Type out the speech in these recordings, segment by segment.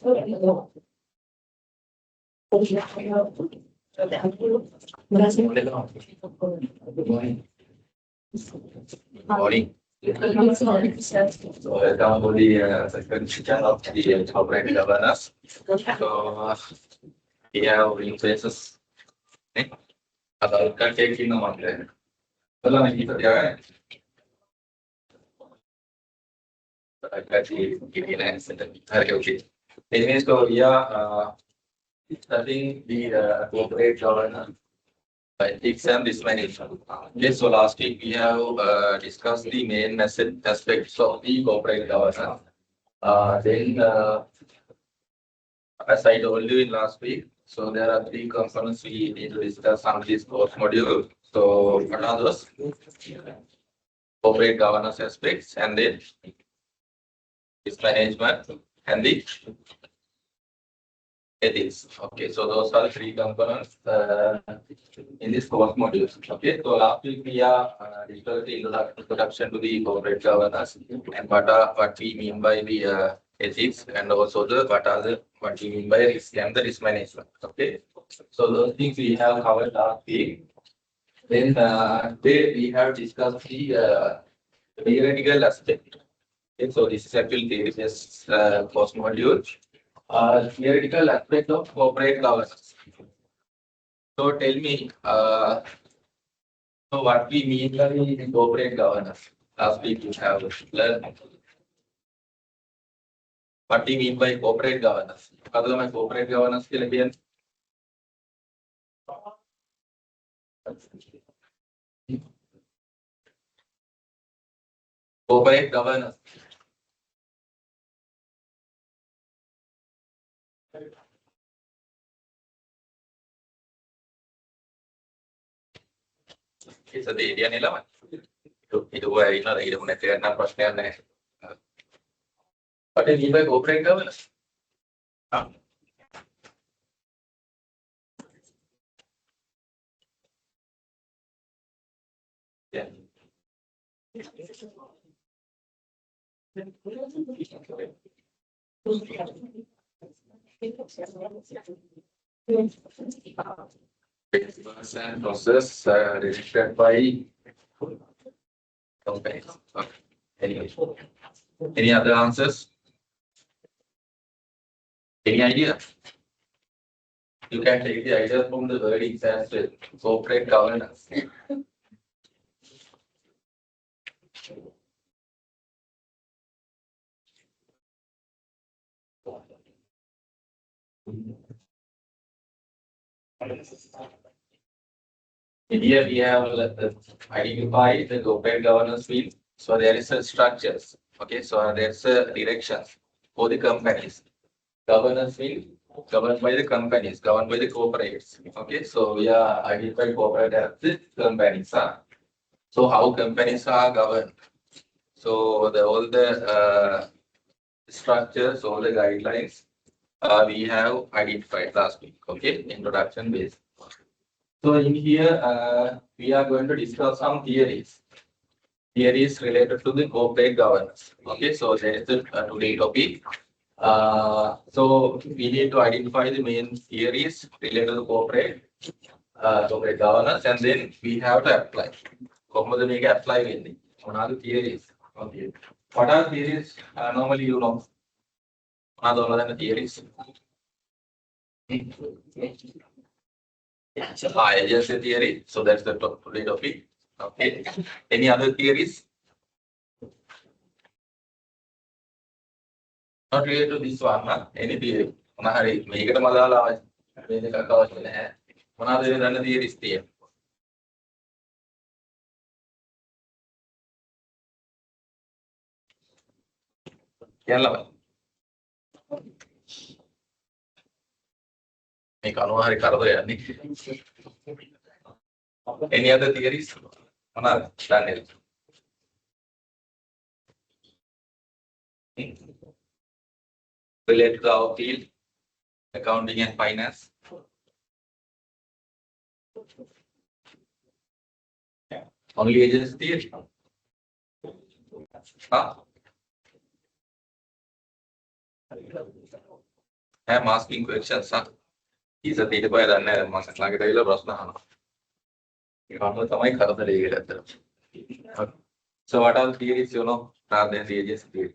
Morning. So, welcome to the second session of the corporate governance. So, we have new faces. Can take in the month. Okay. Anyways, so we are studying the corporate governance. Ethics and risk management. Okay, so last week we have discussed the main aspects of the corporate governance. Then, as I told you in last week, so there are three components we need to discuss on this course module. So, what are those? Corporate governance aspects, and then risk management, and the ethics. Okay, so those are the three components in this course module. Okay, so last week we are discussed the introduction to the corporate governance and what we mean by the ethics, and also what we mean by risk and the risk management. Okay, so those things we have covered last week. Then today we have discussed the theoretical aspect. Okay, so this is actually the course module. Theoretical aspect of corporate governance. So tell me, so what we mean by corporate governance? Last week you have learned what we mean by corporate governance. Other than corporate governance, corporate governance. It's the idea nila. Itu why ina ida muna kaya na prashna na. What do you mean by corporate governance? Yeah. And process registered by companies. Okay. Anyway, any other answers? Any idea? You can take the idea from the wording as well. Corporate governance. Here we have identified the corporate governance field. So there is a structures. Okay, so there's a directions for the companies. Governance field governed by the companies, governed by the corporates. Okay, so we are identified corporate as the companies. So how companies are governed? So all the structures, all the guidelines we have identified last week. Okay, introduction based. So in here we are going to discuss some theories. Theories related to the corporate governance. Okay, so there is the today topic. So we need to identify the main theories related to corporate governance, and then we have to apply. What are the theories? Okay. What are theories? Normally you know. What are the theories? Just a theory. So that's the today topic. Okay. Any other theories? Not related to this one, huh? Any theory? Make it a madala. One other than the theories there. Yalla. Make Anuhari Kardoya. Any other theories? Another Daniel. Related to our field, accounting and finance. Only agency theory. I'm asking questions. Huh? He's a data by the net. Like a Rosna. So, what are the theories, you know, rather than the agency theory?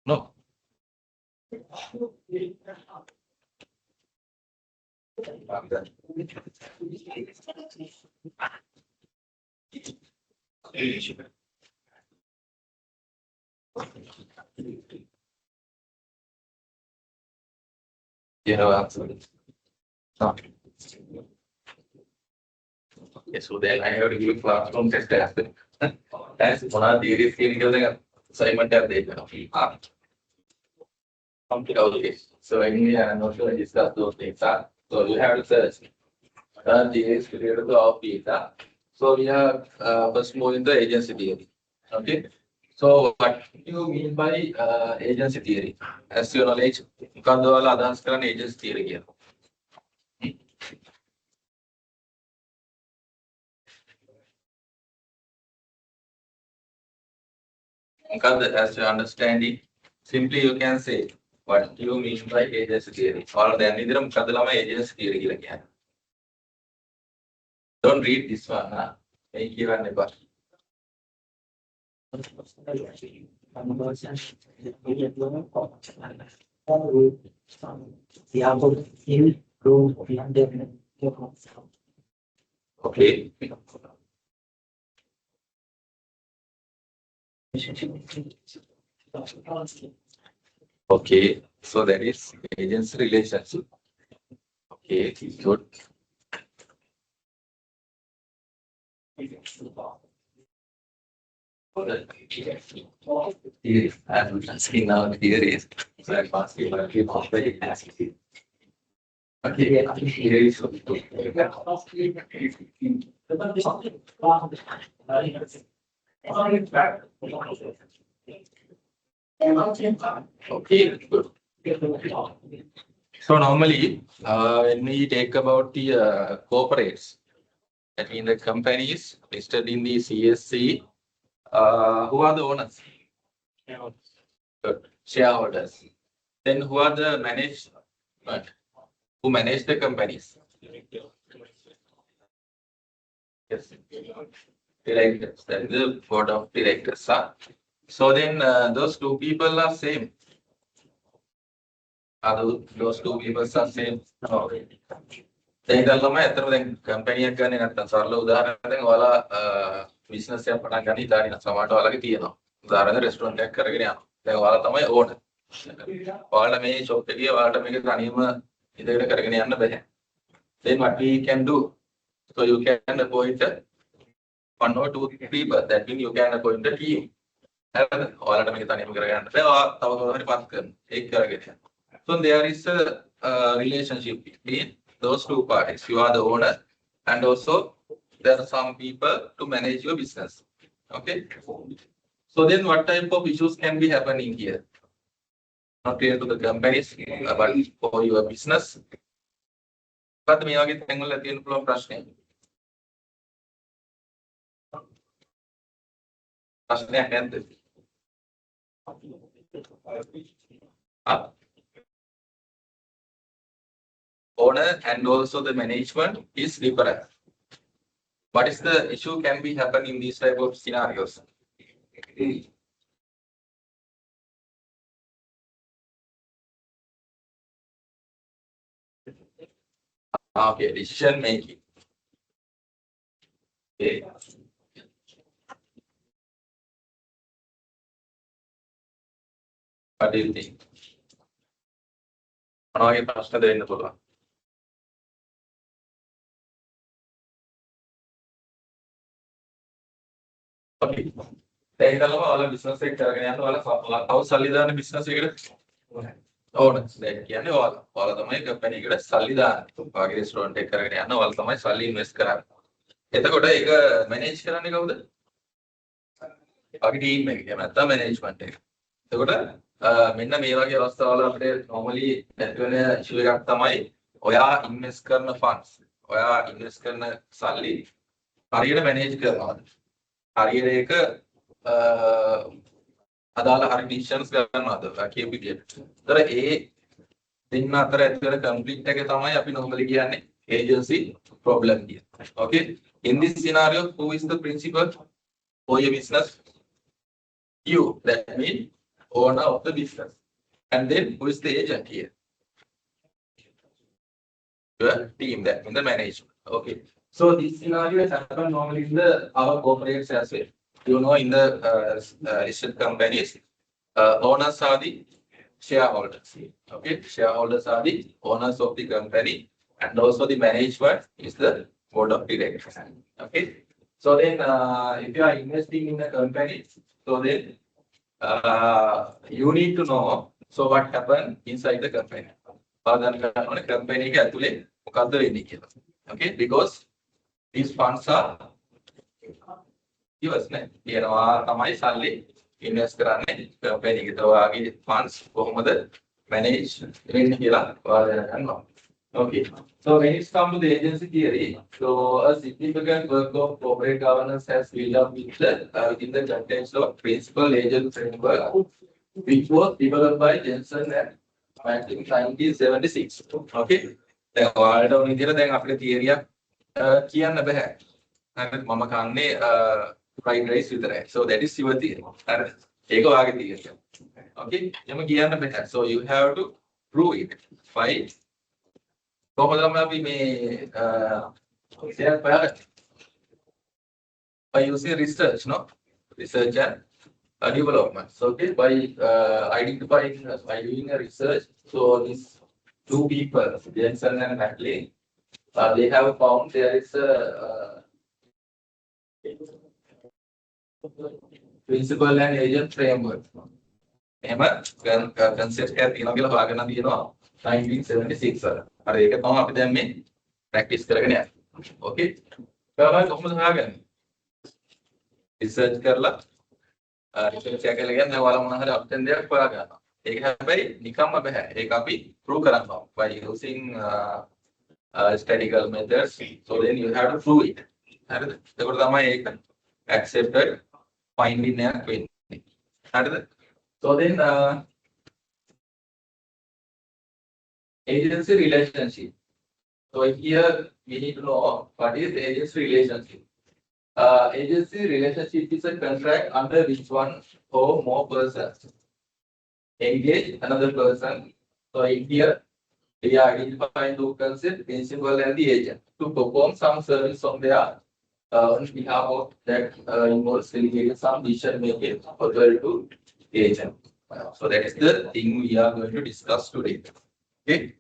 No. You know, answer. No. Okay, so then I have to give classroom test as well. That's one of the theories here. Assignment have they okay. So anyway, I'm not sure I discuss those things. So you have to search. Theories related to our data. So we have first move in the agency theory. Okay. So what do you mean by agency theory? As your knowledge, Kandwala advance karan agency theory here. As you understand it, simply you can say what do you mean by agency theory? Or then either Kadalama agency theory again. Don't read this one, huh? Make you an about. Okay. Okay. So that is agency relationship. Okay, good. I'm asking now theories. So I'm asking about the capacity. Okay, here is okay, good. So normally, when we take about the corporates, that means the companies listed in the CSC, who are the owners? Good. Shareholders. Then who are the management? Who manage the companies? Yes. Directors. That is the board of directors. So then those two people are same. Are those two people are same? No. දැන් ඉතලම ඇත්තටම දැන් company එකක් ගන්න නැත්නම් සරල උදාහරණයක් ඔයාලා business එකක් පටන් ගන්න ඉතාලිය නම් සමහරට ඔයාලගේ තියෙනවා. උදාහරණයක් රෙස්ටුරන්ට් එකක් කරගෙන යනවා. දැන් ඔයාලා තමයි ඕනර්. ඔයාලා මේ ෂොප් එකේ ඔයාලට මේක තනියම ඉදකට කරගෙන යන්න බෑ. Then what we can do? So you can appoint one or two people. That means you can appoint a team. ඔයාලට මේක තනියම කරගන්න බෑ. ඔයා තව කවුරු හරි පත් කරන්න. ඒක කරගෙන යන්න. So there is a relationship between those two parties. You are the owner, and also there are some people to manage your business. Okay. So then, what type of issues can be happening here? Not clear to the companies, but for your business. But me again, tangle at the inflow prashne. Prashne again. Owner and also the management is different. What is the issue can be happen in these type of scenarios? Okay, decision making. Okay. What do you think? Okay. දැන් හිතලම ඔයාලා business එක කරගෙන යනවා ඔයාලා තව සල්ලි දාන business එකකට ඕනස් දැන් කියන්නේ ඔයාලා තමයි කම්පැනි එකට සල්ලි දාන්නේ. ඔයාගේ රෙස්ටුරන්ට් එක කරගෙන යනවා ඔයාලා තමයි සල්ලි ඉන්වෙස්ට් කරන්නේ. එතකොට ඒක මැනේජ් කරන්නේ කවුද? ඔයාගේ ටීම් එක. එහෙම නැත්නම් මැනේජ්මන්ට් එක. එතකොට මෙන්න මේ වගේ අවස්ථාවල අපිට normally ඇති වෙන ඉෂුව එකක් තමයි ඔයා ඉන්වෙස්ට් කරන ෆන්ඩ්ස්. ඔයා ඉන්වෙස්ට් කරන සල්ලි හරියට මැනේජ් කරනවාද? හරියට ඒක අදාළ හරි ඩිසිෂන්ස් ගන්නවාද? කියපු විදියට. ඒතර ඒ දෙන්න අතර ඇති වෙන කන්ෆ්ලික්ට් එක තමයි අපි normally කියන්නේ agency problem කියලා. Okay? In this scenario, who is the principal for your business? You. That means owner of the business. And then who is the agent here? Your team, that means the management. Okay. So this scenario has happened normally in our corporates as well. You know, in the listed companies, owners are the shareholders. Okay, shareholders are the owners of the company, and also the management is the board of directors. Okay, so then if you are investing in a company, so then you need to know so what happened inside the company. Company ke athule mokadda wenni kiyala. Okay, because these funds are yours ne. Tiyawa tamai salli invest කරන්නේ company එකට. ඔයාගේ funds කොහොමද manage වෙන්නේ කියලා ඔයාලා දැනගන්නවා. Okay. So when it comes to the agency theory, so a significant work of corporate governance has built up within the context of principal agent framework, which was developed by Jensen and back in 1976. Okay. දැන් ඔයාලට ඕන විදිහට දැන් අපේ theory එක කියන්න බෑ. හරිද? මම කන්නේ fried rice විතරයි. So that is your theory. හරිද? ඒක ඔයාගේ theory. Okay? එම කියන්න බෑ. So you have to prove it. By කොහොමද අපි මේ by using research, no? Research and development. So okay, by identifying, by doing a research, so these two people, Jensen and Galle, they have found there is a principal and agent framework. එහෙම concept එකක් තියෙනවා කියලා හොයාගෙන තියෙනවා 1976 වල. හරි ඒක තමයි අපි දැන් මේ practice කරගෙන යන්නේ. Okay. කොහොමද හොයාගන්නේ? research කරලා research එක කරලා ගියන් දැන් ඔයාලා මොන හරි option දෙයක් හොයා ගන්නවා. ඒක හැබැයි නිකම්ම බෑ. ඒක අපි prove කරනවා by using statistical methods. So then you have to prove it. හරිද? එතකොට තමයි ඒක accepted finding එකක් වෙන්නේ. හරිද? So then agency relationship. So here we need to know what is agency relationship. Agency relationship is a contract under which one or more persons engage another person. So in here we are identifying two concepts, principal and the agent, to perform some service on their on behalf of that involves delegating some decision making authority to agent. So that is the thing we are going to discuss today. Okay.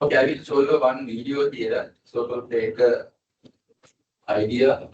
Okay, I will show you one video here, so to take an idea.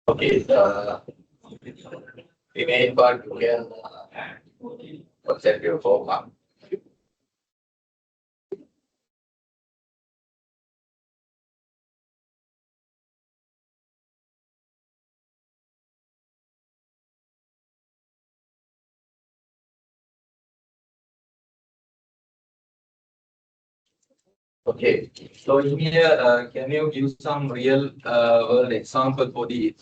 Okay, the main part you can concentrate your focus. Okay, so in here, can you give some real world example for the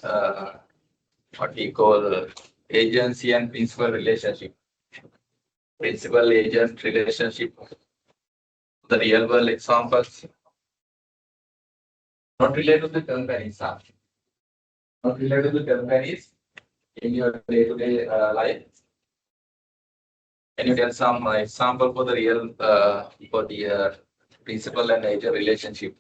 what we call agency and principal relationship? Principal agent relationship, the real world examples, not related to the companies, not related to the companies in your day-to-day life. Can you tell some example for the real for the principal and agent relationship?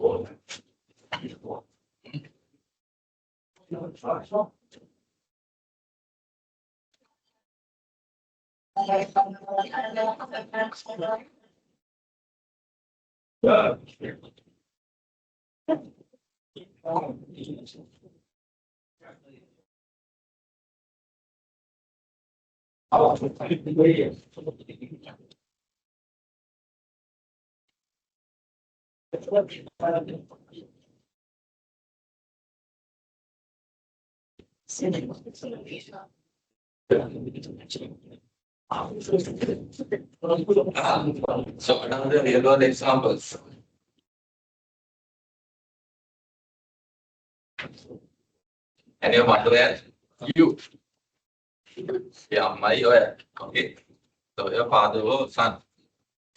So what are the real world examples? And your mother where? You. Yeah, my where? Okay. So your father or son.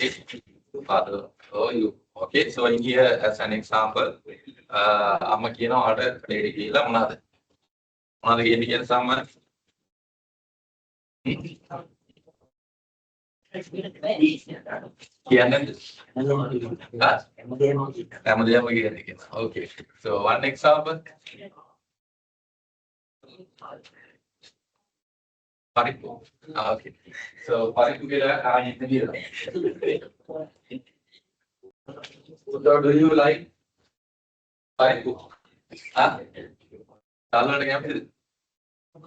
Okay. Father or you. Okay. So in here as an example, amma කියන order ready කියලා මොනවාද? මොනවාද කියන්නේ කියන සාමාන්‍ය? කියන්නේ හැමදේම කියන්නේ. Okay. So one example. Paripu. Okay. So Paripu කියලා කායින්ද කියලා. So do you like Paripu? Dalwala කැමතිද?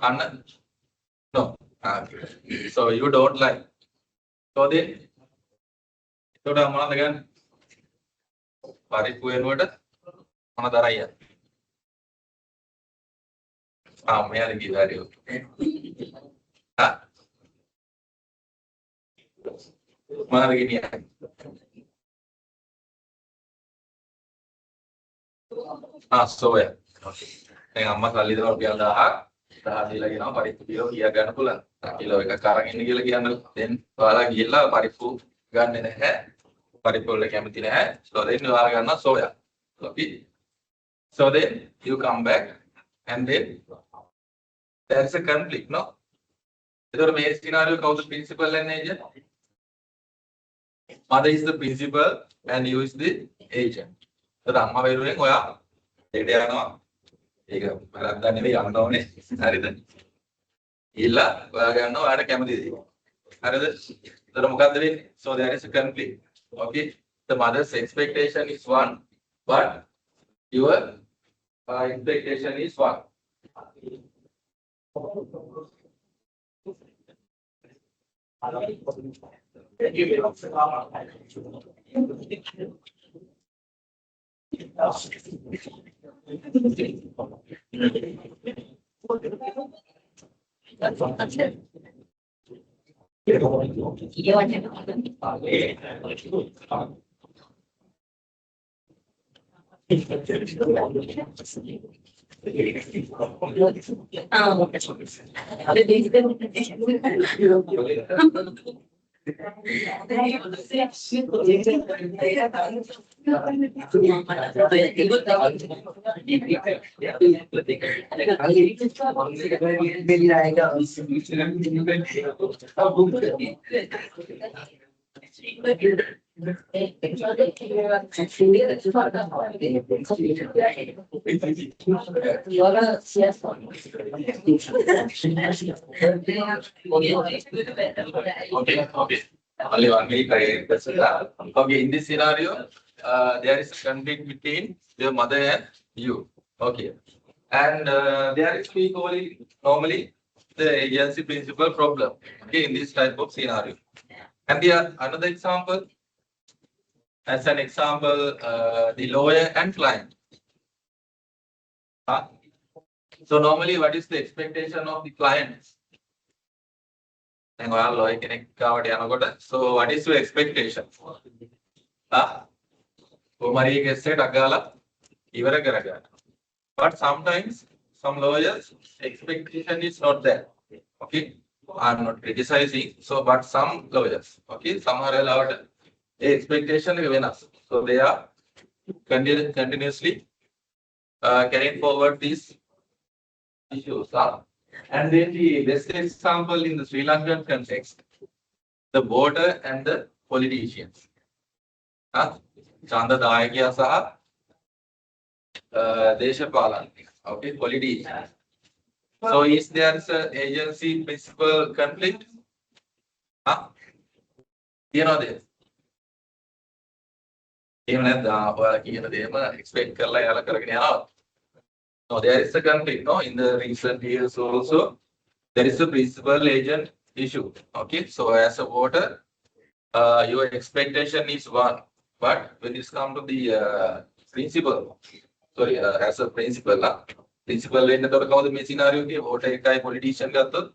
කන්න? No. Okay. So you don't like. So then ඒකට මොනවද ගන්න? Paripu වෙනුවට මොනවද අරයි? මෙයාද කිව්වාරි. මොනවද කියන්නේ? සෝයා. Okay. දැන් අම්මා සල්ලි දෙනවා රුපියල් 1000ක්. 1000 දීලා ගෙනවා පරිප්පු කිලෝ කීයක් ගන්න පුළුවන්? කිලෝ එකක් අරන් ඉන්න කියලා කියන්න. දැන් ඔයාලා ගිහලා පරිප්පු ගන්නෙ නැහැ. පරිප්පු වල කැමති නැහැ. So then ඔයාලා ගන්නවා soya. Okay. So then you come back and then there is a conflict, no? Either මේ scenario කවුද principal and agent? Mother is the principal and you is the agent. So අම්මා වේරුවෙන් ඔයා dead යනවා. ඒක වැරද්දක් නෙවෙයි යන්න ඕනේ. හරිද? ඊළා ඔයා ගන්නවා ඔයාට කැමති දේ. හරිද? එතන මොකද්ද වෙන්නේ? So there is a conflict. Okay. The mother's expectation is one, but your expectation is one. Okay. Only one minute. Okay, in this scenario, there is a conflict between your mother and you. Okay, and there is we call it normally the agency principal problem. Okay, in this type of scenario, and there another example. As an example, the lawyer and client. So normally, what is the expectation of the clients? So what is your expectation? But sometimes some lawyers expectation is not there. Okay, I'm not criticizing. So but some lawyers, okay, some are allowed expectation given us. So they are continuously carrying forward these issues. And then the best example in the Sri Lankan context, the border and the politicians. Chanda Dayakiya saha Deshapalan. Okay, politicians. So is there an agency principal conflict? Huh? You know this. Even at the expect no, there is a conflict. No, in the recent years also, there is a principal agent issue. Okay, so as a voter, your expectation is one, but when it's come to the principal, sorry, as a principal, principal when the scenario ke voter kai politician gatto,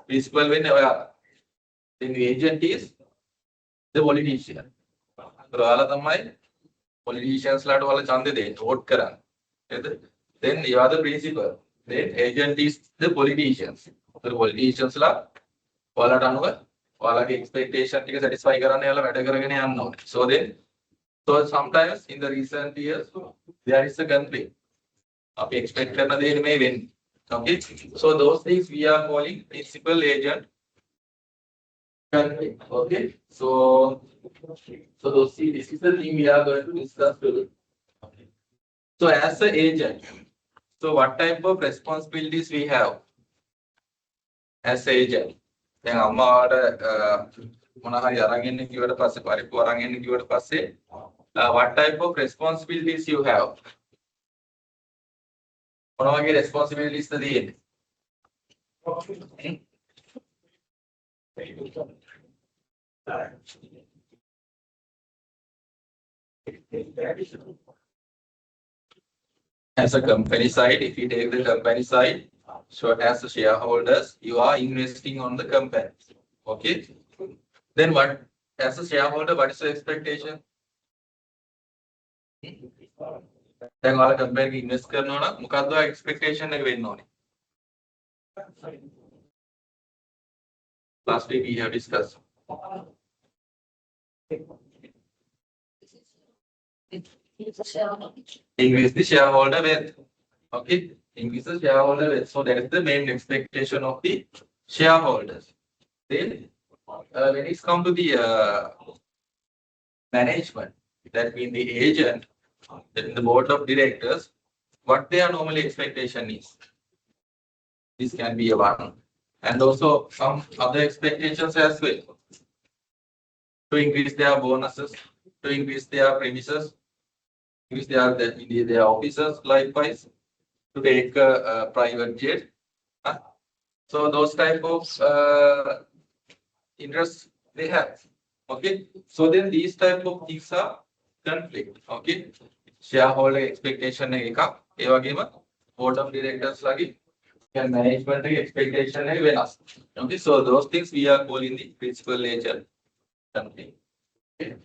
principal when then the agent is the politician. So ala tamai politicians lad wala chande de vote karan. Then you are the principal. Then agent is the politicians. The politicians la wala tanuga wala ke expectation tika satisfy karane yala වැඩ කරගෙන යන්න ඕනේ. So then so sometimes in the recent years there is a conflict. අපි expect කරන දේ නෙමෙයි වෙන්නේ. Okay. So those things we are calling principal agent conflict. Okay. So those see this is the thing we are going to discuss today. Okay. So as an agent, so what type of responsibilities we have as an agent? දැන් අම්මාට මොන හරි අරන් එන්න කිව්වට පස්සේ පරිප්පු අරන් එන්න කිව්වට පස්සේ what type of responsibilities you have? මොන වගේ responsibilities ද තියෙන්නේ? As a company side, if you take the company side, so as a shareholders, you are investing on the company. Okay. Then what, as a shareholder, what is the expectation? Then all company invest කරනවා නම් මොකක්ද expectation එක වෙන්න ඕනේ? Last week we have discussed. Increase the shareholder wealth. Okay, increase the shareholder wealth. So that is the main expectation of the shareholders. Then, when it's come to the management, that means the agent, then the board of directors, what their normally expectation is. This can be a one, and also some other expectations as well. To increase their bonuses, to increase their premises. Increase their officers likewise to take a private jet. So those type of interests they have. Okay. So then these type of things are conflict. Okay. Shareholder expectation එකක් ඒ වගේම board of directors ලගේ and management expectation එක වෙනස්. Okay. So those things we are calling the principal agent conflict. Okay.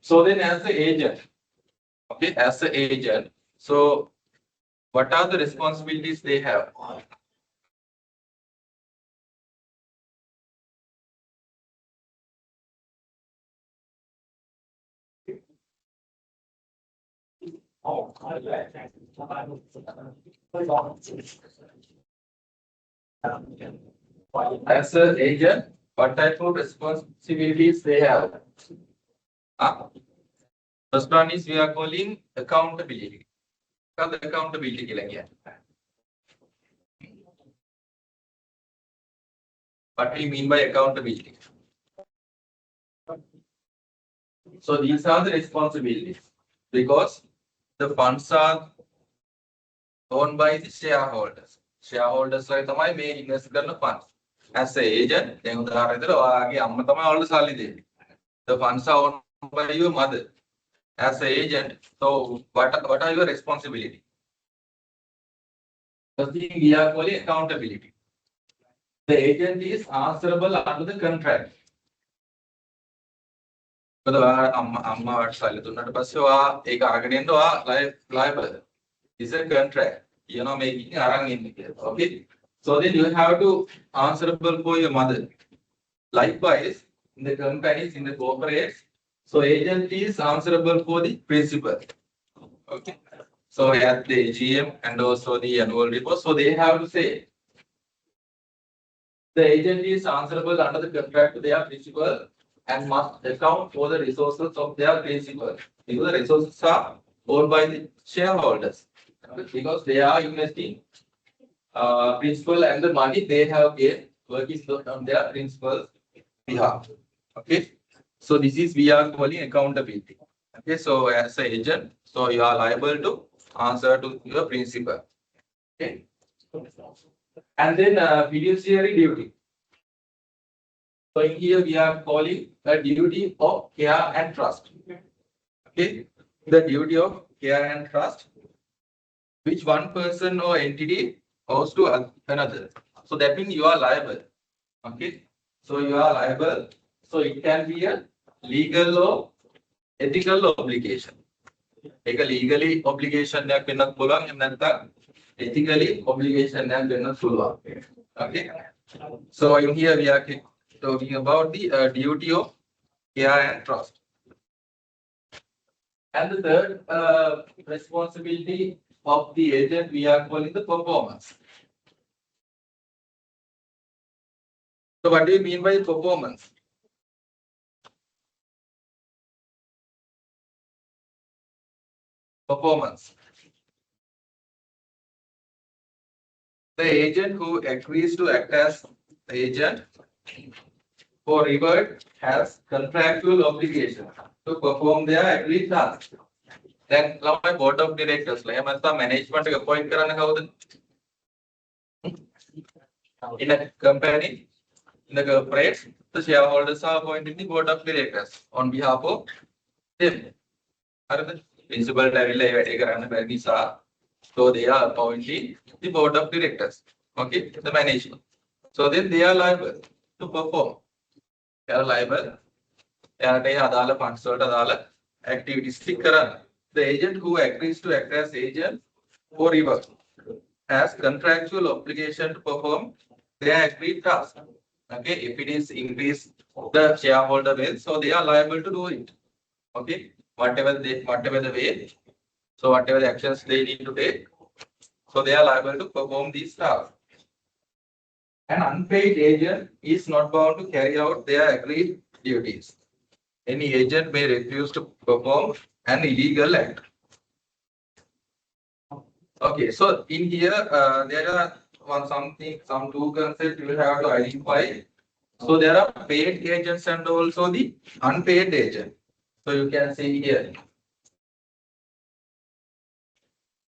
So then as the agent. Okay, as an agent, so what are the responsibilities they have? As an agent, what type of responsibilities they have? First one is we are calling accountability. What is accountability? What do you mean by accountability? So these are the responsibilities because the funds are owned by the shareholders. Shareholders like තමයි මේ invest කරන funds. As an agent, දැන් උදාහරණයක් ඔයාගේ අම්මා තමයි ඔයාලට සල්ලි දෙන්නේ. The funds are owned by your mother. As an agent, so what are your responsibilities? The thing we are calling accountability. The agent is answerable under the contract. අම්මා සල්ලි දුන්නාට පස්සේ ඔයා ඒක අරගෙන එන්න ඔයා liable. It's a contract. You know, making අරන් එන්න කියලා. Okay. So then you have to answerable for your mother. Likewise, in the companies, in the corporates, so agent is answerable for the principal. Okay. So at the AGM and also the annual report, so they have to say the agent is answerable under the contract to their principal and must account for the resources of their principal. Because the resources are owned by the shareholders. Because they are investing principal and the money they have gained working on their principals behalf. Okay. So this is we are calling accountability. Okay. So as an agent, so you are liable to answer to your principal. Okay. And then fiduciary duty. So in here we are calling a duty of care and trust. Okay. The duty of care and trust, which one person or entity owes to another. So that means you are liable. Okay. So you are liable. So it can be a legal or ethical obligation. Take a legally obligation that cannot belong and then the ethically obligation that cannot belong. Okay. So in here we are talking about the duty of care and trust. And the third responsibility of the agent we are calling the performance. So what do you mean by performance? Performance. The agent who agrees to act as agent for reward has contractual obligation to perform their agreed task. Then my board of directors, like management appoint in a company, in the corporate, the shareholders are appointed the board of directors on behalf of them. Principal so they are appointing the board of directors. Okay, the management. So then they are liable to perform. They are liable. Activities. The agent who agrees to act as agent for reward has contractual obligation to perform their agreed task. Okay, if it is increase the shareholder wealth, so they are liable to do it. Okay, whatever the way, so whatever the actions they need to take, so they are liable to perform these tasks. An unpaid agent is not bound to carry out their agreed duties. Any agent may refuse to perform an illegal act. Okay, so in here there are some two concepts you have to identify. So there are paid agents and also the unpaid agent. So you can see here.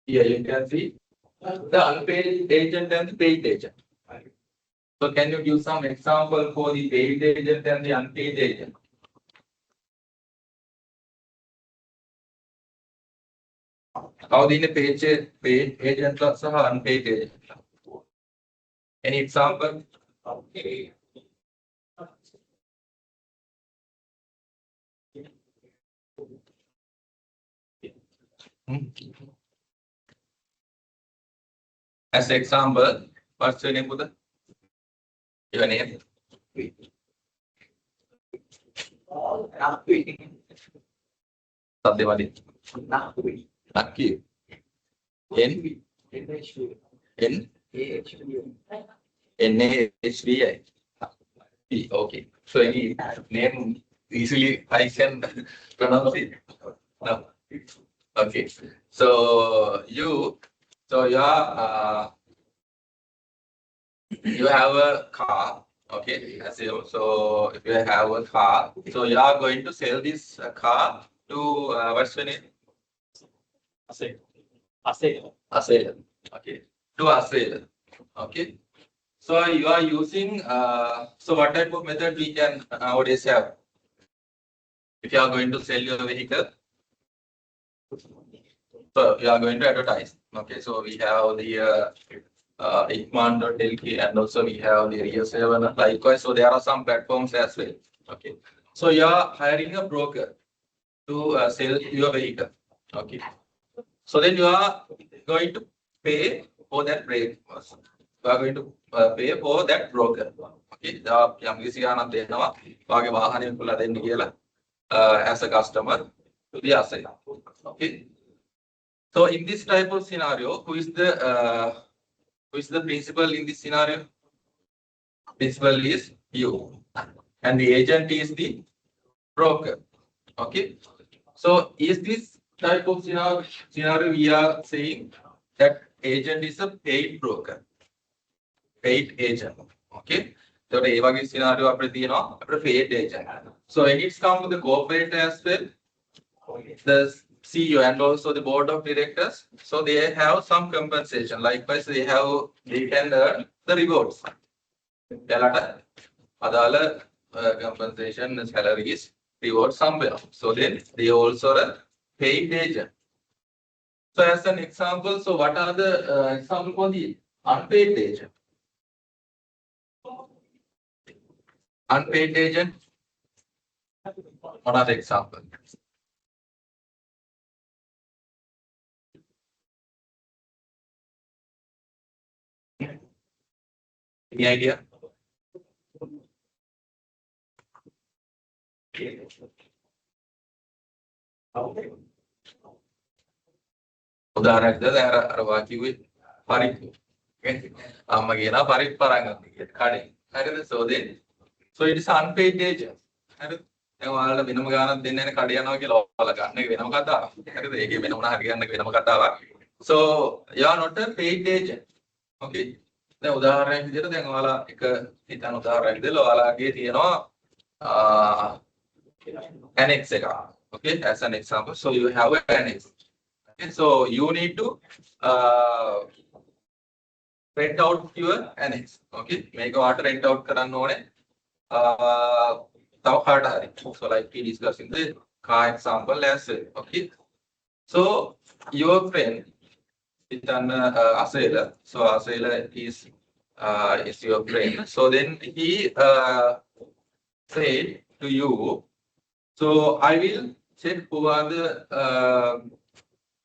Here you can see the unpaid agent and the paid agent. So can you give some example for the paid agent and the unpaid agent? How the paid agent plus unpaid agent? Any example? Okay. As example, what's your name, Buddha? Your name? Satyavadi. Nakki. N. N. NAHVI. Okay. So any name easily I can pronounce it. No. Okay. So you are you have a car. Okay. So if you have a car, so you are going to sell this car to what's your name? Assail. Okay. To assail. Okay. So you are using so what type of method we can nowadays have? If you are going to sell your vehicle, so you are going to advertise. Okay, so we have the Ikman.lk and also we have the Rio7 likewise. So there are some platforms as well. Okay, so you are hiring a broker to sell your vehicle. Okay, so then you are going to pay for that break. You are going to pay for that broker. Okay, as a customer to the asset. Okay. So in this type of scenario, who is the principal in this scenario? Principal is you, and the agent is the broker. Okay. So is this type of scenario we are saying that agent is a paid broker, paid agent. Okay. So ඒ වගේ scenario අපිට තියෙනවා අපිට paid agent. So when it's come to the corporate as well, the CEO and also the board of directors, so they have some compensation. Likewise, they can earn the rewards. එයාලට අදාළ compensation, salaries, rewards somewhere. So then they also a paid agent. So as an example, so what are the example for the unpaid agent? Unpaid agent. What are the example? Any idea? උදාහරණයක් දැන් අර වාකියුවේ පරිප්පු. අම්මා කියනවා පරිප්පු අරන් ගන්න කියලා කඩේ. හරිද? So it is unpaid agent. හරිද? දැන් ඔයාලට වෙනම ගානක් දෙන්න යන කඩේ යනවා කියලා ඔයාලා ගන්න එක වෙනම කතාවක්. හරිද? ඒකේ වෙන මොනවා හරි ගන්න එක වෙනම කතාවක්. So you are not a paid agent. Okay. දැන් උදාහරණයක් විදිහට දැන් ඔයාලා එක හිතන උදාහරණයක් දෙලා ඔයාලාගේ තියෙනවා annex එක. Okay, as an example, so you have an annex. Okay, so you need to rent out your annex. Okay, මේක වාට rent out කරන්න ඕනේ. තව කාට හරි. So like we discussing the car example as well. Okay, so your friend Itan Asela. So Asela is your friend. So then he said to you, so I will check who are the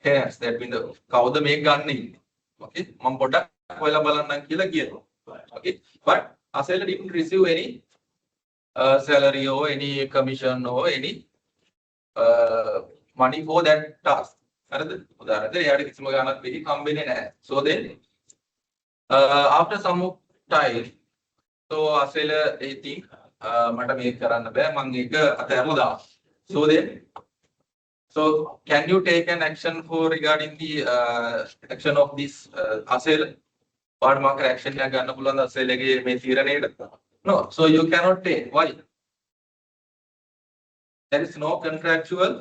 tenants that mean the කවුද මේක ගන්න ඉන්නේ. Okay, මම පොඩ්ඩක් හොයලා බලන්නම් කියලා කියනවා. Okay, but Asela didn't receive any salary or any commission or any money for that task. හරිද? උදාහරණයක් එයාට කිසිම ගාණක් වෙලි හම්බෙන්නේ නැහැ. So then after some time, so Asela they think මට මේක කරන්න බෑ මම ඒක අතහැරලා දානවා. So then, so can you take an action for regarding the action of this Asela? What market action එකක් ගන්න පුළුවන්ද Aselaගේ මේ තීරණයට? No, so you cannot take. Why? There is no contractual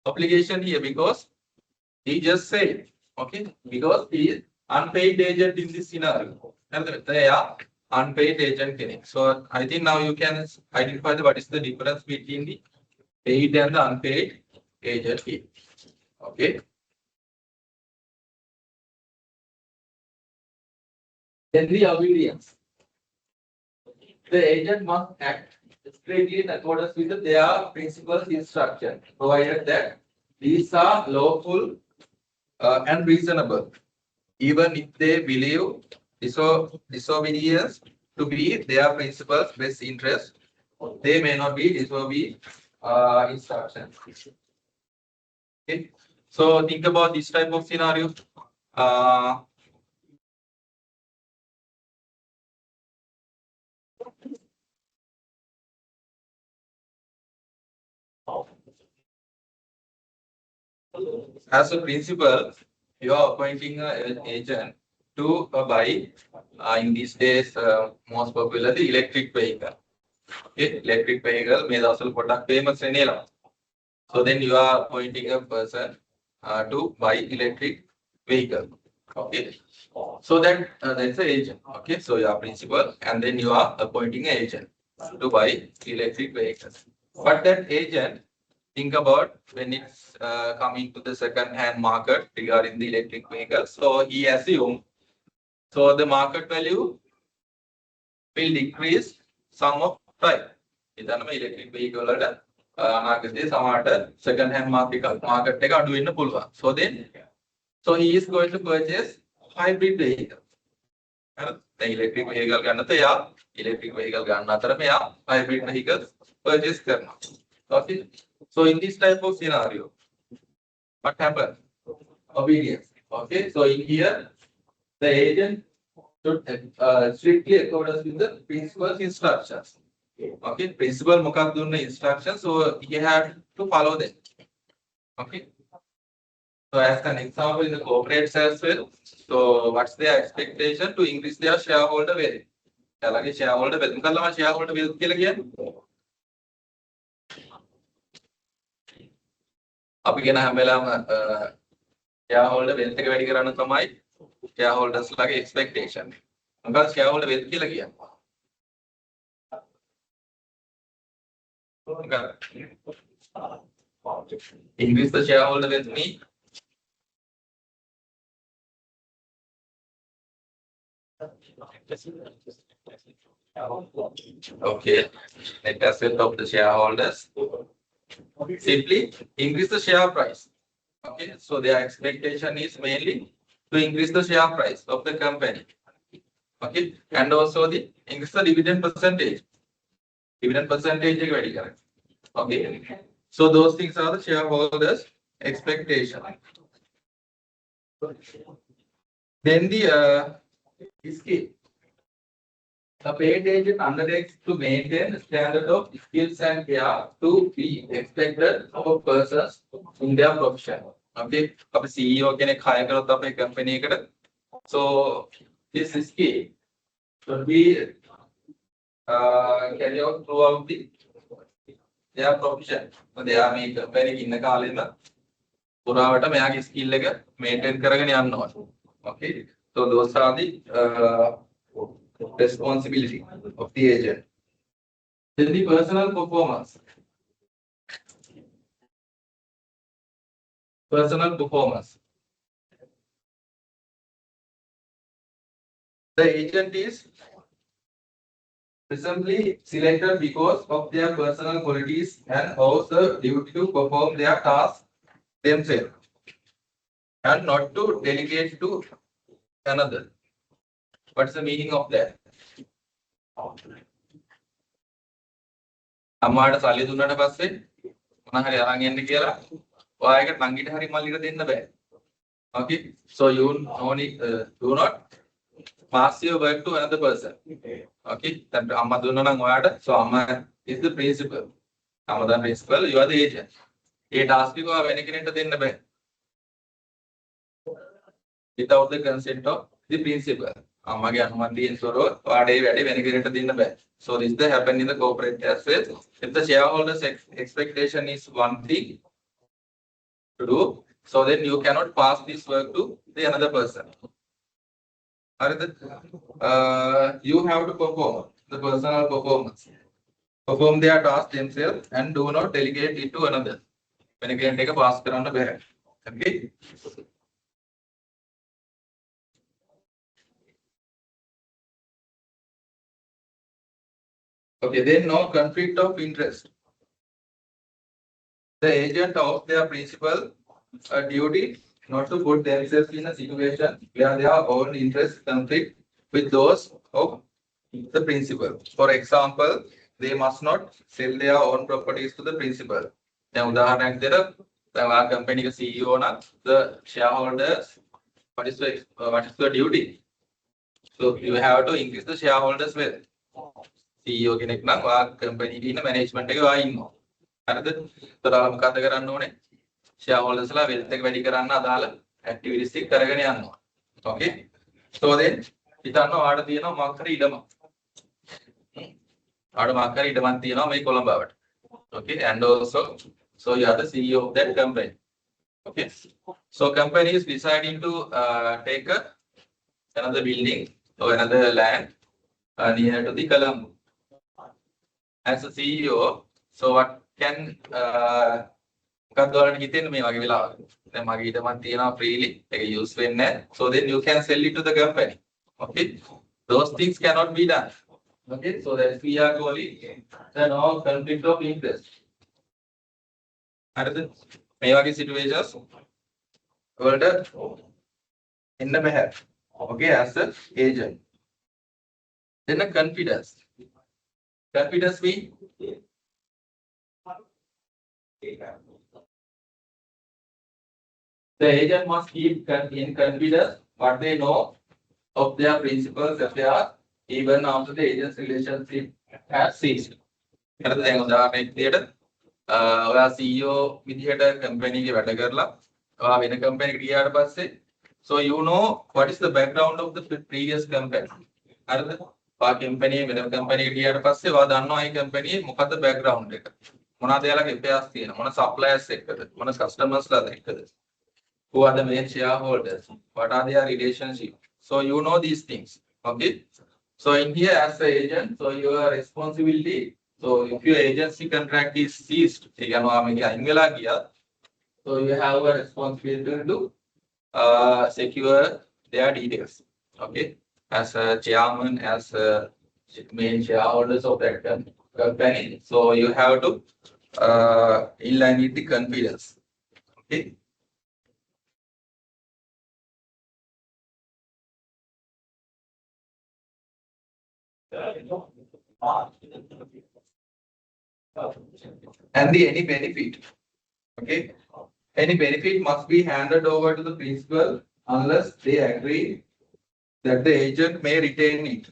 obligation here because he just said, okay, because he is unpaid agent in this scenario. They are unpaid agent කෙනෙක්. So I think now you can identify what is the difference between the paid and the unpaid agent here. Okay. Then the obedience. The agent must act strictly in accordance with their principles instruction, provided that these are lawful and reasonable, even if they believe disobedience to be their principles' best interest. They may not be disobey instructions. Okay, so think about this type of scenario. As a principal, you are appointing an agent to buy, in these days, most popular the electric vehicle. Okay, electric vehicle may also product famous in Lanka. So then you are appointing a person to buy electric vehicle. Okay, so then that's an agent. Okay, so you are principal and then you are appointing an agent to buy electric vehicles. But that agent, think about when it's coming to the second-hand market regarding the electric vehicles. So he assumed, so the market value will decrease some of time. ඉතනම electric vehicle වලට අනාගතයේ සමහරට second-hand market එක අඩු වෙන්න පුළුවන්. So then, so he is going to purchase hybrid vehicle. දැන් electric vehicle ගන්නත් එයා electric vehicle ගන්න අතරම එයා hybrid vehicle purchase කරනවා. Okay. So in this type of scenario, what happens? Obedience. Okay. So in here, the agent should strictly accordance with the principal's instructions. Okay. Principal මොකක්ද දුන්න instructions, so he had to follow them. Okay. So as an example in the corporates as well, so what's their expectation to increase their shareholder value? එයාලගේ shareholder wealth මොකක්ද ළමයි shareholder wealth කියලා කියන්නේ? අපි කියන හැම වෙලාවෙම shareholder wealth එක වැඩි කරන්න තමයි shareholders ලාගේ expectation. මොකක්ද shareholder wealth කියලා කියන්නේ? Increase the shareholder wealth mean okay, net asset of the shareholders simply increase the share price. Okay, so their expectation is mainly to increase the share price of the company. Okay, and also the increase the dividend percentage. Dividend percentage is very correct. Okay, so those things are the shareholders' expectation. Then the scheme. The paid agent undertakes to maintain the standard of skills and care to be expected of persons in their profession. Okay, අපි CEO කෙනෙක් hire කරොත් අපේ company එකට, so this scheme should be carry out throughout their profession. So they are මේ company එක ඉන්න කාලෙම පුරාවට මෙයාගේ skill එක maintain කරගෙන යන්න ඕනේ. Okay, so those are the responsibility of the agent. Then the personal performance. Personal performance. The agent is presently selected because of their personal qualities and also duty to perform their tasks themselves and not to delegate to another. What's the meaning of that? අම්මාට සල්ලි දුන්නාට පස්සේ මොන හරි අරන් එන්න කියලා ඔයාලට නංගිට හරි මල්ලිට දෙන්න බෑ. Okay, so you do not pass your work to another person. Okay, දැන් අම්මා දුන්නා නම් ඔයාට, so අම්මා is the principal. අම්මා තමයි principal, you are the agent. A task එක ඔයා වෙන කෙනෙක්ට දෙන්න බෑ. Without the consent of the principal. අම්මගේ අනුමැතියෙන් තොරව ඔයාට ඒ වැඩේ වෙන කෙනෙක්ට දෙන්න බෑ. So this is happen in the corporate as well. If the shareholders expectation is one thing to do, so then you cannot pass this work to the another person. You have to perform the personal performance. Perform their task themselves and do not delegate it to another. When again take a pass around the back. Okay. Okay, then no conflict of interest. The agent of their principal duty not to put themselves in a situation where their own interests conflict with those of the principal. For example, they must not sell their own properties to the principal. දැන් උදාහරණයක් දෙන්න, දැන් our company එක CEO නම් the shareholders, what is the duty? So you have to increase the shareholders wealth. CEO කෙනෙක් නම් ඔයා company එකේ ඉන්න management එකේ ඔයා ඉන්නවා. හරිද? ඒතර මොකද කරන්න ඕනේ? shareholders ලා wealth එක වැඩි කරන්න අදාළ activities ටික කරගෙන යනවා. Okay? So then හිතන්න ඔයාට තියෙනවා මොකක් හරි ඉඩමක්. ඔයාට මොකක් හරි ඉඩමක් තියෙනවා මේ කොළඹවට. Okay? And also so you are the CEO of that company. Okay? So company is deciding to take another building or another land near to the Colombo. As a CEO, so what can මොකක්ද ඔයාලට හිතෙන්නේ මේ වගේ වෙලාවක? දැන් මගේ ඊටමන් තියනවා freely ඒක use වෙන්නේ නැහැ. So then you can sell it to the company. Okay, those things cannot be done. Okay, so that we are calling the no conflict of interest. හරිද? මේ වගේ situations වලට එන්න බෑ. Okay, as an agent. Then a confidence. Confidence means the agent must keep in confidence what they know of their principals affairs even after the agent's relationship has ceased. හරිද? දැන් උදාහරණයක් විදියට ඔයා CEO විදිහට company එකේ වැඩ කරලා ඔයා වෙන company එකට ගියාට පස්සේ so you know what is the background of the previous company. හරිද? company වෙන company ගියාට පස්සේ ඔයා දන්නවා ඒ company මොකද්ද background එක. මොනවාද එයාලගේ affairs තියෙන මොන suppliers එක්කද මොන customers ලාද එක්කද. Who are the main shareholders? What are their relationship? So you know these things. Okay. So in here as the agent, so your responsibility. So if your agency contract is ceased, so you have a responsibility to secure their details. Okay. As a chairman, as a main shareholders of that company, so you have to inline with the confidence. Okay. And any benefit. Okay. Any benefit must be handed over to the principal unless they agree that the agent may retain it.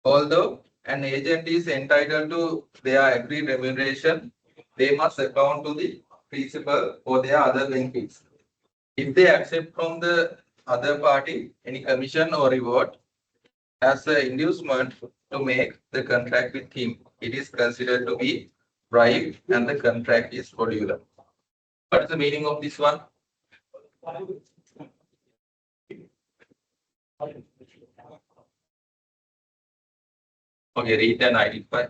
Although an agent is entitled to their agreed remuneration, they must account to the principal for their other benefits. If they accept from the other party any commission or reward as an inducement to make the contract with him, it is considered to be bribe and the contract is fraudulent. What is the meaning of this one? Okay, read and identify.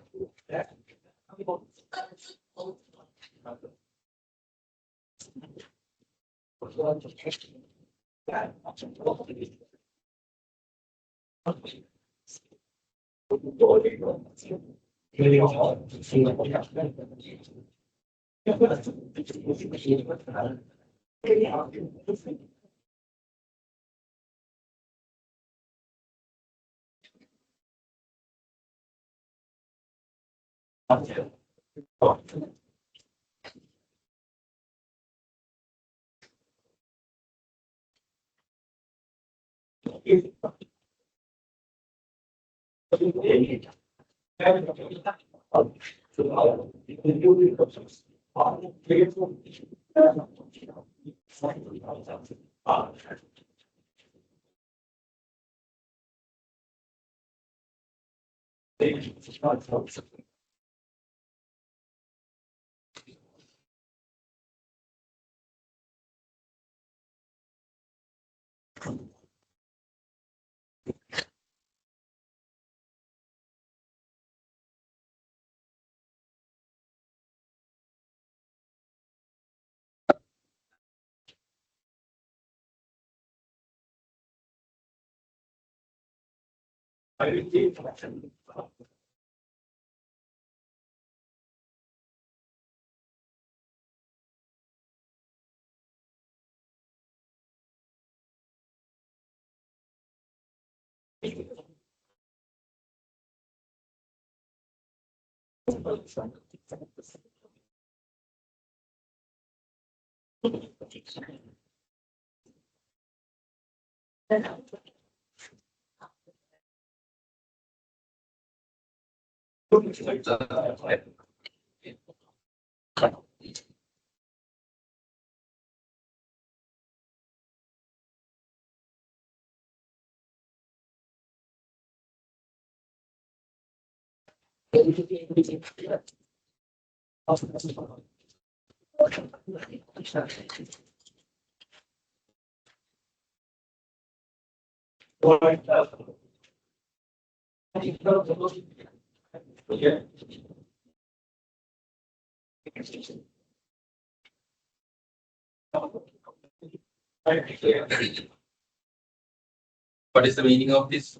What is the meaning of this?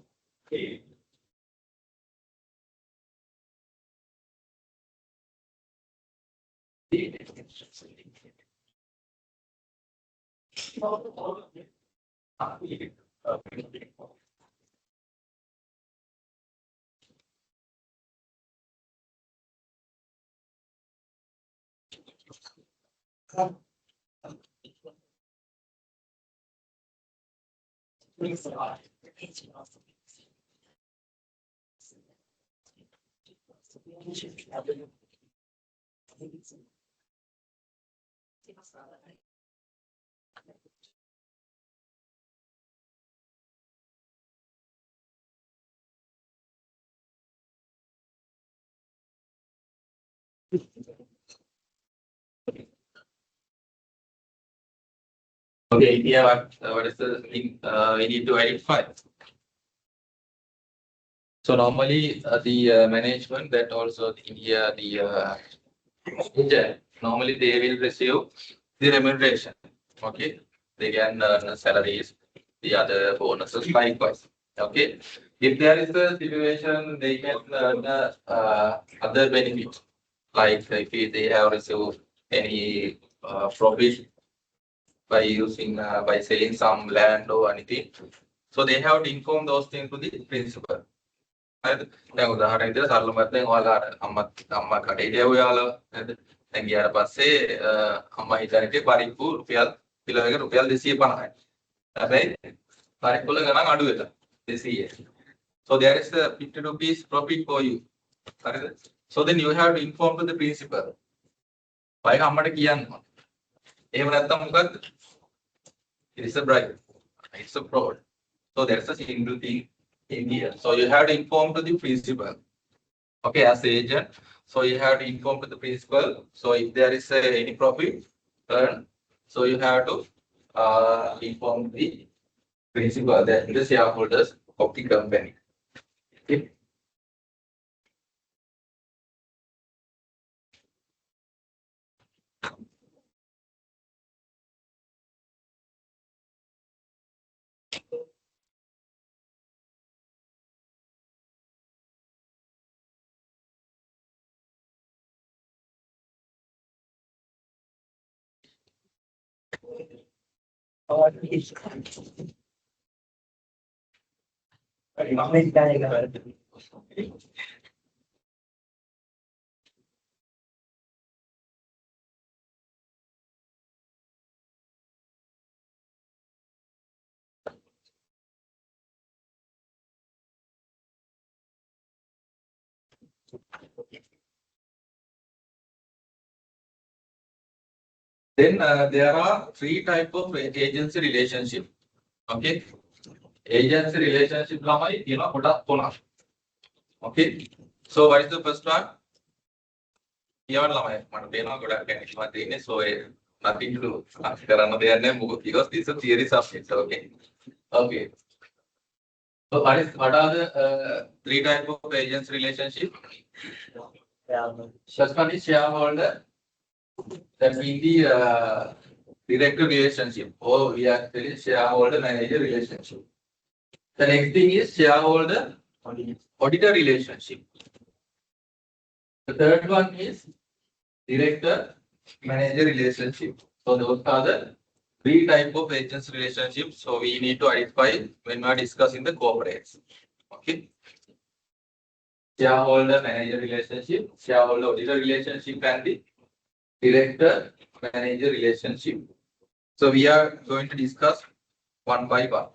Okay, here what is the thing we need to identify? So normally the management that also in here the agent, normally they will receive the remuneration. Okay, they can earn salaries, the other bonuses likewise. Okay, if there is a situation, they can earn other benefits like if they have received any profit by using by selling some land or anything. So they have to inform those things to the principal. හරිද? දැන් උදාහරණයක් විදිහට සරලම දැන් ඔයාලා අම්මා කඩේ ගියා ඔයාලා නේද? දැන් ගියාට පස්සේ අම්මා හිතන්නේ පරිප්පු රුපියල් කිලෝ එක රුපියල් 250යි. හැබැයි පරිප්පු වල ගණන් අඩු වෙලා 200. So there is a 50 rupees profit for you. හරිද? So then you have to inform to the principal. බයි අම්මට කියන්න ඕන. එහෙම නැත්නම් මොකද්ද? It is a bribe. It's a fraud. So there's a single thing in here. So you have to inform to the principal. Okay, as agent. So you have to inform to the principal. So if there is any profit earned, so you have to inform the principal, that the shareholders of the company. Okay. Then there are three types of agency relationship. Okay, agency relationship lamai තියෙනවා කොටස් තුනක්. Okay, so what is the first one? කියවන ළමයි මට පේනවා ගොඩක් කැණිකමක් තියෙන්නේ, so nothing to do කරන්න දෙයක් නැහැ මොකද because this is a theory subject. Okay, okay. So what are the three types of agency relationship? First one is shareholder. That means the director relationship, or we are telling shareholder manager relationship. The next thing is shareholder auditor relationship. The third one is director manager relationship. So those are the three types of agency relationships. So we need to identify when we are discussing the corporates. Okay. Shareholder manager relationship, shareholder auditor relationship, and the director manager relationship. So we are going to discuss one by one.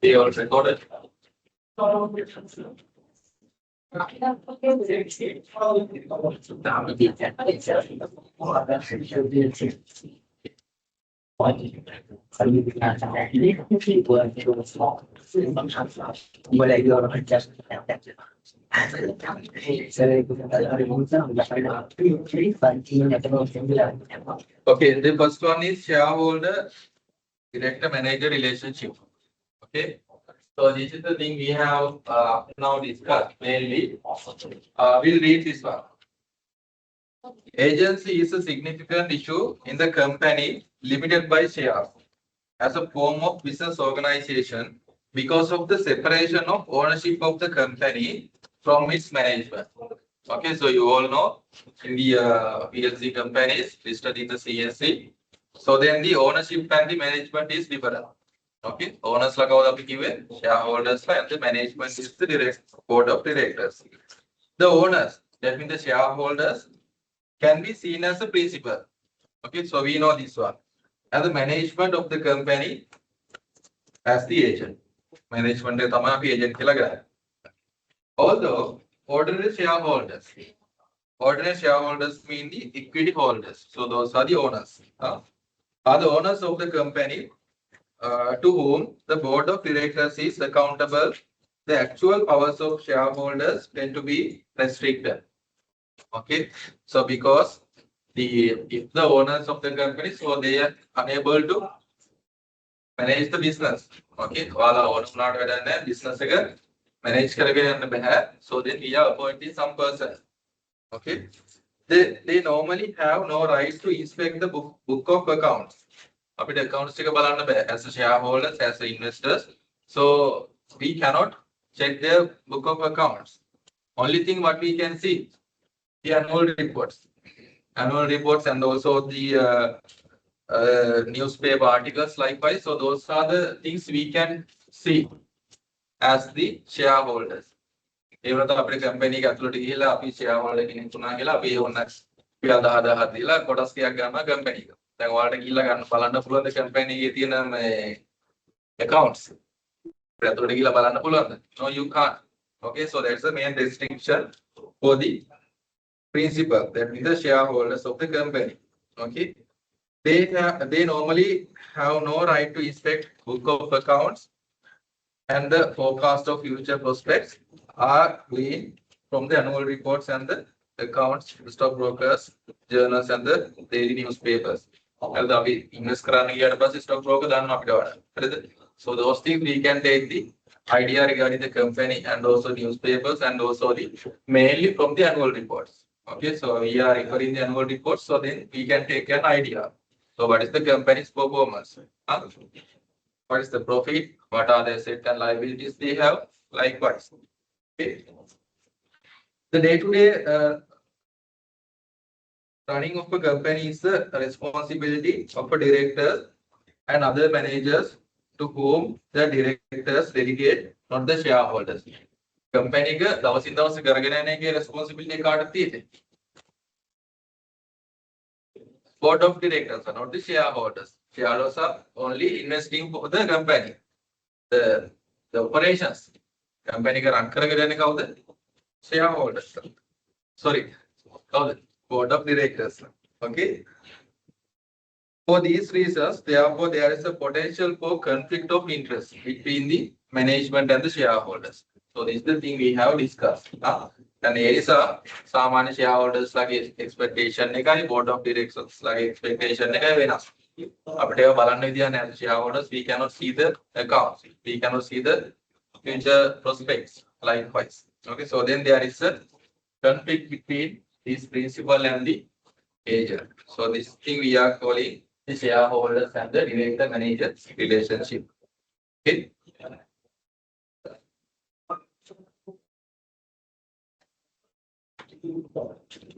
They all recorded. Okay, the first one is shareholder director manager relationship. Okay, so this is the thing we have now discussed mainly. We'll read this one. Agency is a significant issue in the company limited by shares as a form of business organization because of the separation of ownership of the company from its management. Okay, so you all know in the PLC companies listed in the CSC. So then the ownership and the management is different. Okay, owners like all of shareholders and the management is the board of directors. The owners, that means the shareholders, can be seen as a principal. Okay, so we know this one. And the management of the company as the agent. Management is the agent. Although ordinary shareholders mean the equity holders. So those are the owners. Are the owners of the company to whom the board of directors is accountable. The actual powers of shareholders tend to be restricted. Okay, so because if the owners of the company, so they are unable to manage the business. Okay, business manage so then we are appointing some person. Okay, they normally have no right to inspect the book of accounts. අපිට accounts ටික බලන්න බෑ as a shareholders, as a investors. So we cannot check their book of accounts. Only thing what we can see, the annual reports and also the newspaper articles likewise. So those are the things we can see as the shareholders. ඒ වුණත් අපේ company එක ඇතුළට ගිහිල්ලා අපි share holder කෙනෙක් වුණා කියලා අපි ඕන රුපියල් 10000ක් දීලා කොටස් ටිකක් ගන්නවා කම්පැනි එක. දැන් ඔයාලට ගිහිල්ලා ගන්න බලන්න පුළුවන්ද කම්පැනි එකේ තියෙන මේ accounts? ඇතුළට ගිහිල්ලා බලන්න පුළුවන්ද? No, you can't. Okay, so that's the main restriction for the principal, that is the shareholders of the company. Okay, they normally have no right to inspect book of accounts, and the forecast of future prospects are gleaned from the annual reports and the accounts, stockbrokers, journals, and the daily newspapers. හරිද? අපි invest කරන්න ගියාට පස්සේ stock broker දාන්න අපිට වඩා. හරිද? So those things we can take the idea regarding the company and also newspapers and also the mainly from the annual reports. Okay, so we are referring the annual reports, so then we can take an idea. So what is the company's performance? What is the profit? What are the assets and liabilities they have? Likewise. Okay. The day-to-day running of a company is the responsibility of a director and other managers to whom the directors delegate, not the shareholders. Company එක දවසින් දවස කරගෙන යන එකේ responsibility කාටද තියෙන්නේ? Board of directors are not the shareholders. Shareholders are only investing for the company. The operations. Company එක run කරගෙන යන්නේ කවුද? Shareholders. Sorry. කවුද? Board of directors. Okay. For these reasons, therefore, there is a potential for conflict of interest between the management and the shareholders. So this is the thing we have discussed. And there is a සාමාන්‍ය shareholders ලගේ expectation එකයි board of directors ලගේ expectation එකයි වෙනස්. අපිට ඒවා බලන්න විදියක් නැහැ. Shareholders, we cannot see the accounts. We cannot see the future prospects likewise. Okay, so then there is a conflict between this principal and the agent. So this thing we are calling the shareholders and the director manager relationship. Okay.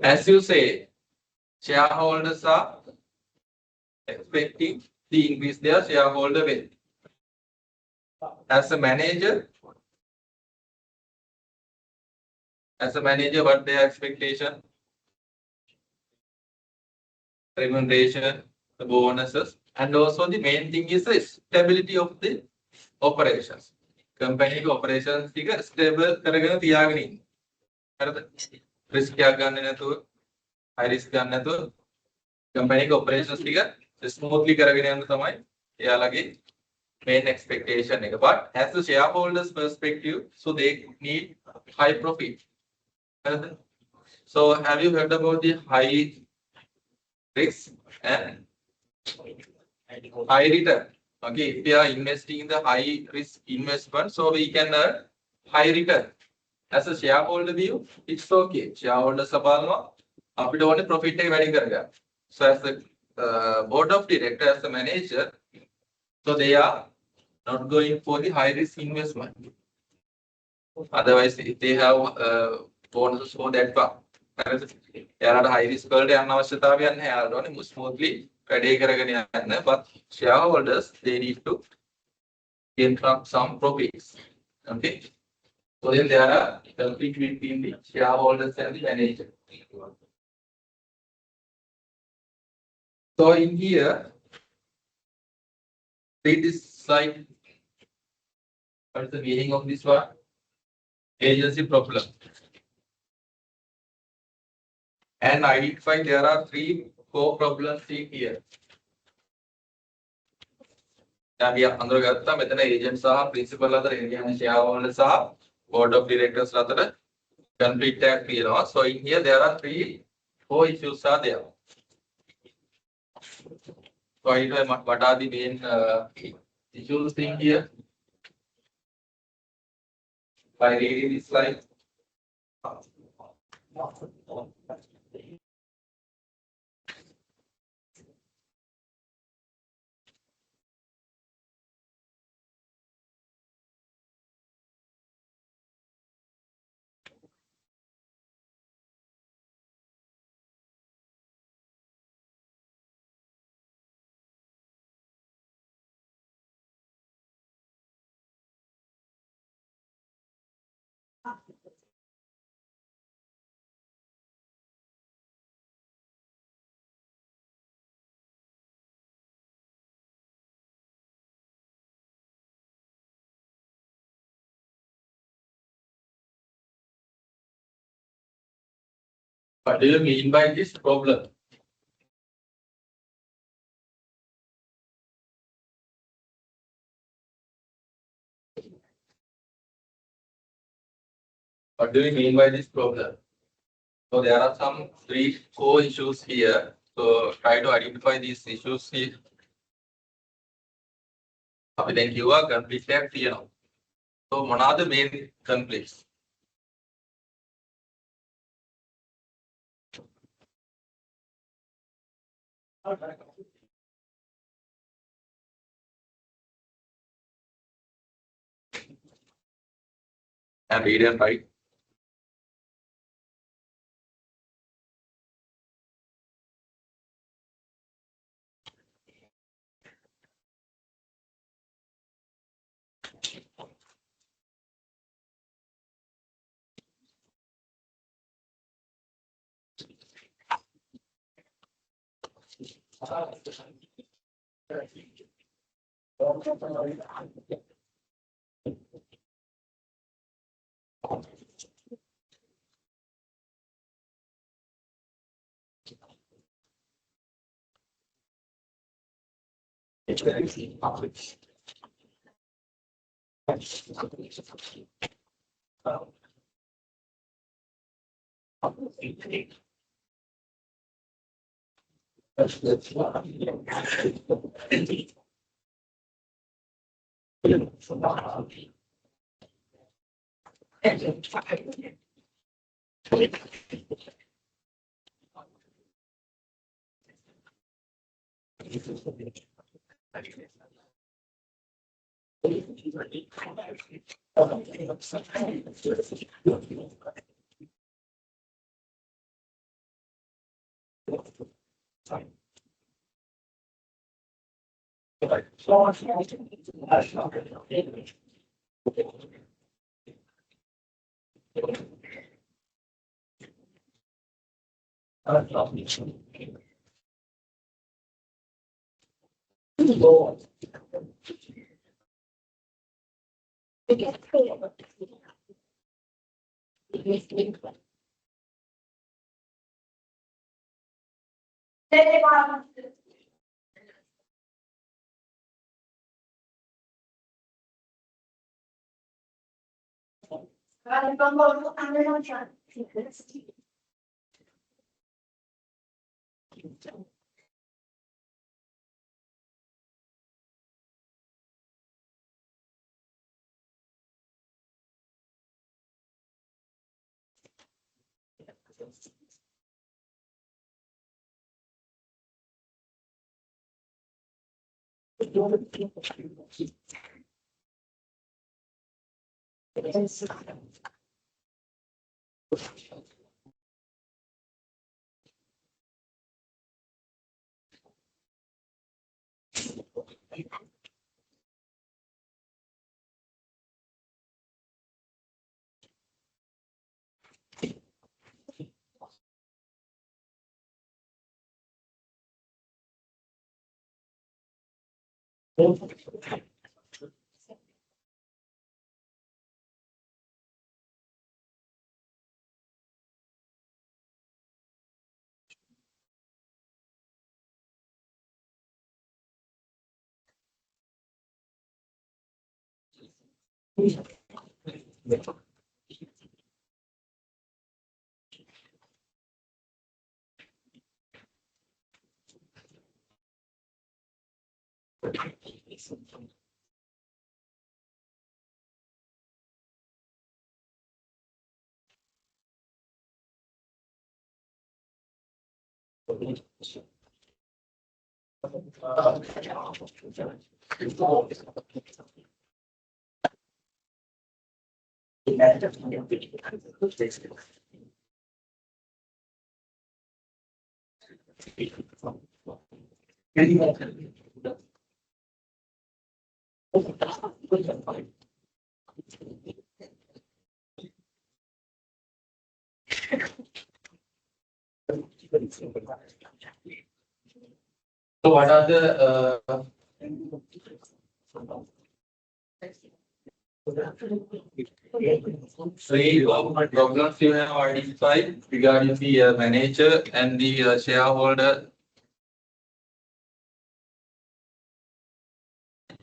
As you say, shareholders are expecting to increase their shareholder wealth. As a manager, what their expectation? Remuneration, the bonuses, and also the main thing is the stability of the operations. Company operations ටික stable කරගෙන තියාගෙන ඉන්න. හරිද? risk එකක් ගන්න නැතුව, high risk ගන්න නැතුව company operations ටික smoothly කරගෙන යන්න තමයි එයාලගේ main expectation එක. But as the shareholders perspective, so they need high profit. හරිද? So have you heard about the high risk and high return? Okay, if we are investing in the high risk investment, so we can earn high return. As a shareholder view, it's okay. Shareholders බලනවා අපිට ඕනේ profit එක වැඩි කරගන්න. So as the board of directors, as the manager, so they are not going for the high risk investment. Otherwise, if they have bonuses for that part. එයාලට high risk වලට යන්න අවශ්‍යතාවයක් නැහැ. එයාලට ඕනේ smoothly වැඩේ කරගෙන යන්න. But shareholders, they need to gain some profits. Okay. So then there are conflict between the shareholders and the manager. So in here, read this slide. What is the meaning of this one? Agency problem. And identify there are 3 core problems in here. අපි අඳුරගත්තා මෙතන agent සහ principal අතර කියන්නේ shareholders සහ board of directors අතර conflict එකක් තියෙනවා. So in here there are 4 issues are there. So what are the main issues in here? By reading this slide. What do you mean by this problem? What do you mean by this problem? So there are some three core issues here. So try to identify these issues here. Then you are complete here now. So one are the main conflicts? And read and write. So what are the three problems you have identified regarding the manager and the shareholder?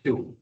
Two.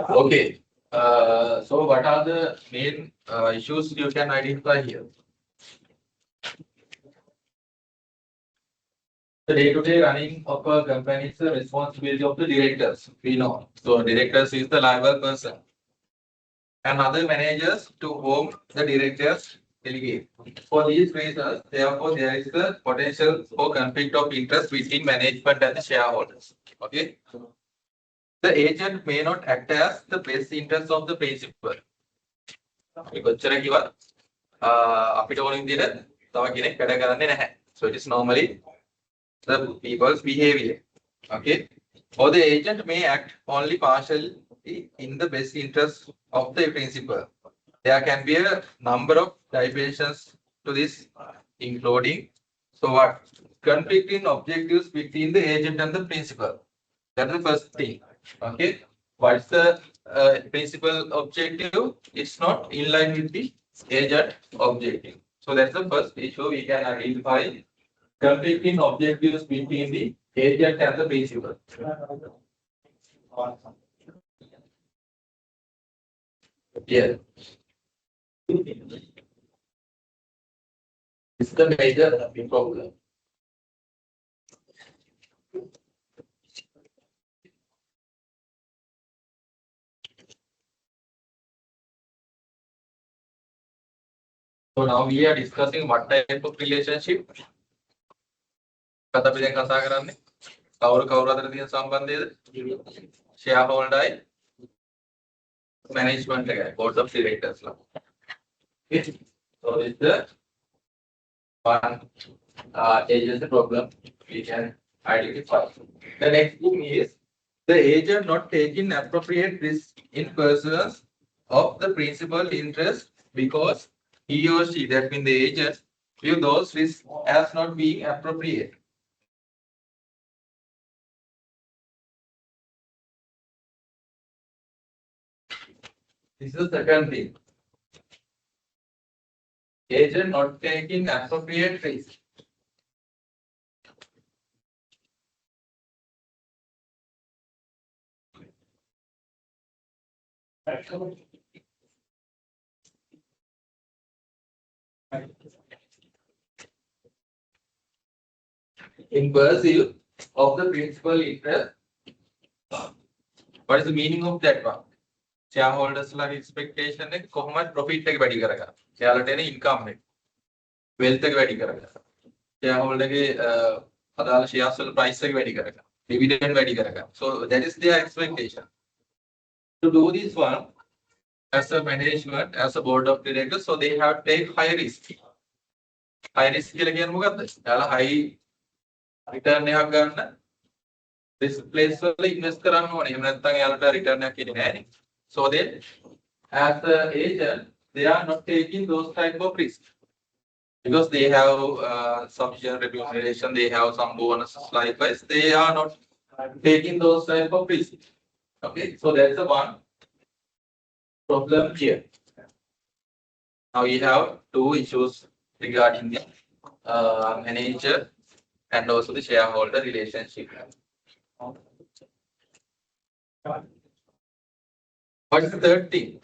Okay. So what are the main issues you can identify here? The day-to-day running of a company is the responsibility of the directors. We know. So directors is the liable person. And other managers to whom the directors delegate. For these reasons, therefore, there is a potential for conflict of interest between management and the shareholders. Okay. The agent may not act as the best interest of the principal. කොච්චර කිව්වත් අපිට ඕන විදිහට තව කෙනෙක් වැඩ කරන්නේ නැහැ. So it is normally the people's behavior. Okay. Or the agent may act only partially in the best interest of the principal. There can be a number of dimensions to this, including so what conflicting objectives between the agent and the principal. That's the first thing. Okay. What's the principal objective? It's not in line with the agent objective. So that's the first issue we can identify. Conflicting objectives between the agent and the principal. Yeah. It's the major problem. So now we are discussing what type of relationship. කතා පිළින් කතා කරන්නේ. කවුරු අතර තියෙන සම්බන්ධයද? shareholder management එකයි board of directors ලා. Okay. So this is the one agency problem we can identify. The next thing is the agent not taking appropriate risk in pursuance of the principal interest because he or she, that means the agent, view those risks as not being appropriate. This is the second thing. Agent not taking appropriate risk. In pursuit of the principal interest. What is the meaning of that one? Shareholders ලා expectation එක කොහොමද profit එක වැඩි කරගන්න. එයාලට එන income එක wealth එක වැඩි කරගන්න. shareholder ගේ අදාළ shares වල price එක වැඩි කරගන්න. dividend වැඩි කරගන්න. So that is their expectation. To do this one as a management, as a board of directors, so they have to take high risk. High risk කියලා කියන්නේ මොකක්ද? එයාලා high return එකක් ගන්න risk place වල invest කරන්න ඕනේ. එහෙම නැත්නම් එයාලට return එකක් එන්නේ නැහැ නේ. So then, as the agent, they are not taking those type of risks because they have sufficient remuneration, they have some bonuses. Likewise, they are not taking those type of risks. Okay, so that's the one problem here. Now we have two issues regarding the manager and also the shareholder relationship. What is the third thing?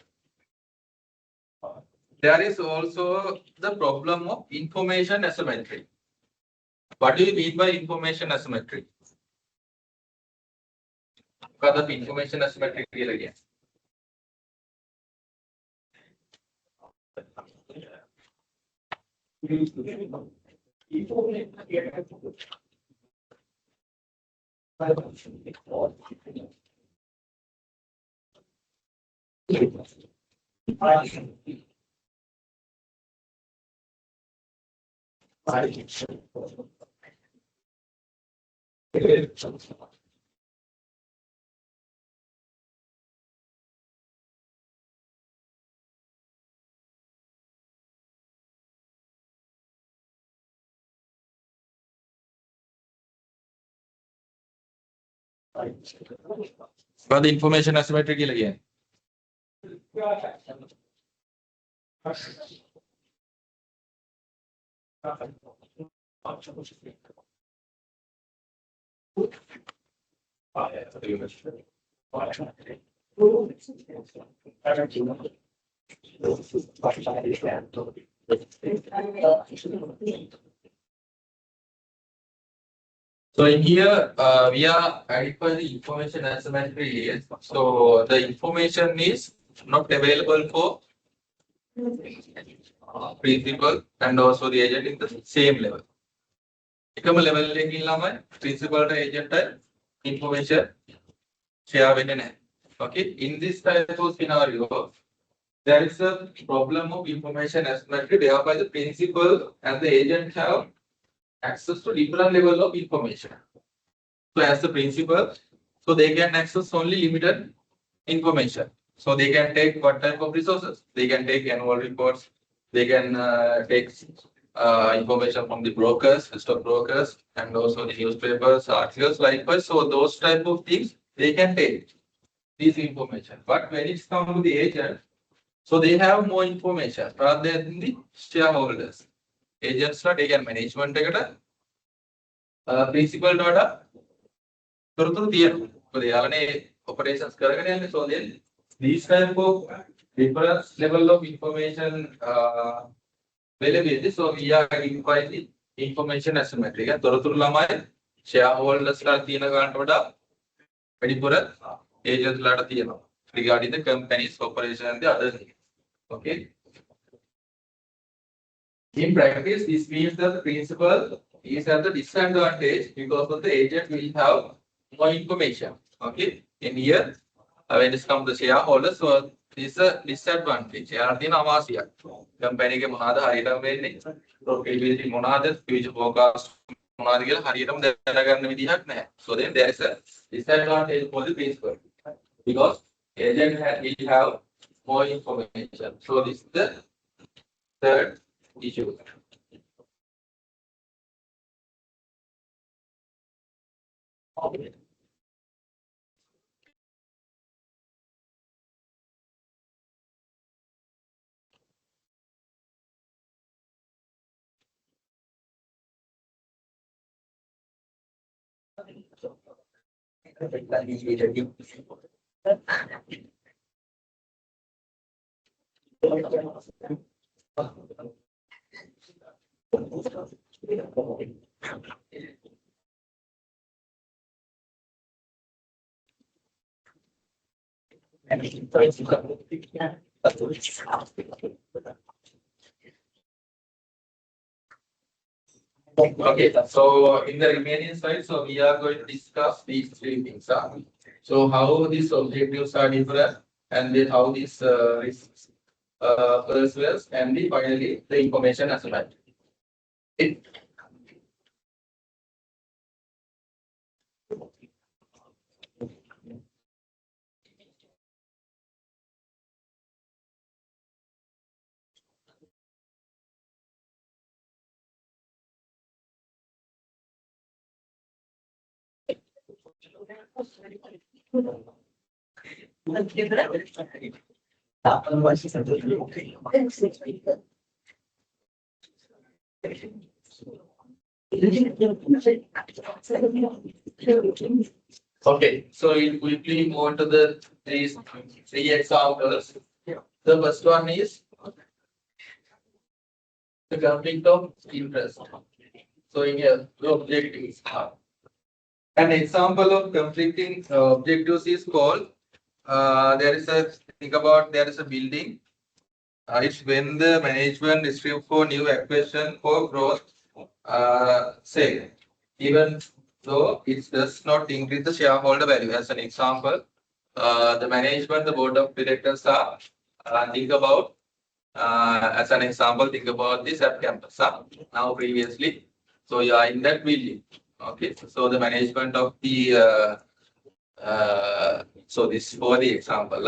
There is also the problem of information asymmetry. What do you mean by information asymmetry? What is information asymmetry again? For the information asymmetry again. So in here, we are identifying the information asymmetry is. So the information is not available for principal and also the agent in the same level. එකම level එකකින් ළමයි principal ට agent ට information share වෙන්නේ නැහැ. Okay, in this type of scenario, there is a problem of information asymmetry whereby the principal and the agent have access to different level of information. So as the principal, so they can access only limited information. So they can take what type of resources? They can take annual reports. They can take information from the brokers, stock brokers, and also the newspapers, articles, likewise. So those type of things they can take this information. But when it's come to the agent, so they have more information rather than the shareholders. Agents not they can management එකට principal data තොරතුරු තියෙනවා. මොකද යාළුවනේ operations කරගෙන යන්නේ. So then these type of different level of information availability. So we are identifying the information asymmetry. තොරතුරු ළමයි shareholders ලා තියෙන ගන්නට වඩා වැඩිපුර agents ලාට තියෙනවා. Regarding the company's operation and the other things. Okay. In practice, this means that the principal is at the disadvantage because of the agent will have more information. Okay. In here, when it comes to shareholders, so this is a disadvantage. එයාලා අවශ්‍යයි. Company එකේ මොනවාද හරියටම වෙන්නේ? Profitability මොනවාද? Future forecast මොනවාද කියලා හරියටම දැනගන්න විදිහක් නැහැ. So then there is a disadvantage for the principal because agent will have more information. So this is the third issue. Okay. Okay, so in the remaining slide, so we are going to discuss these three things. So how these objectives are different, and then how these risks perseveres, and then finally the information assignment. Okay, so we'll quickly move on to the three examples. The first one is the conflict of interest. So in here, the objectives are. An example of conflicting objectives is called there is a building. It's when the management distribute for new acquisition for growth sale, even though it does not increase the shareholder value. As an example, the management, the board of directors are think about as an example, think about this at campus. Now previously, so you are in that building. Okay, so the management of the so this for the example,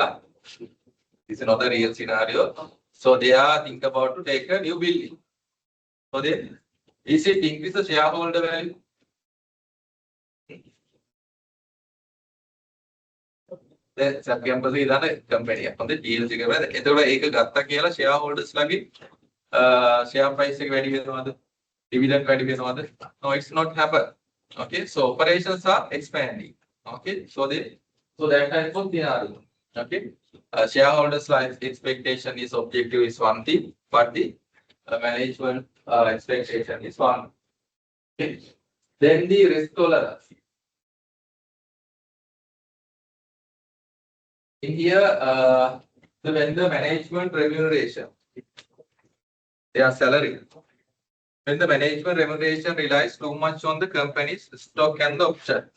this is not a real scenario. So they are think about to take a new building. So then, is it increase the shareholder value? The campus is a company. On the deals, shareholders share price dividend value. No, it's not happen. Okay, so operations are expanding. Okay, so that type of scenario. Okay, shareholders' life expectation is objective is one thing, but the management expectation is one. Okay, then the risk tolerance. In here, when the management remuneration, their salary. When the management remuneration relies too much on the company's stock and options,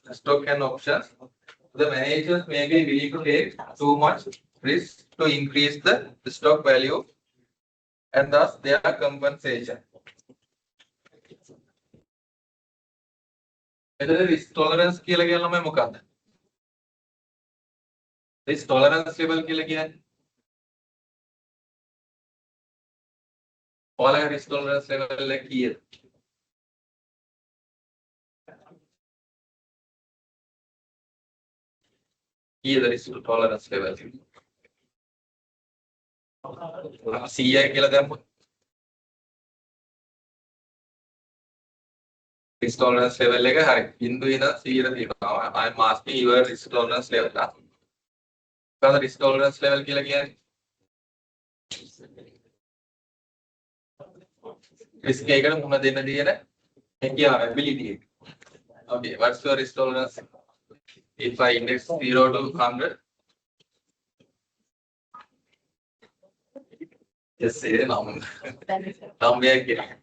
the managers may be willing to take too much risk to increase the stock value and thus their compensation. Risk tolerance risk tolerance level all risk tolerance level like here. Here the risk tolerance level. CI risk tolerance level like high. I'm asking your risk tolerance level. The risk tolerance level risk ability. Okay, what's your risk tolerance? If I index 0 to 100, Just say the number. Number again.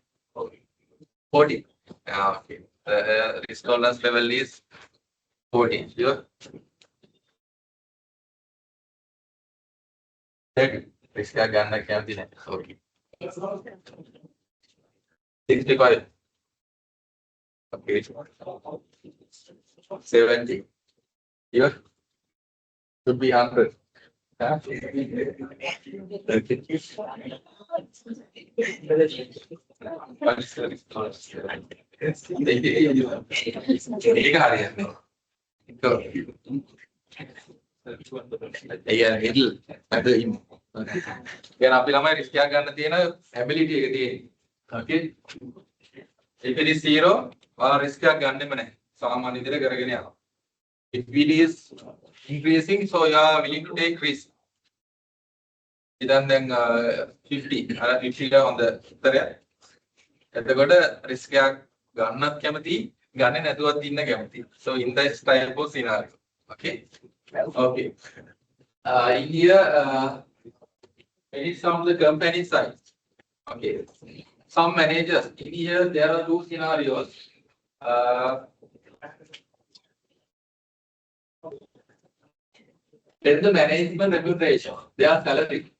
40. Okay. The risk tolerance level is 40. Sure. 30. Risk gun can't. Okay. 65. Okay. 70. Here should be 100. Huh? Okay. What is the risk tolerance level? ඒක හරියන්නේ. Yeah, middle. අද ඉන්න. දැන් අපි ළමයි risk එකක් ගන්න තියෙන ඇබිලිටි එක තියෙන්නේ. Okay. If it is 0, risk එකක් ගන්නෙම නැහැ. සාමාන්‍ය විදිහට කරගෙන යනවා. If it is increasing, so you are willing to take risk. Then 50. 50 on the උත්තරය. එතකොට රිස්ක් එකක් ගන්නත් කැමති, ගන්නේ නැතුවත් ඉන්න කැමති. So in this type of scenario. Okay. Okay. In here, it is from the company side. Okay. Some managers, in here there are two scenarios. Then the management remuneration, their salary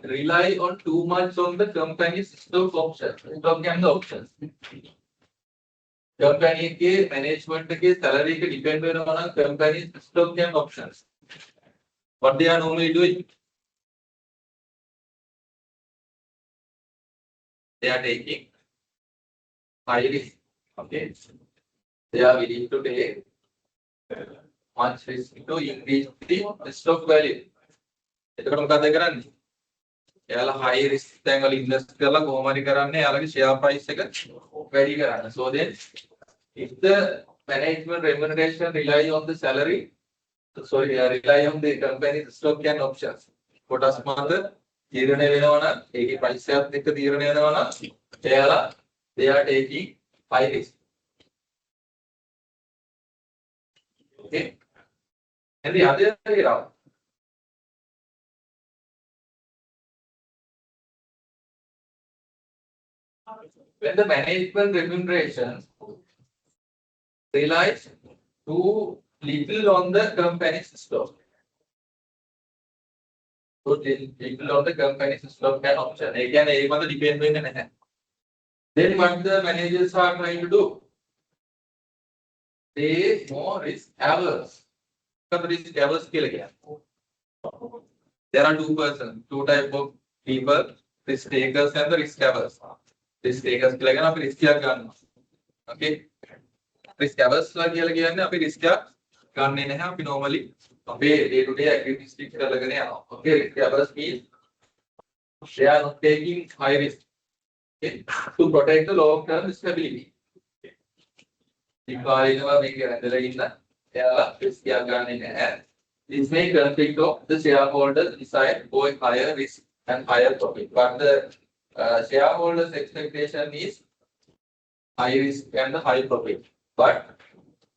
rely on too much on the company's stock options, stock and the options. Company के management के salary के depend on company's stock and options. What they are normally doing? They are taking high risk. Okay. They are willing to take much risk to increase the stock value. එතකොට මොකද කරන්නේ? එයාලා high risk තැන් වල invest කරලා කොහොම හරි කරන්නේ එයාලගේ share price එක වැඩි කරන්න. So then if the management remuneration rely on the salary, rely on the company's stock and options. කොටස් මත තීරණය වෙනවා නම් ඒකේ price එකත් එක්ක තීරණය වෙනවා නම් එයාලා they are taking high risk. Okay. And the other way around. When the management remuneration relies too little on the company's stock, too little on the company's stock and option, again, it will depend on the. Then what the managers are trying to do? They more risk averse. Risk averse skill again. There are two type of people: risk takers and the risk averse. Risk takers කියලා අපි risk එකක් ගන්නවා. Okay. Risk averse කියලා කියන්නේ අපි risk එකක් ගන්නෙ නැහැ. අපි normally අපේ day to day activities ටික කරගෙන යනවා. Okay. Risk averse means they are not taking high risk. Okay. To protect the long term stability. ඉකාලිනවා මේක ඇදලා ඉන්න එයාලා risk එකක් ගන්නෙ නැහැ. This may conflict of the shareholders decide for higher risk and higher profit. But the shareholders' expectation is high risk and the high profit, but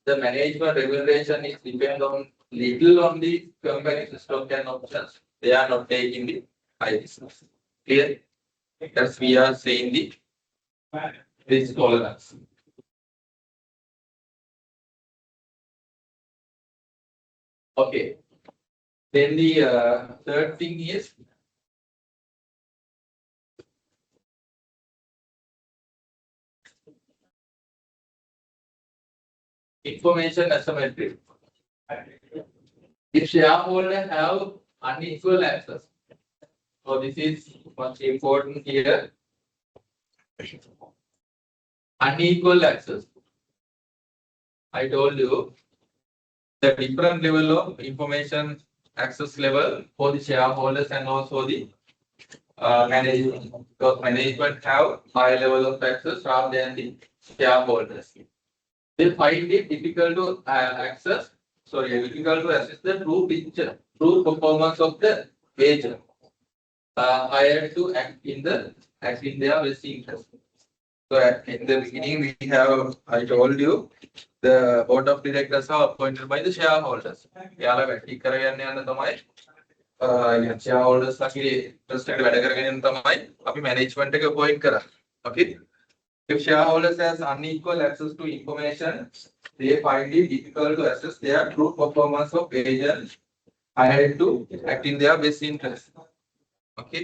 the management remuneration is depend on little on the company's stock and options. They are not taking the high risk. Clear? As we are saying the risk tolerance. Okay. Then the third thing is information asymmetry. If shareholders have unequal access, so this is much important here. Unequal access. I told you the different level of information access level for the shareholders and also the management. Because management have high level of access rather than the shareholders. They find it difficult to difficult to assess the true picture, true performance of the agent hired to act in their best interest. So in the beginning, I told you, the board of directors are appointed by the shareholders. shareholders lagi interested වැඩ කරගෙන තමයි අපි management එක appoint කරා. Okay. If shareholders has unequal access to information, they find it difficult to assess their true performance of agents hired to act in their best interest. Okay.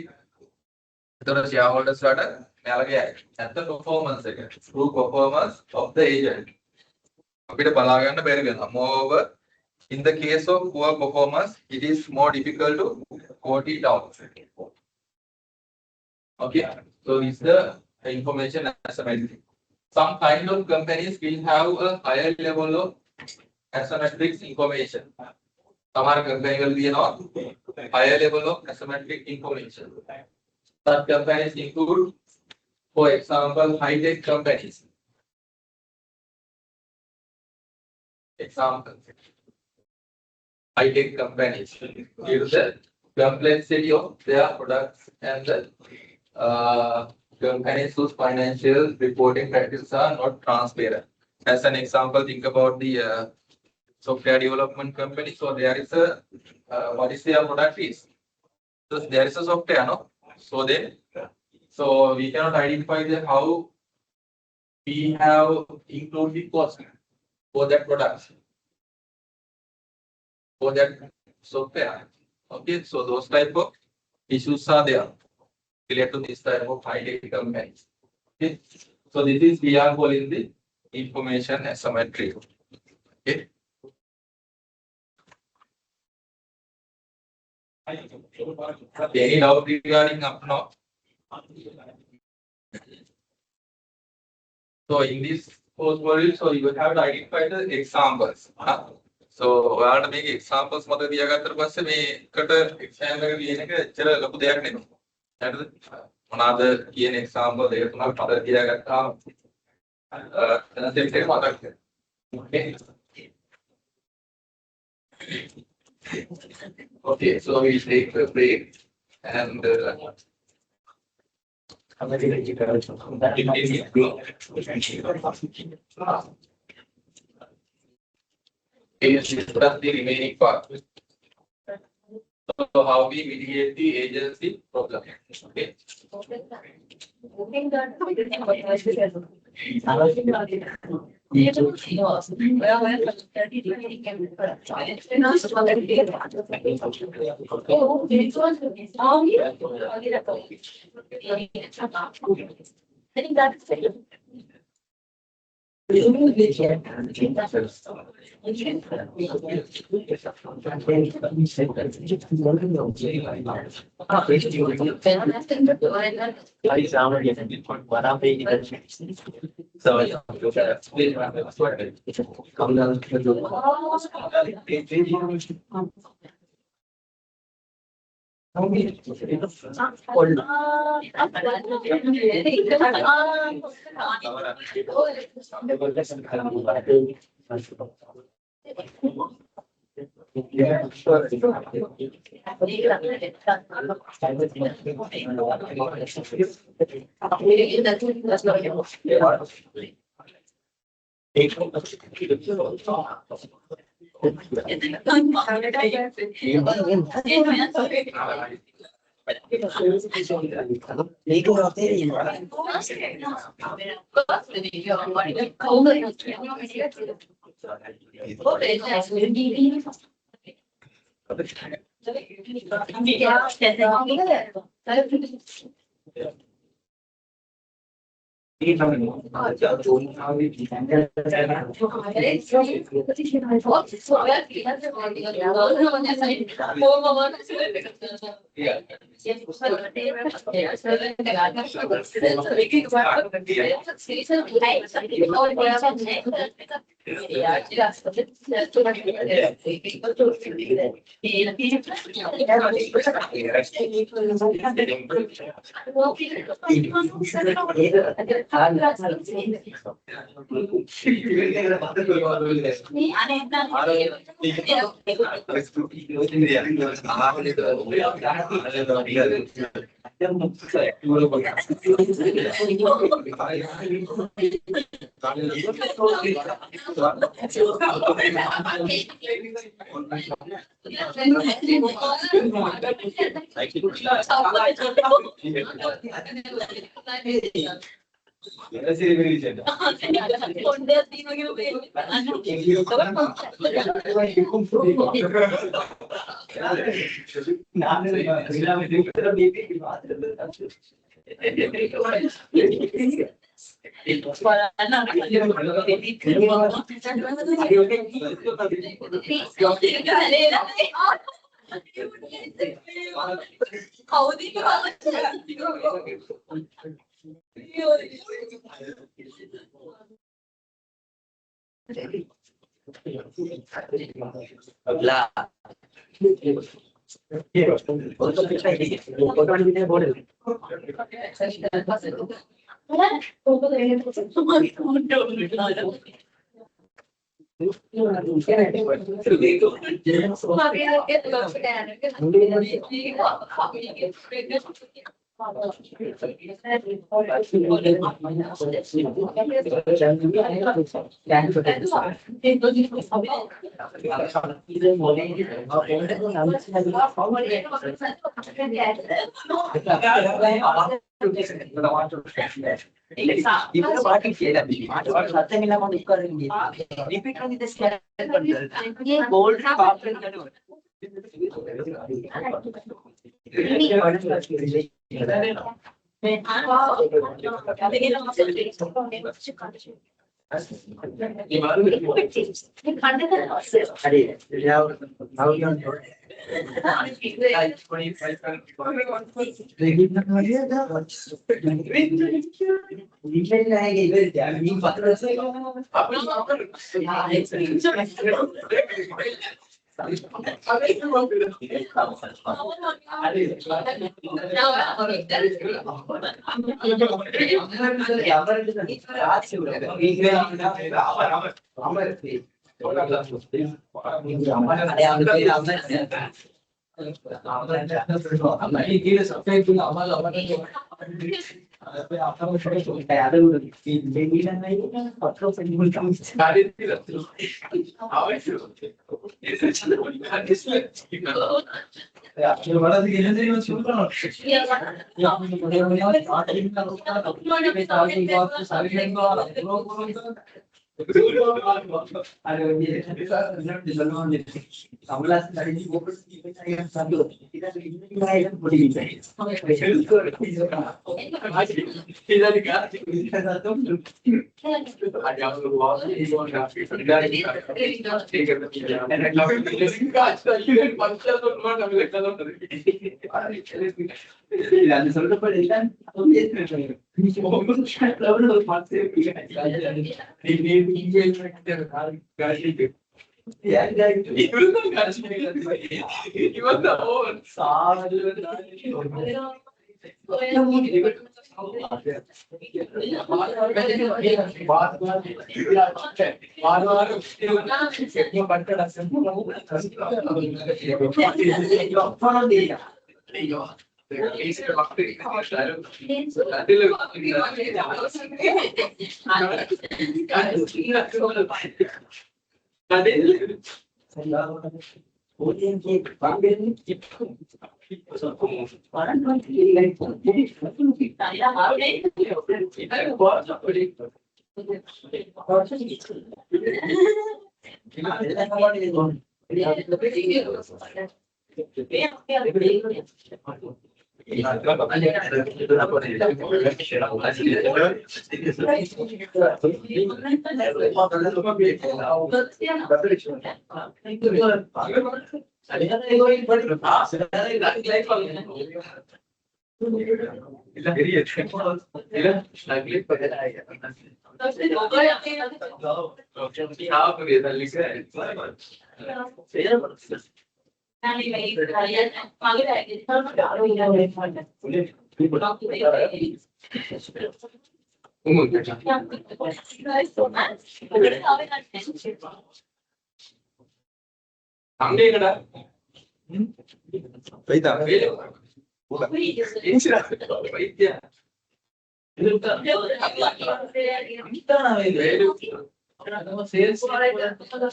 එතකොට shareholders වලට මෙයාලගේ ඇත්ත performance එක, true performance of the agent අපිට බලා ගන්න බැරි වෙනවා. Moreover, in the case of poor performance, it is more difficult to quote it out. Okay, so this is the information asymmetry. Some kind of companies will have a higher level of asymmetric information. Some company will be a higher level of asymmetric information. Such companies include, for example, high-tech companies. Example, high-tech companies due to the complexity of their products and the companies whose financial reporting practices are not transparent. As an example, think about the software development company. So there is a what is their product is? So there is a software, no? So we cannot identify the how we have included the cost for that product, for that software. Okay, so those type of issues are there related to this type of high-tech companies. Okay, so this is we are calling the information asymmetry. Okay. Any doubt regarding up now? So in this course module, so you have to identify the examples. So ඔයාලට මේක examples මත තියාගත්තට පස්සේ මේකට exam එක ලියන එක ඇත්තට ලොකු දෙයක් නෙමෙයි. හරිද? මොනවාද කියන example දෙක තුනක් මත තියාගත්තාම concept එක මතක් වෙනවා. Okay. Okay, so we take a break and discuss the remaining part. So how we mitigate the agency problem. Okay. I think that's it.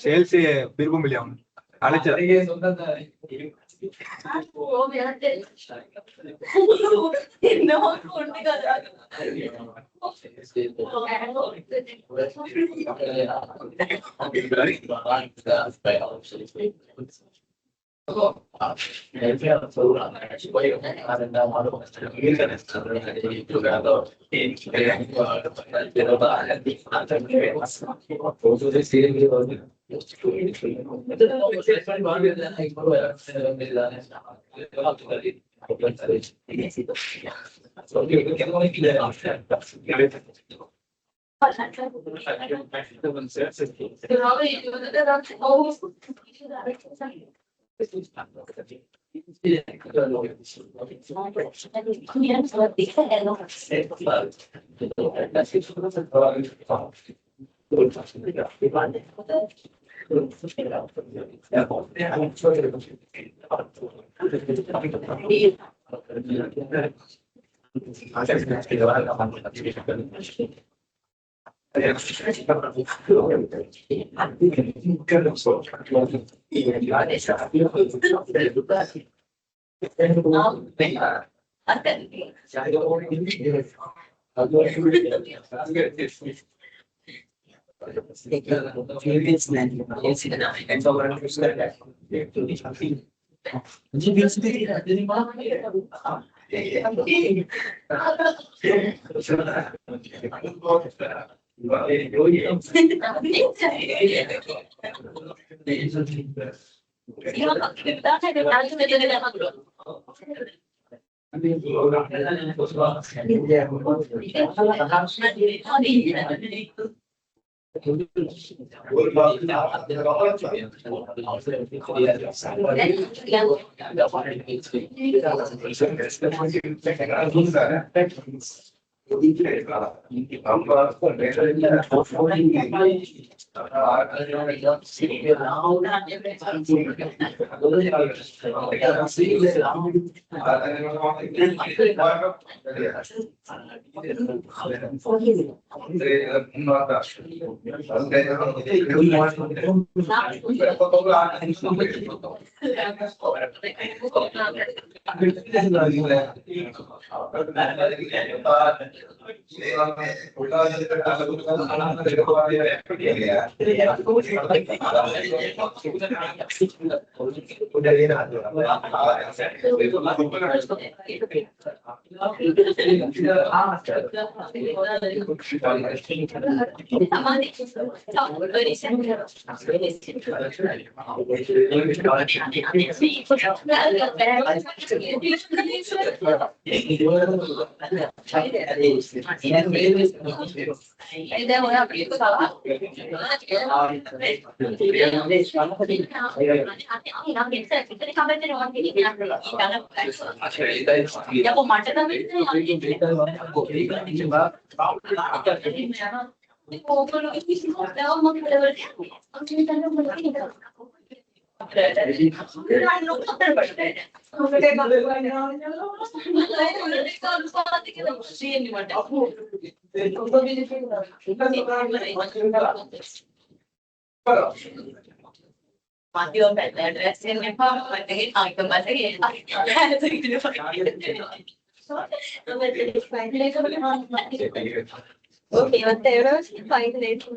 Sales ಬಿರ್ಗುಂಬಿಲಿ ಅವನು ಅಳಿಚ Okay, but there was 5 minutes.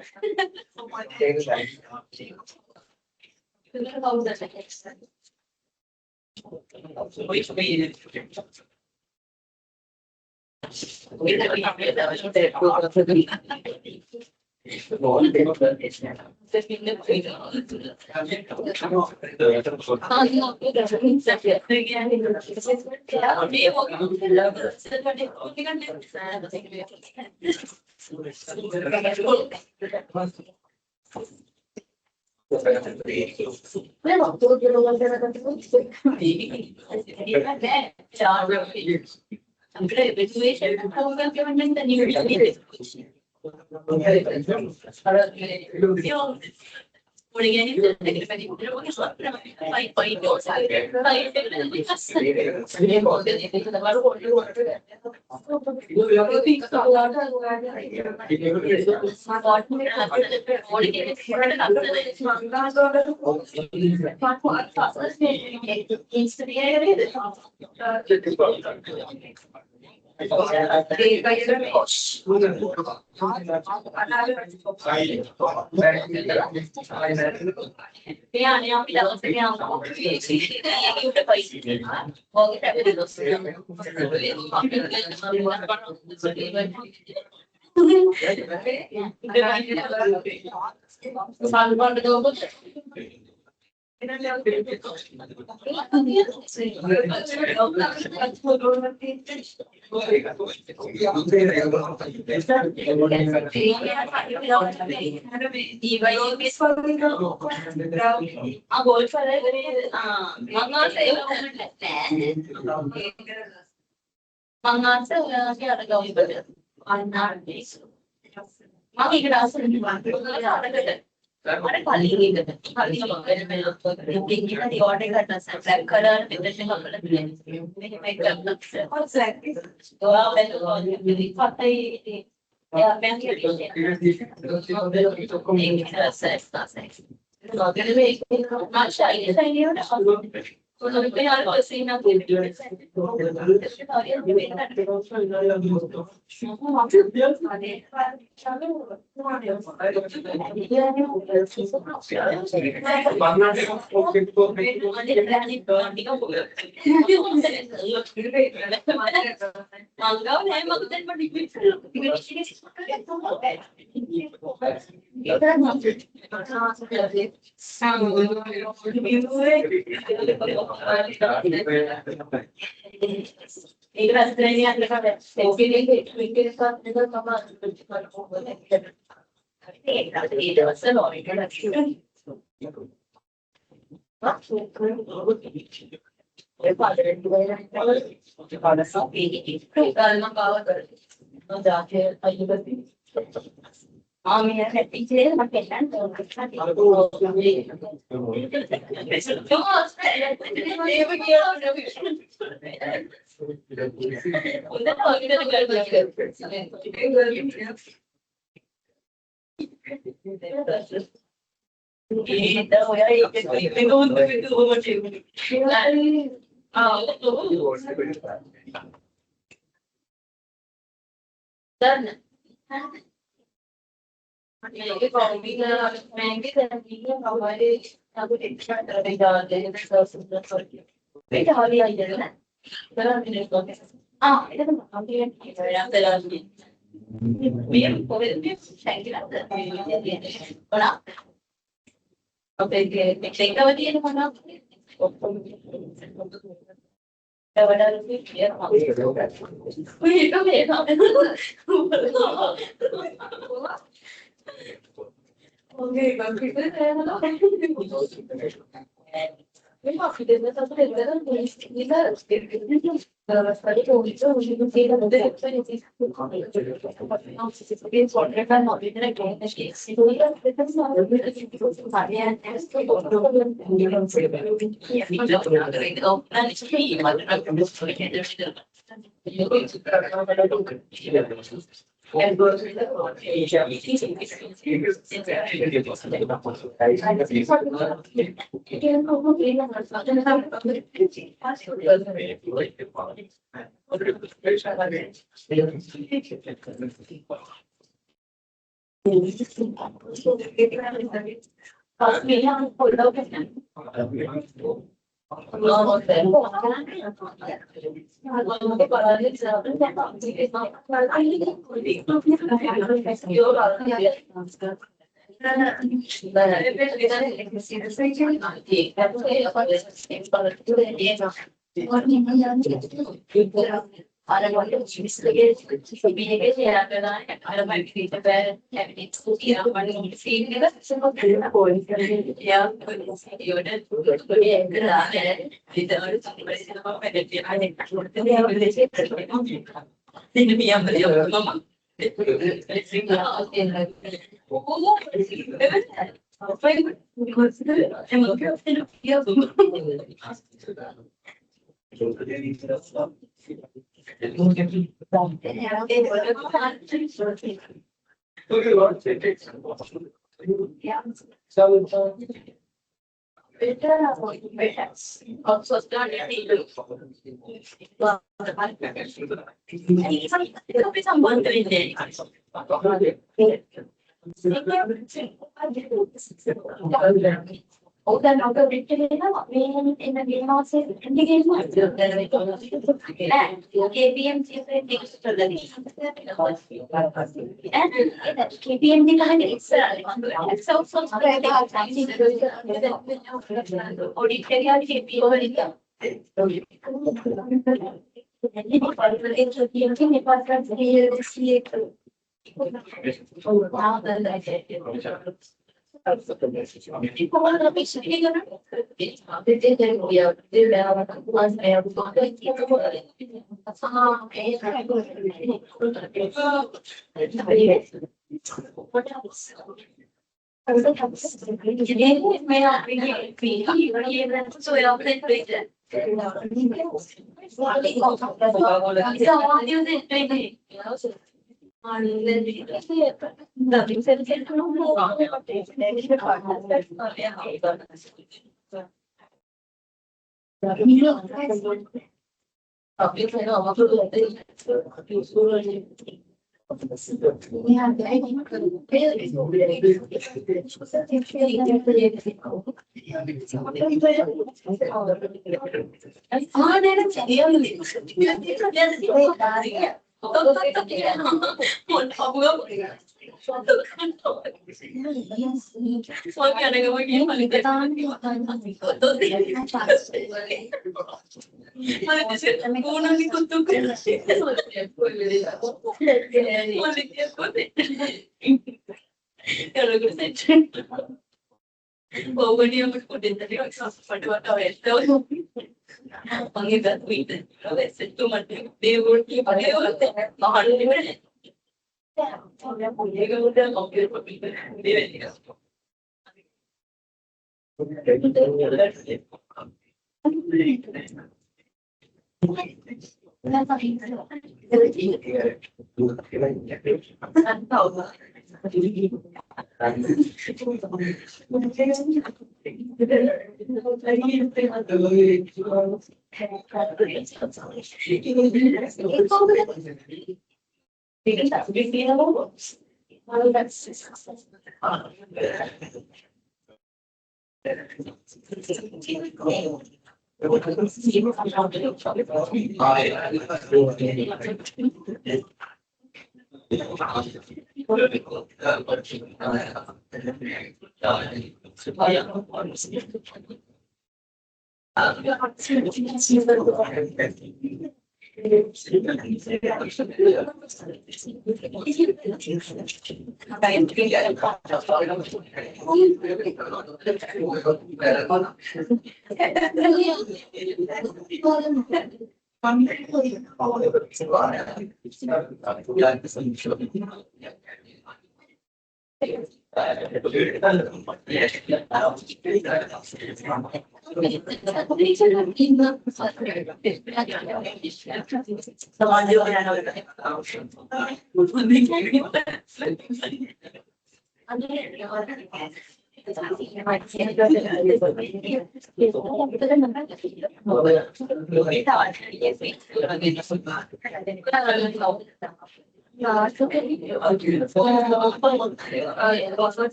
Also started someone doing Oh, then I'll go read it out. In the game, I'll say, in the game, KPMG and KPMG kind of it's also what else? I was like, it may not be so we don't think it. So what do you think?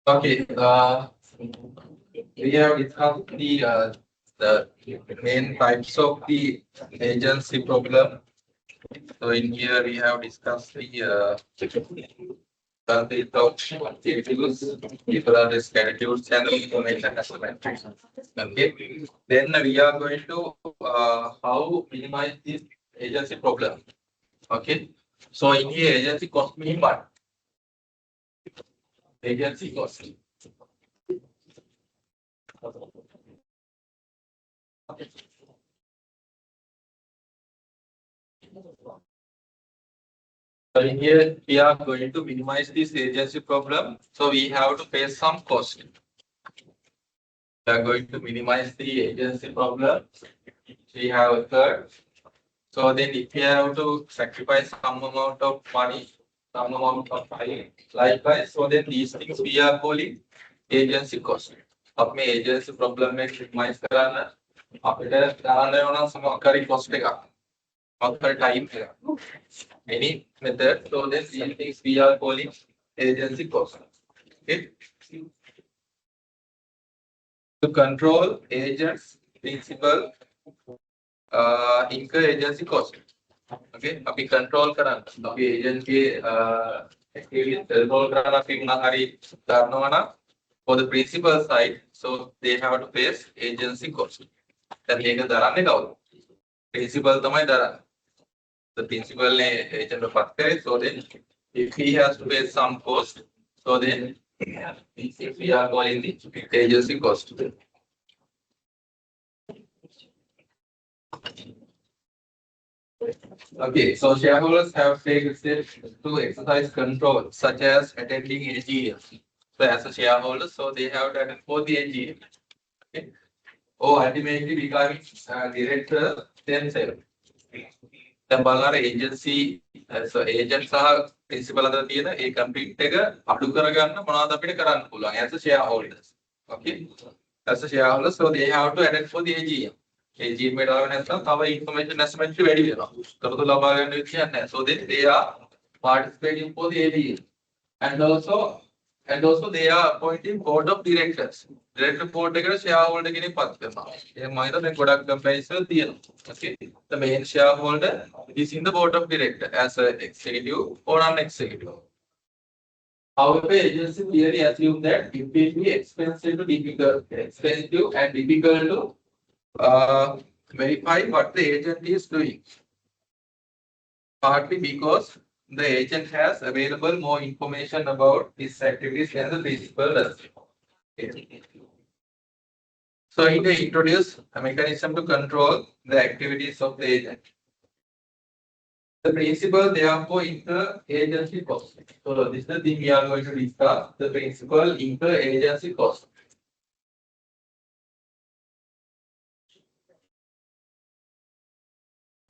Okay, we have discussed the main types of the agency problem. So in here we have discussed the activities, different attitudes and information assessment. Okay, then we are going to how minimize this agency problem. Okay, so in here agency cost mean what? Agency cost. So in here, we are going to minimize this agency problem. So we have to pay some cost. We are going to minimize the agency problem. We have occurred. So then if we have to sacrifice some amount of money, some amount of time, likewise, so then these things we are calling agency cost. अब में agency problem में minimize कराना, आप इधर कराने वाला समाकारी cost देगा, आपका time देगा. Any method, so then these things we are calling agency cost. Okay. To control agents, principal, incur agency cost. Okay, अभी control कराना, अभी agent के activity control कराना फिर ना हरी करना वाला. For the principal side, so they have to face agency cost. Then लेकर दराने का हो. Principal तो मैं दरा. The principal ने agent को पता करे, so then if he has to pay some cost, so then if we are calling the agency cost. Okay, so shareholders have taken steps to exercise control, such as attending AGM. So as a shareholder, so they have to attend for the AGM. Okay. Or ultimately becoming director themselves. දැන් බලන්න agency as a agent සහ principal අතර තියෙන ඒ conflict එක අඩු කරගන්න මොනවද අපිට කරන්න පුළුවන් as a shareholders. Okay. As a shareholder, so they have to attend for the AGM. AGM එකට ආව නැත්නම් තව information assessment වැඩි වෙනවා. තොරතුරු ලබා ගන්න විදියක් නැහැ. So they are participating for the AGM. And also they are appointing board of directors. Director board එකට shareholder කෙනෙක් පත් කරනවා. ඒ මම හිතන්නේ දැන් ගොඩක් companies වල තියෙනවා. Okay. The main shareholder is in the board of director as an executive or non-executive. However, agency clearly assume that it will be expensive and difficult to verify what the agent is doing. Partly because the agent has available more information about his activities than the principal does. So he may introduce a mechanism to control the activities of the agent. The principal therefore inter-agency cost. So this is the thing we are going to discuss, the principal inter-agency cost.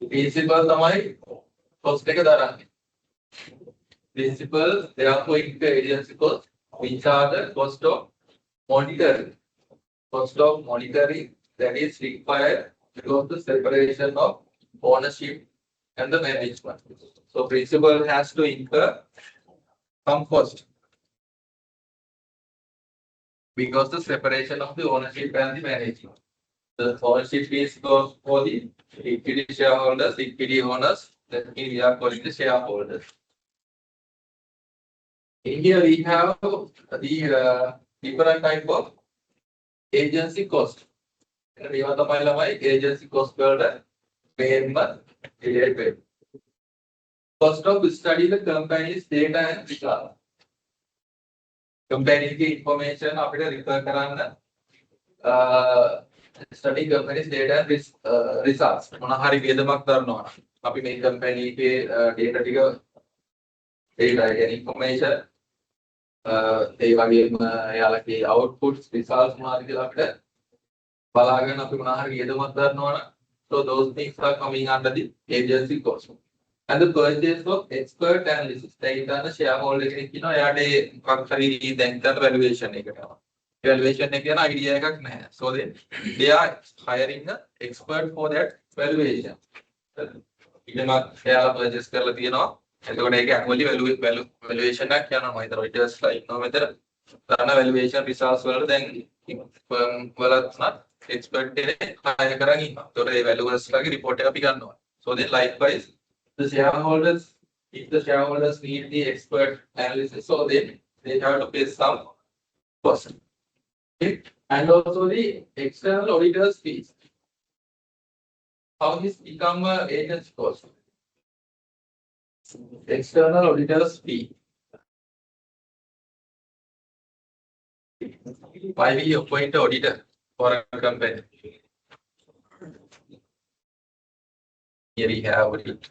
Principal තමයි cost එක දරන්නේ. Principal therefore inter-agency cost, which are the cost of monitoring. Cost of monitoring that is required because the separation of ownership and the management. So principal has to incur some cost because the separation of the ownership and the management. The ownership is goes for the equity shareholders, equity owners, that means we are calling the shareholders. In here we have the different type of agency cost. මේවා තමයි ළමයි agency cost වලට main related. Cost of study the company's data and results. Company की information අපිට refer කරන්න study company's data and results. මොන හරි වියදමක් කරනවා නම් අපි මේ company එකේ data ටික data and information ඒ වගේම එයාලගේ outputs results මොනවද කියලා අපිට බලාගෙන අපි මොන හරි වියදමක් කරනවා නම් so those things are coming under the agency cost. And the purchase of expert analysis. They are the shareholder කෙනෙක් ඉන්නවා එයාට මොකක් හරි දැන් ගන්න valuation එකට යනවා. Valuation එක ගැන idea එකක් නැහැ. So they are hiring an expert for that valuation. ඉතමත් එයාලා purchase කරලා තියෙනවා. එතකොට ඒක annually valuation එකක් යනවා. මම හිතනවා returns ලා ඉන්නවා මෙතන. කරන valuation results වලට දැන් firm වලත් not expert කෙනෙක් hire කරන් ඉන්නවා. එතකොට ඒ valuers ලාගේ report එක අපි ගන්නවා. So then likewise the shareholders, if the shareholders need the expert analysis, so then they have to pay some cost. Okay? And also the external auditors fees. How this become a agency cost? External auditors fee. Why we appoint an auditor for a company? Here we have audit,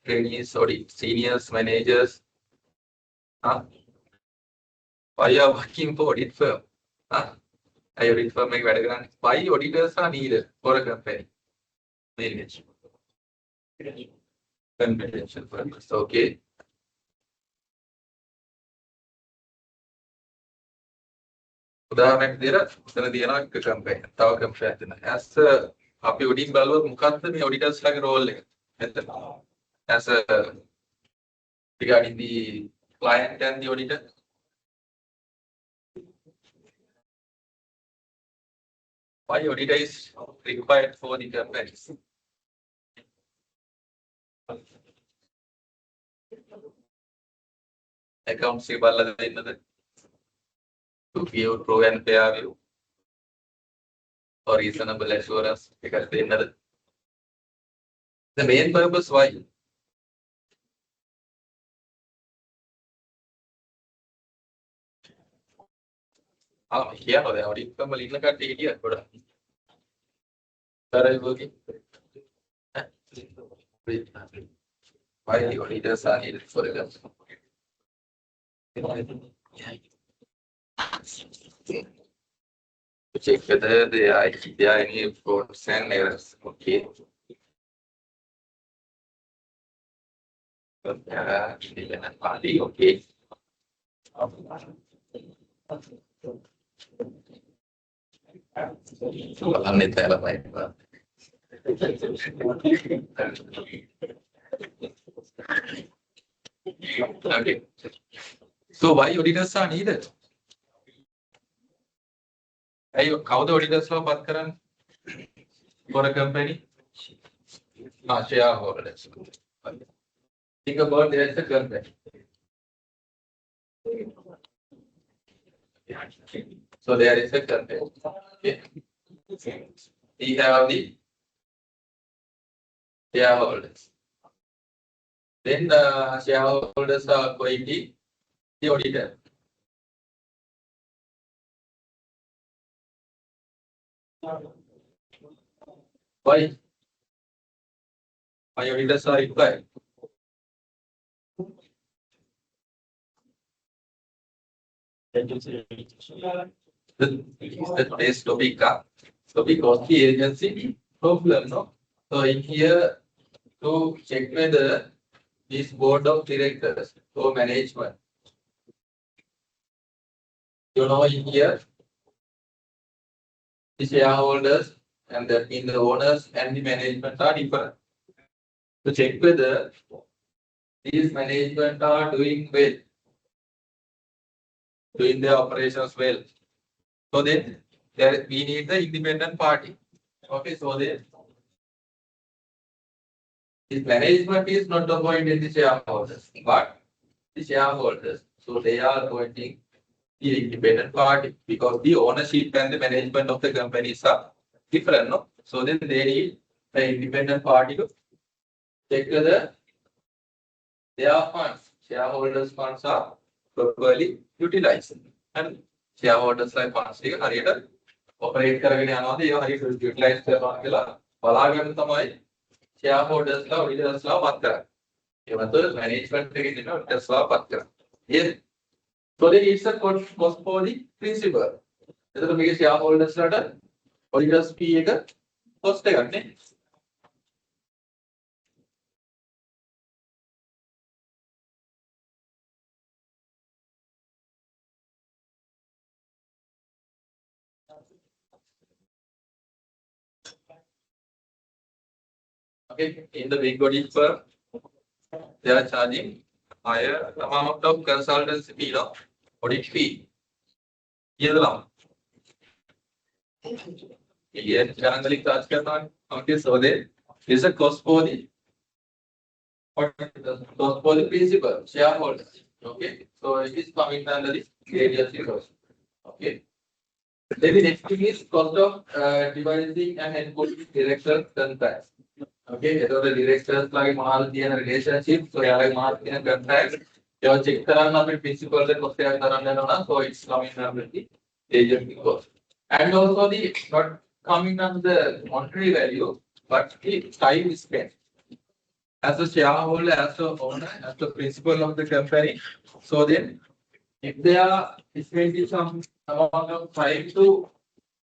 trainees, audit, seniors, managers. Why you are working for audit firm? I audit firm make වැඩ කරන්නේ. Why auditors are needed for a company? Confidential purpose. Okay. උදාහරණයක් දෙලා උතන තියෙනවා එක company. තව company දෙනවා. As අපි Odin බලුවොත් මොකක්ද මේ auditors ලාගේ role එක? මෙතන. As regarding the client and the auditor. Why auditor is required for the companies? Accounts බලලා දෙන්නද? To give true and fair view or reasonable assurance එකක් දෙන්නද? The main purpose why? කියනවා දැන් audit firm වල ඉන්න කට්ටිය හිටියත් ගොඩක්. Are you working? Why the auditors are needed for the company? To check whether there are any frauds and errors. Okay. Independent party. Okay. බලන්න ඉතලා බයි. Okay. So why auditors are needed? How the auditors are පත් කරන්නේ for a company? Shareholders. Think about there is a company. So there is a company. Okay. we have the shareholders. Then shareholders are going to the auditor. Why? Why auditors are required? The base topic, topic of the agency problem, no? So in here, to check whether this board of directors or management, you know, in here, the shareholders and that means the owners and the management are different. To check whether these management are doing well, doing their operations well. So then there we need the independent party. Okay, so then this management is not appointed the shareholders, but the shareholders. So they are appointing the independent party because the ownership and the management of the companies are different, no? So then they need the independent party to check whether their funds, shareholders' funds are properly utilized. And shareholders like funds එක හරියට operate කරගෙන යනවාද ඒවා හරියට utilise කරනවා කියලා බලාගෙන තමයි shareholders ලා auditors ලා පත් කරන්නේ. ඒ වතුර management එකේ ඉන්න auditors ලා පත් කරන්නේ. So then it's a cost for the principal. එතකොට මේකේ shareholders ලාට auditors fee එක cost එකක් නේ. Okay, in the big body firm, they are charging higher amount of consultancy fee, no? Audit fee. இதெல்லாம் generally charge करना है. Okay, so there is a cost for the cost for the principal shareholders. Okay, so it is coming under the agency cost. Okay. Then the next thing is cost of devising and enforcing director contracts. Okay, so the directors like මොනවාද තියෙන relationship, so යාලගේ මොනවාද තියෙන contracts, ඒවා check කරන්න අපේ principal ද cost එකක් කරන්න යනවා, so it's coming under the agency cost. And also the not coming under the monetary value, but the time spent. As a shareholder, as a owner, as the principal of the company, so then if they are spending some amount of time to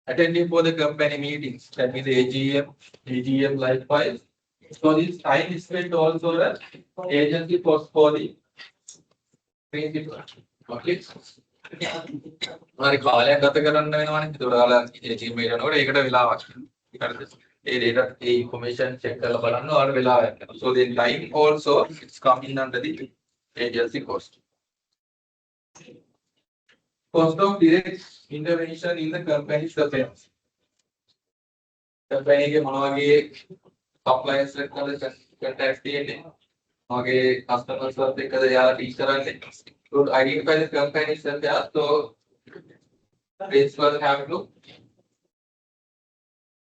attending for the company meetings, that means AGM likewise. So this time is spent also the agency cost for the principal. Okay. හරි කාලයක් ගත කරන්න වෙනවනේ. ඒකට ඔයාලා AGM එකට යනකොට ඒකට වෙලාවක්. හරිද? ඒ data ඒ information check කරලා බලන්න ඔයාලට වෙලාවක් යනවා. So the time also it's coming under the agency cost. Cost of direct intervention in the company's affairs. Company के මොනවා වගේ suppliers එක්කද contact තියෙන්නේ. මොනවාගේ customers වත් එක්කද යාලා deal කරන්නේ. To identify the company's affairs, so principal have to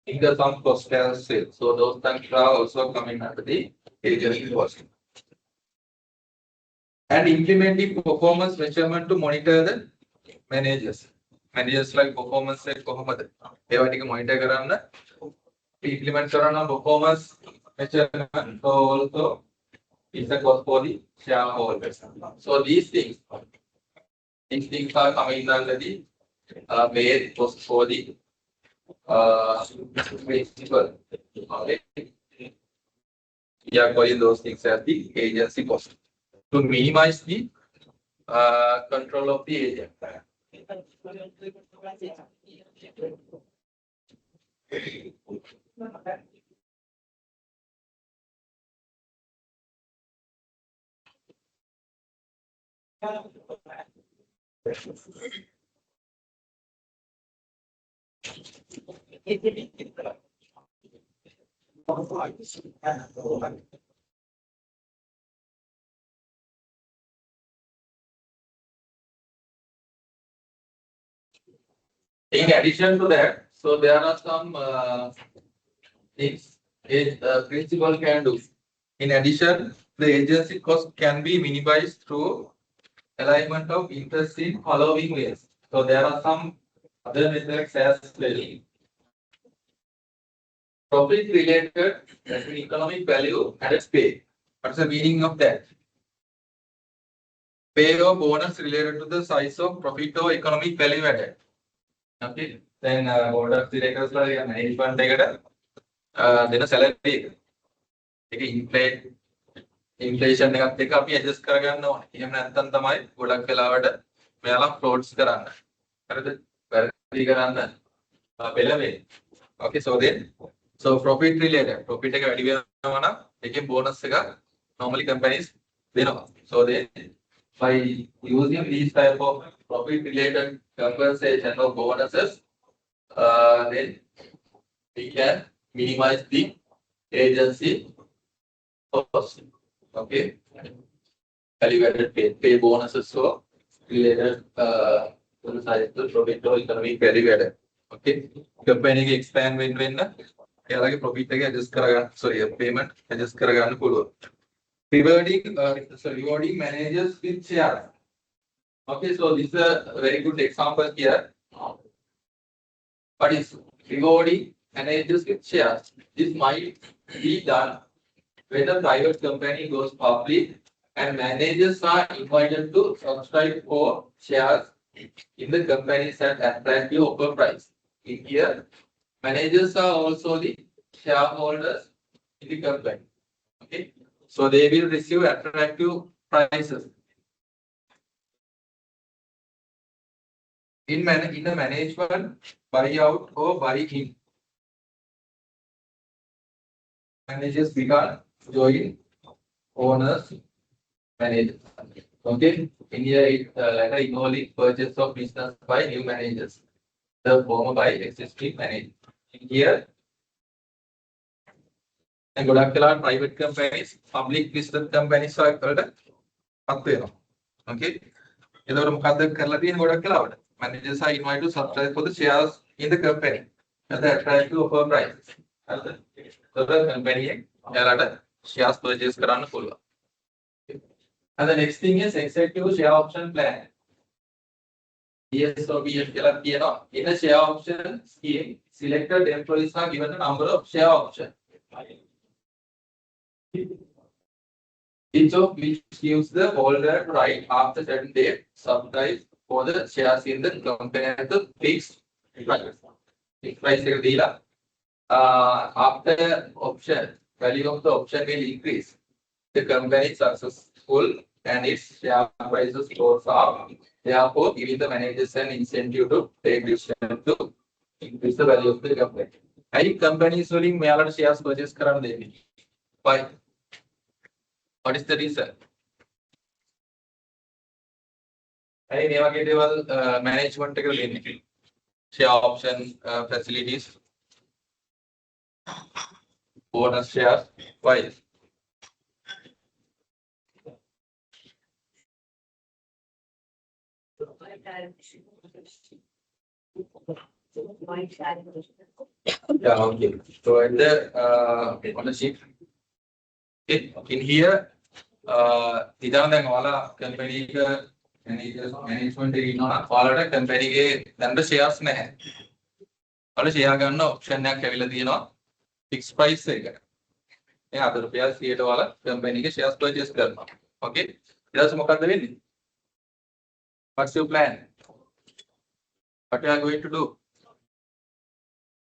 incur some cost as well. So those things are also coming under the agency cost. And implementing performance measurement to monitor the managers. Managers like performance like කොහොමද ඒවා ටික monitor කරන්න implement කරන performance measurement, so also is a cost for the shareholders. So these things are coming under the main cost for the principal. Okay, we are calling those things as the agency cost to minimize the control of the agent. In addition to that, So there are some things a principal can do. In addition, the agency cost can be minimized through alignment of interest in following ways. So there are some other methods as well. Profit related, that means economic value and pay. What's the meaning of that? Pay or bonus related to the size of profit or economic value added. Okay. Then board of directors like management then a salary. Inflation එකත් එක්ක අපි adjust කරගන්න ඕනේ. එහෙම නැත්නම් තමයි ගොඩක් වෙලාවට මෙයාලා ෆ්ලෝට්ස් කරන්න. හරිද? වැරදි කරන්න බෙලවේ. Okay, so profit related. Profit එක වැඩි වෙනවා නම් ඒකේ bonus එක normally companies දෙනවා. So then by using these type of profit related compensation or bonuses, then we can minimize the agency cost. Okay, value-added pay bonuses so related to the size of the profit or economic value-added. Okay, company expand when එයාලගේ profit එක adjust කරගන්න, sorry, payment adjust කරගන්න පුළුවන්. Rewarding managers with shares. Okay, so this is a very good example here. What is rewarding managers with shares? This might be done when a private company goes public and managers are invited to subscribe for shares in the companies at attractive offer price. In here, managers are also the shareholders in the company. Okay, so they will receive attractive prices. In the management, buyout or buy in, managers become joint owners, managers. Okay, in here it like a involving purchase of business by new managers, the former by existing managers. In here, and ගොඩක් වෙලාවට private companies, public listed companies වලට අත් වෙනවා. Okay, එතකොට මොකද්ද කරලා තියෙන්නේ ගොඩක් වෙලාවට? Managers are invited to subscribe for the shares in the company at the attractive offer prices. හරිද? එතකොට company එයාලට shares purchase කරන්න පුළුවන්. And the next thing is executive share option plan. ESOPF කියලා කියනවා. In a share option scheme, selected employees are given a number of share options, each of which gives the holder right after certain date subscribe for the shares in the company at the fixed price. Fixed price එක දීලා after option value of the option will increase. The company is successful and its share prices goes up. Therefore, giving the managers an incentive to take decision to increase the value of the company. I companies willing මෙයාලට shares purchase කරන්න දෙන්නේ. Why? What is the reason? I මේ වගේ දේවල් management එකට දෙන්නේ. Share option facilities, bonus shares. Why? Yeah, okay. So at the on the sheet, in here, ඉතින් දැන් ඔයාලා company එක management එකේ ඉන්නවා නම් ඔයාලට company එකේ දැන් shares නැහැ. ඔයාලා share ගන්න option එකක් ඇවිල්ලා තියෙනවා fixed price එකට. මේ 4 රුපියල් 100ට ඔයාලා company එකේ shares purchase කරනවා. Okay. ඊට පස්සේ මොකක්ද වෙන්නේ? What's your plan? What you are going to do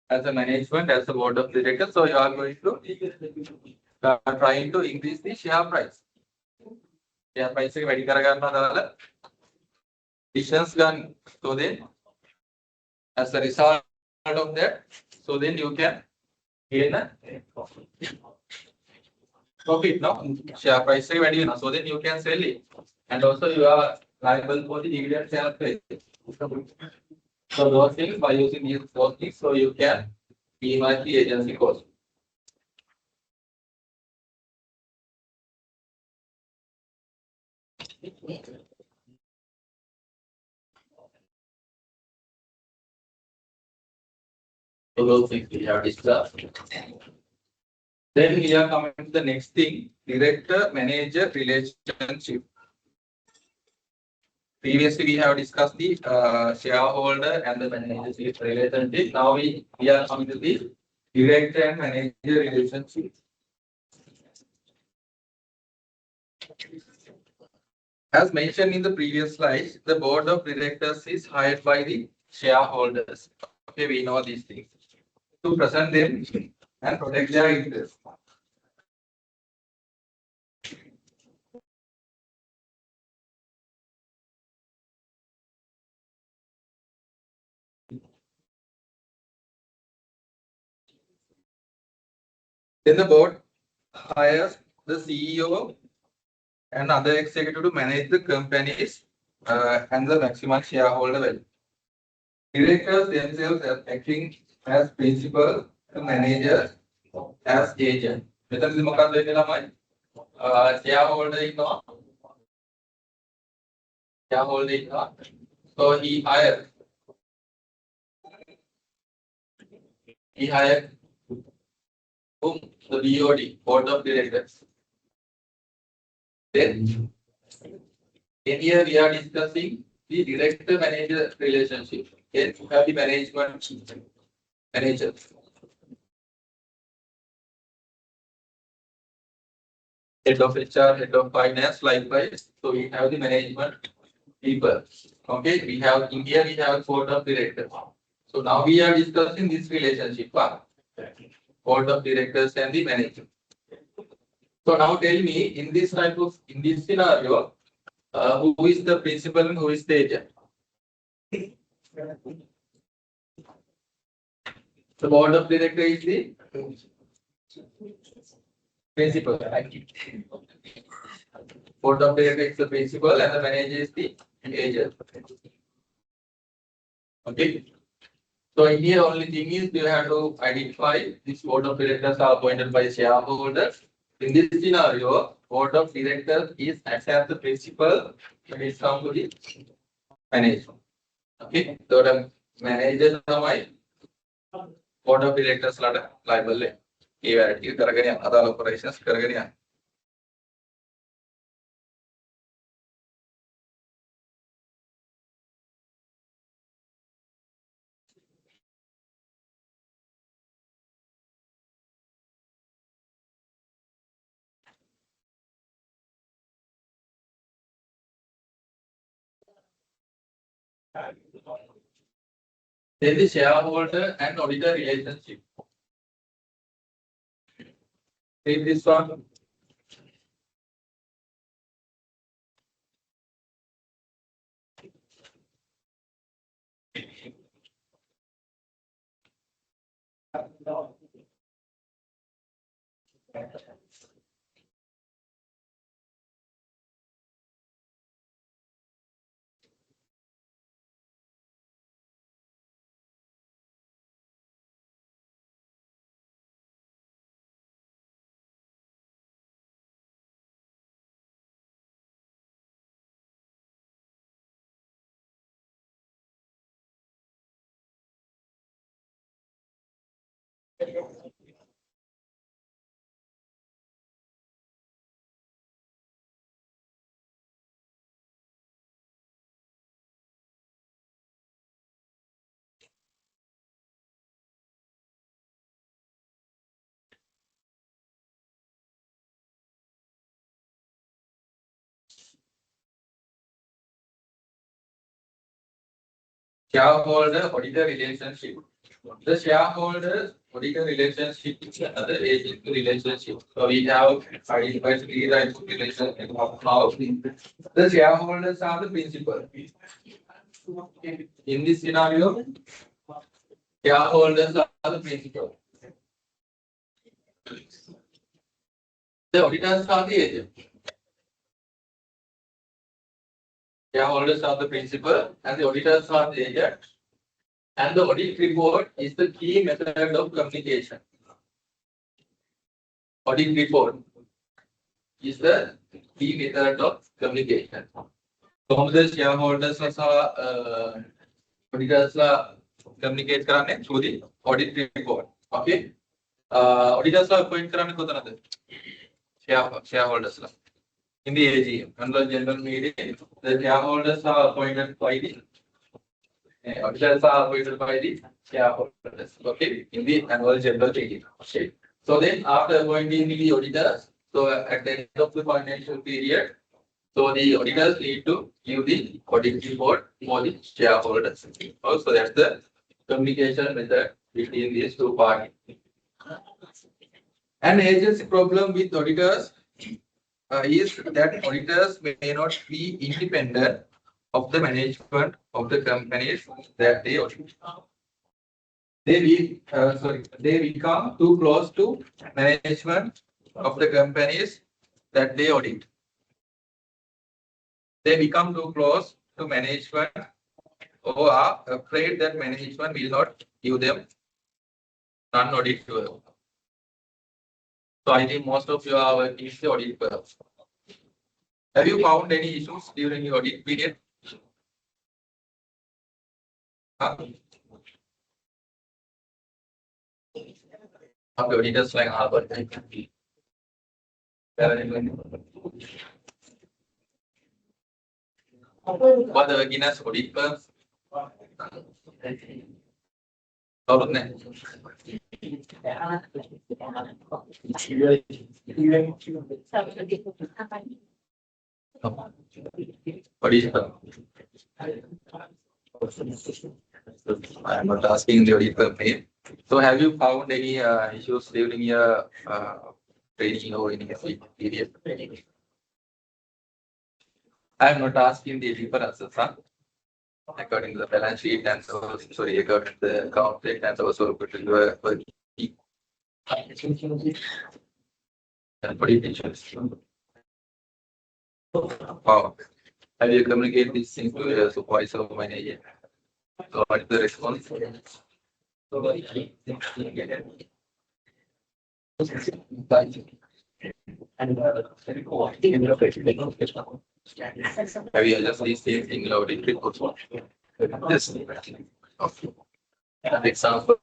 as a management, as a board of directors? So you are going to trying to increase the share price. Share price එක වැඩි කරගන්නවා දාලා decisions ගන්න. So then, as a result of that, so then you can gain a profit. No, share price එක වැඩි වෙනවා. So then you can sell it, and also you are liable for the dividend share price. So those things, by using those things, so you can minimize the agency cost. So those things we have discussed. Then we are coming to the next thing, director-manager relationship. Previously, we have discussed the shareholder and the manager relationship. Now we are coming to the director and manager relationship. As mentioned in the previous slide, the board of directors is hired by the shareholders. Okay, we know these things to present them and protect their interests. Then the board hires the CEO and other executive to manage the companies and the maximum shareholder value. Directors themselves are acting as principal, the managers as agent. මෙතනදී මොකක්ද වෙන්නේ ළමයි? shareholder ඉන්නවා. Shareholder ඉන්නවා. So he hired whom? The BOD, board of directors. Then here we are discussing the director manager relationship. Here you have the management manager. Head of HR, head of finance, likewise. So we have the management people. Okay, we have in here we have board of directors. So now we are discussing this relationship. Board of directors and the manager. So now tell me, in this scenario, who is the principal and who is the agent? The board of directors is the principal. Board of directors is the principal and the manager is the agent. Okay. So in here only thing is you have to identify this board of directors are appointed by shareholders. In this scenario, board of directors is acts as the principal when it comes to the management. Okay. So the manager තමයි board of directors ලාට liable ඒ වැඩ ටික කරගෙන යන අදාළ operations කරගෙන යන. Then the shareholder and auditor relationship. Take this one. Shareholder auditor relationship. The shareholder auditor relationship is another agent relationship. So we have identified three types of relationship. Now, the shareholders are the principal. In this scenario, shareholders are the principal. The auditors are the agent. Shareholders are the principal and the auditors are the agent. And the audit report is the key method of communication. Audit report is the key method of communication. So the shareholders are auditors communicate through the audit report. Okay. Auditors are appointed කරන්නේ කොතනද? Shareholders. In the AGM, annual general meeting, the shareholders are appointed by the auditors are appointed by the shareholders. Okay, in the annual general meeting. Okay. So then, after appointing the auditors, so at the end of the financial period, so the auditors need to give the audit report for the shareholders. Also, that's the communication method between these two parties. An agency problem with auditors is that auditors may not be independent of the management of the companies that they audit. They become too close to management of the companies that they audit. They become too close to management or are afraid that management will not give them non-audit work. So I think most of you are working in the audit firm. Have you found any issues during your audit period? Huh? Of the auditors like Harvard. What the Guinness audit firms? Audit firm. I am not asking the audit firm name. So have you found any issues during your training or in your period? I am not asking the differences, huh? According to the balance sheet and so, sorry, according to the account statement and also put into a Wow. Have you communicated these things to your supervisor or manager? So what is the response? Have you adjusted these things in your audit reports? Yes. Okay. Example.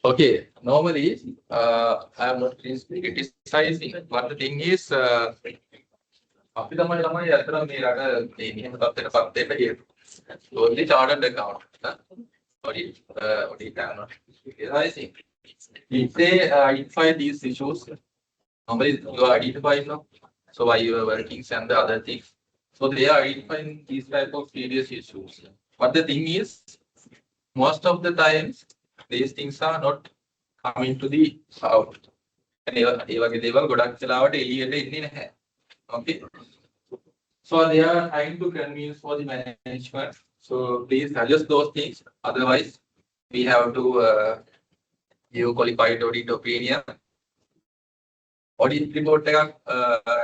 Okay, normally I am not criticizing, but the thing is, අපි තමයි අතර මේ රට මේ නියම තත්ත්වයටපත් වෙන්න හේතුව. Only chartered account. Audit criticizing. If they identify these issues, normally you are identifying now. So why you are working and the other things. So they are identifying these type of serious issues. But the thing is, most of the times these things are not coming to the out. And ඒ වගේ දේවල් ගොඩක් වෙලාවට එළියට එන්නේ නැහැ. Okay. So they are trying to convince for the management. So please adjust those things. Otherwise, we have to give qualified audit opinion. Audit report එකක්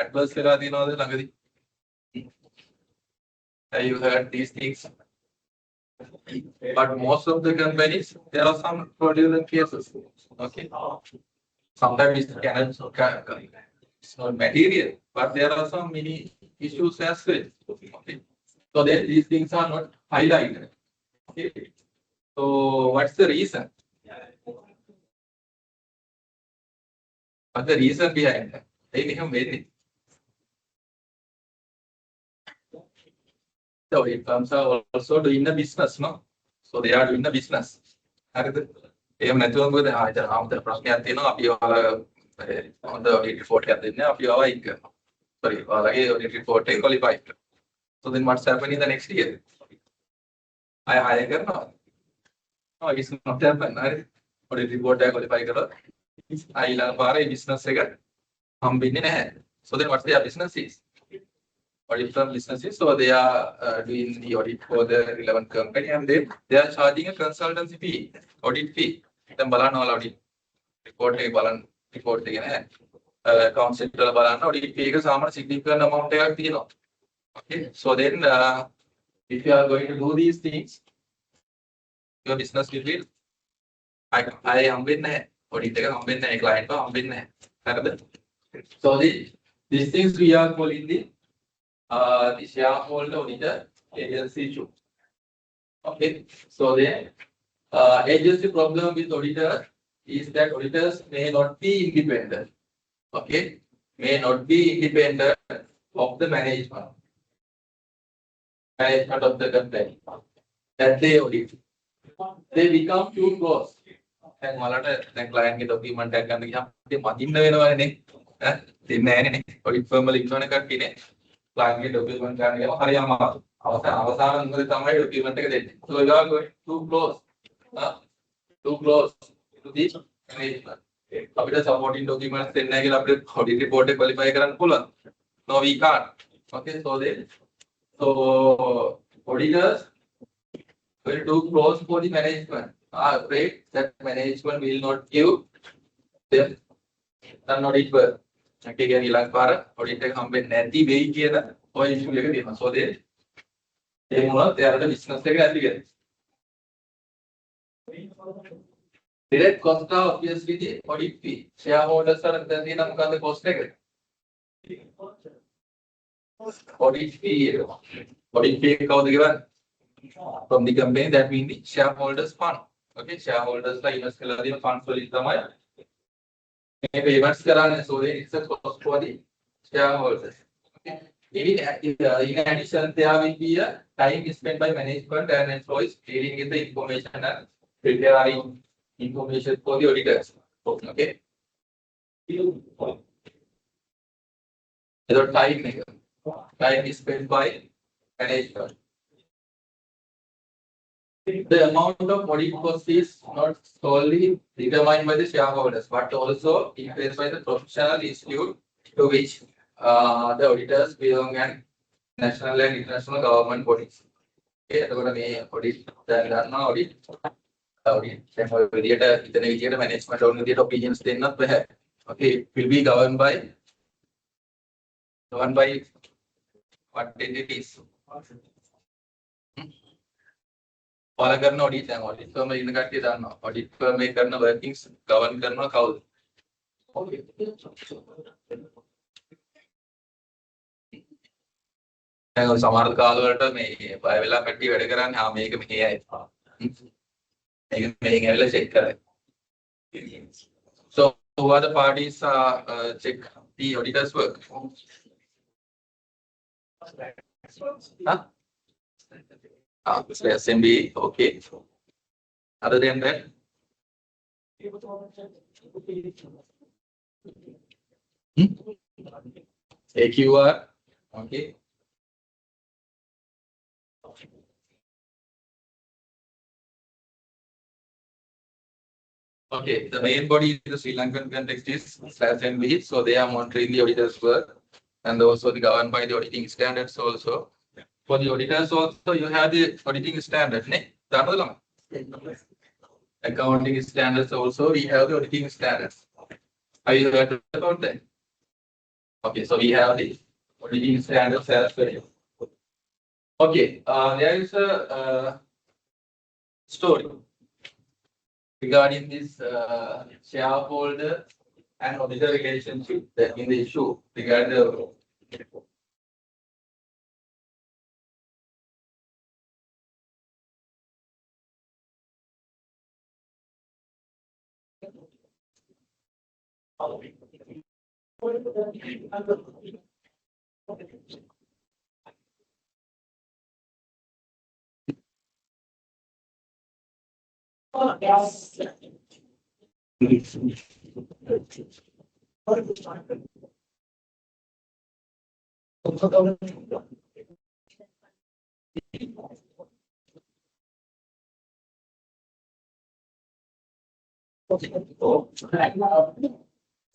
adverse වෙලා තියෙනවද ළඟදී? Have you heard these things? But most of the companies, there are some fraudulent cases. Okay. Sometimes it's not material, but there are some many issues as well. Okay. So then these things are not highlighted. Okay. So what's the reason? What's the reason behind that? They become very. So it comes are also doing the business, no? So they are doing the business. එහෙම නැතුව මොකද ආයතන ප්‍රශ්නයක් තියෙනවා අපි on the audit report එකක් දෙන්නේ අපි ආවා එක කරනවා. Sorry, ඔයාලගේ audit report එක qualify කරනවා. So then what's happening the next year? I hire කරනවා. No, it's not happen. Audit report එක qualify කරලා ඊළඟ පාරේ business එක හම්බෙන්නේ නැහැ. So then what's their business is? Audit firm businesses, so they are doing the audit for the relevant company and then they are charging a consultancy fee, audit fee. Then balan all audit report එක බලන්න report එක නෑ accounts sheet වල බලන්න audit fee එක සාමාන්‍ය significant amount එකක් තියෙනවා. Okay, so then if you are going to do these things, your business will be I හම්බෙන්නේ නැහැ audit එක හම්බෙන්නේ නැහැ client එක හම්බෙන්නේ නැහැ. හරිද? So these things we are calling the shareholder auditor agency issue. Okay, so then agency problem with auditor is that auditors may not be independent. Okay, may not be independent of the management of the company that they audit. They become too close. දැන් ඔයාලට දැන් client ගේ document එකක් ගන්න ගියාම ඉතින් මදින්න වෙනවනේ ඈ දෙන්නේ නැහැනේ audit firm වල ඉන්නවනේ කට්ටියනේ client ගේ document ගන්න ගියාම හරි අමාරු අවසාන මොකද තමයි document එක දෙන්නේ. So you are going too close to the management. අපිට supporting documents දෙන්නේ නැහැ කියලා අපිට audit report එක qualify කරන්න පුළුවන්. No, we can't. Okay, so auditors very too close for the management. Are afraid that management will not give them an audit work. Okay, again, ඊළඟ පාර audit එක හම්බෙන්නේ නැති වෙයි කියන ඔය issue එක තියෙනවා. So they මොනවද එයාලට business එක නැති වෙන්නේ. Direct cost are obviously the audit fee. Shareholders are දැන් තියෙන මොකද්ද cost එක? Audit fee එක. Audit fee එක කවුද ගෙවන්නේ? From the company, that means the shareholders fund. Okay, shareholders like invest කරලා තියෙන funds වලින් තමයි මේ payments කරන්නේ. So then it's a cost for the shareholders. Okay. In addition, there will be a time spent by management and employees dealing with the information and preparing information for the auditors. Okay. The time is spent by management. The amount of audit cost is not solely determined by the shareholders, but also influenced by the professional institute to which the auditors belong and national and international government bodies. Okay, එතකොට මේ audit දැන් ගන්නවා audit දැන් ඔය විදියට ඉතන විදියට management ඕන විදියට opinions දෙන්නත් බෑ. Okay, it will be governed by what entities. ඔයාලා කරන audit දැන් audit firm එකේ ඉන්න කට්ටිය දන්නවා audit firm එකේ කරන workings govern කරනවා කවුද? Okay. දැන් සමහර කාලවලට මේ බය වෙලා කට්ටිය වැඩ කරන්නේ මේක මෙහෙයයි. මේක මෙහෙන් ඇවිල්ලා check කරයි. So who are the parties check the auditors work? Huh? So SMB, okay. Other than that, AQR, okay. Okay, the main body in the Sri Lankan context is SMB, so they are monitoring the auditors' work and also the governed by the auditing standards also. For the auditors also, you have the auditing standard, ne? Accounting standards also, we have the auditing standards. Have you heard about that? Okay, so we have the auditing standards as well. Okay, there is a story regarding this shareholder and auditor relationship that in the issue regarding the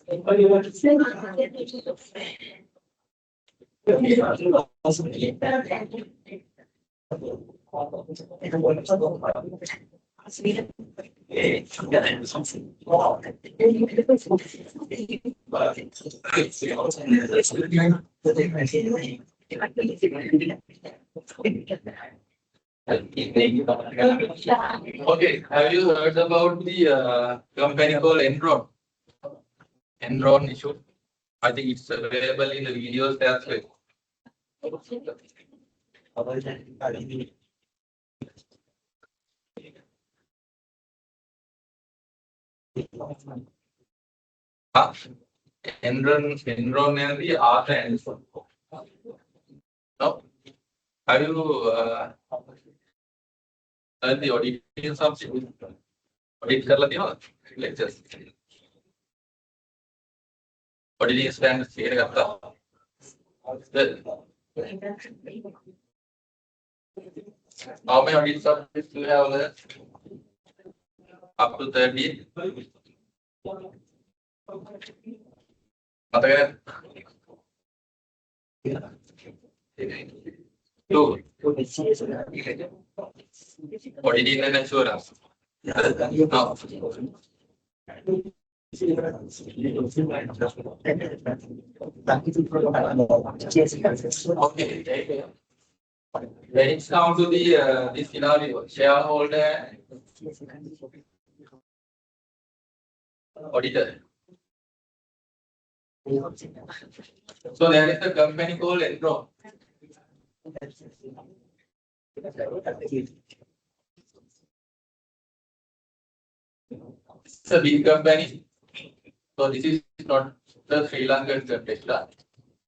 Okay, have you heard about the company called Enron? Enron issue. I think it's available in the videos as well. Ah, Enron and the art and no. Have you done the auditing something? Audit करला दिया lectures. Auditing standards ये करता. How many audit subjects do you have left? Up to 30. Matakan? Two. Auditing and assurance. No. Okay. When it's down to the this scenario, shareholder, auditor. So there is a company called Enron. It's a big company. So this is not the Sri Lankan company,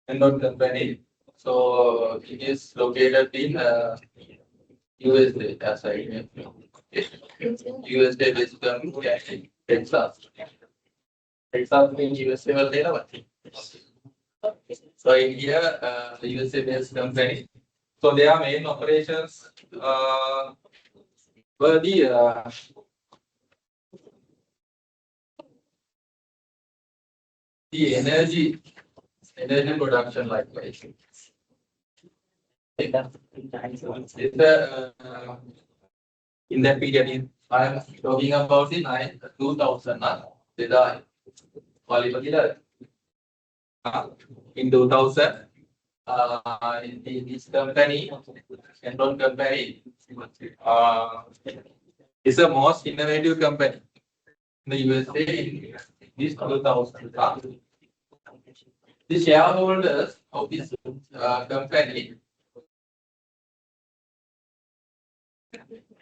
Enron company. So it is located in USA, as I know. USA based company, Texas. Texas means USA will take over. So in here, the USA based company. So their main operations were the energy production likewise. In that period, I am talking about the 2000. In 2000, in this company, Enron company, is the most innovative company in the USA in this 2000. The shareholders of this company,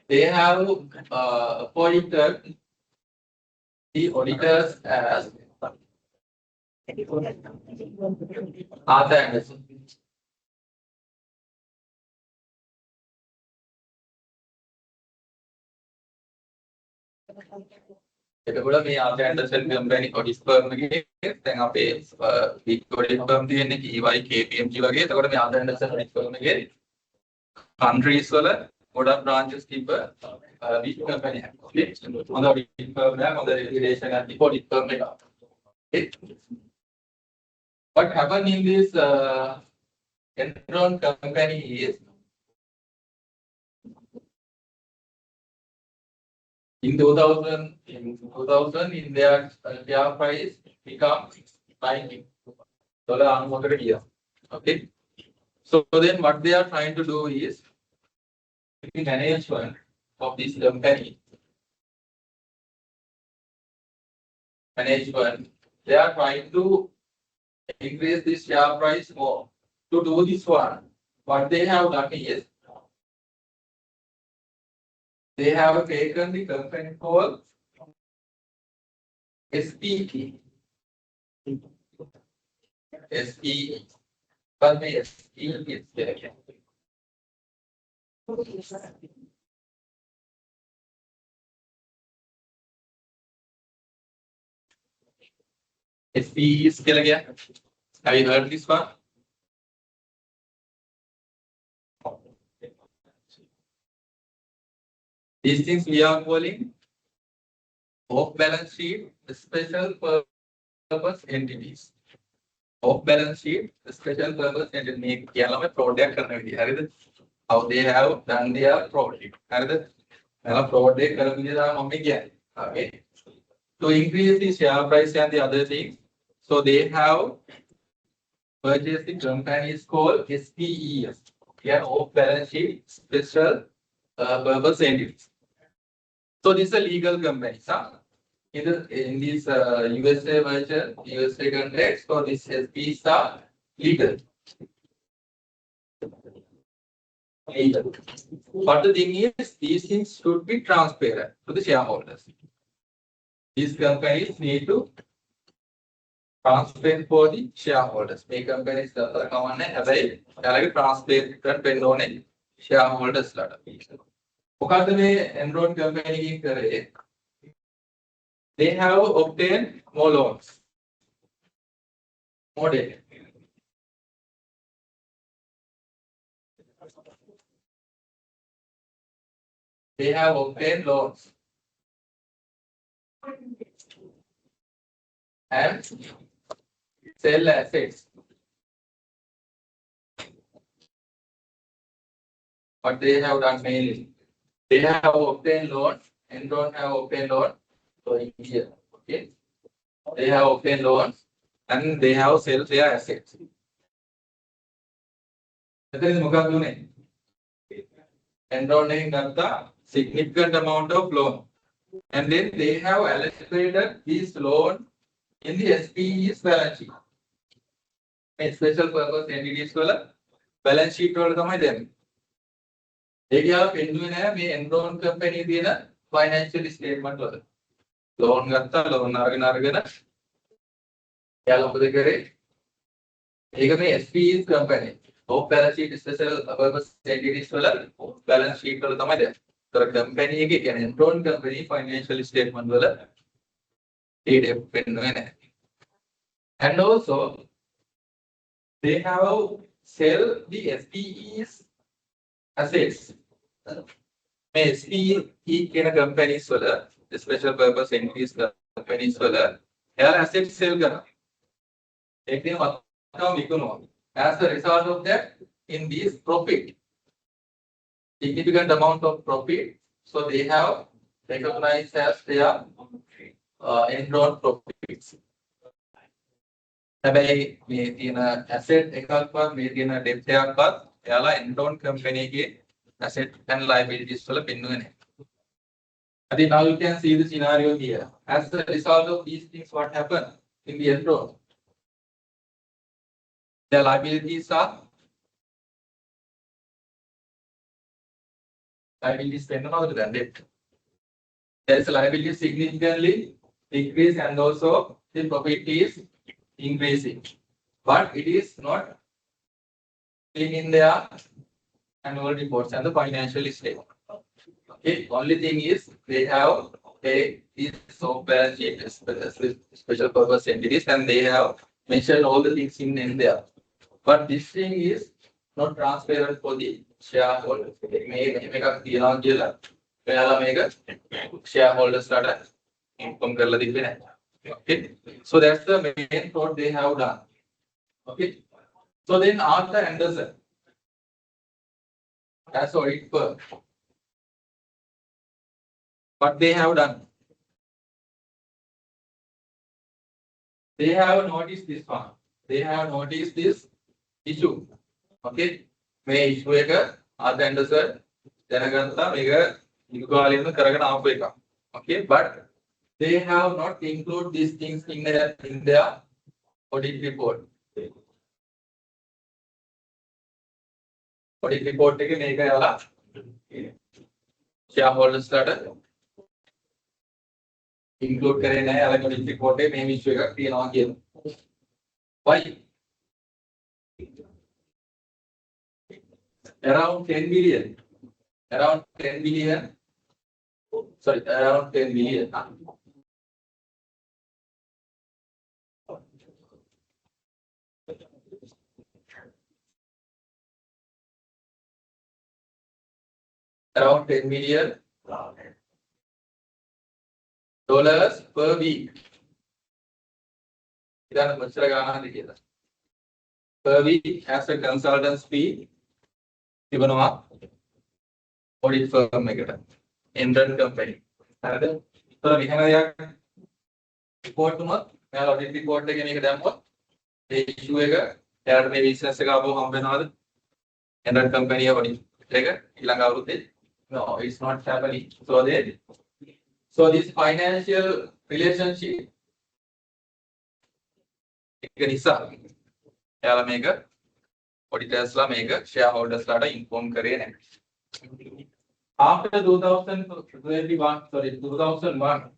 they have appointed the auditors as Arthur Anderson. එතකොට මේ ආර්ථර් Anderson company audit firm එකේ දැන් අපේ big audit firm තියෙන්නේ EY KPMG වගේ. එතකොට මේ ආර්ථර් Anderson audit firm එකේ countries වල ගොඩක් branches තිබ්බ big company එකක්. හොඳ audit firm එකක්, හොඳ regulation එකක් තිබ්බ audit firm එකක්. What happened in this Enron company is in 2000, in their share price become $90 here. Okay. So then what they are trying to do is the management of this company. They are trying to increase this share price more. To do this one, what they have done is they have taken the company called SPE. SPE. But the SPE is there. SPE is still again. Have you heard this one? These things we are calling off balance sheet special purpose entities. Off balance sheet, special purpose entities. Make yellow product how they have done their product. Product okay. To increase the share price and the other things, so they have purchased the companies called SPEs. Here, off balance sheet special purpose entities. So this is a legal company. In this USA version, USA context, so this SPs are legal. Legal. But the thing is, these things should be transparent to the shareholders. These companies need to transparent for the shareholders. Make companies have a transparent pen on a shareholders letter. Enron company, they have obtained more loans. More data. They have obtained loans. And sell assets. What they have done mainly. They have obtained loan. Enron have obtained loan. So here, okay. They have obtained loans and they have sell their assets. Enron got the significant amount of loan. And then they have allocated this loan in the SPE's balance sheet. A special purpose entities balance sheet them. They have Enron company financial statement. Loan loan SPE's company. Off balance sheet special purpose entities balance sheet. So company Enron company financial statement. And also, they have sell the SPE's assets. SPE companies, the special purpose entities companies, their assets sell. As a result of that, in this profit, significant amount of profit, so they have recognized as their Enron profits. Asset debt Enron company asset and liabilities. Now you can see the scenario here. As a result of these things, what happened in the Enron? The liabilities are spent on than debt. There is a liability significantly decrease and also the profit is increasing. But it is not in their annual reports and the financial statement. Okay, only thing is they have these balance sheet special purpose entities and they have mentioned all the things in there. But this thing is not transparent for the shareholders. Shareholders income. Okay, so that's the main thought they have done. Okay, so then Arthur Anderson as audit firm, what they have done? They have noticed this one. They have noticed this issue. Okay, may issue Arthur Anderson, okay, but they have not included these things in their audit report. Audit report shareholders letter include audit report why? Around 10 billion. Around 10 billion. Sorry, around 10 billion. Around $10 million per week. then Machra Gana together. Kirby has a consultant's fee, Ivanova, audit firm maker, Indian company. So we have a report to month, audit report again, the issue again, there may be business about Indian company audit. No, it's not happening. So this financial relationship, auditors shareholders inform career. After 2021, sorry, 2001,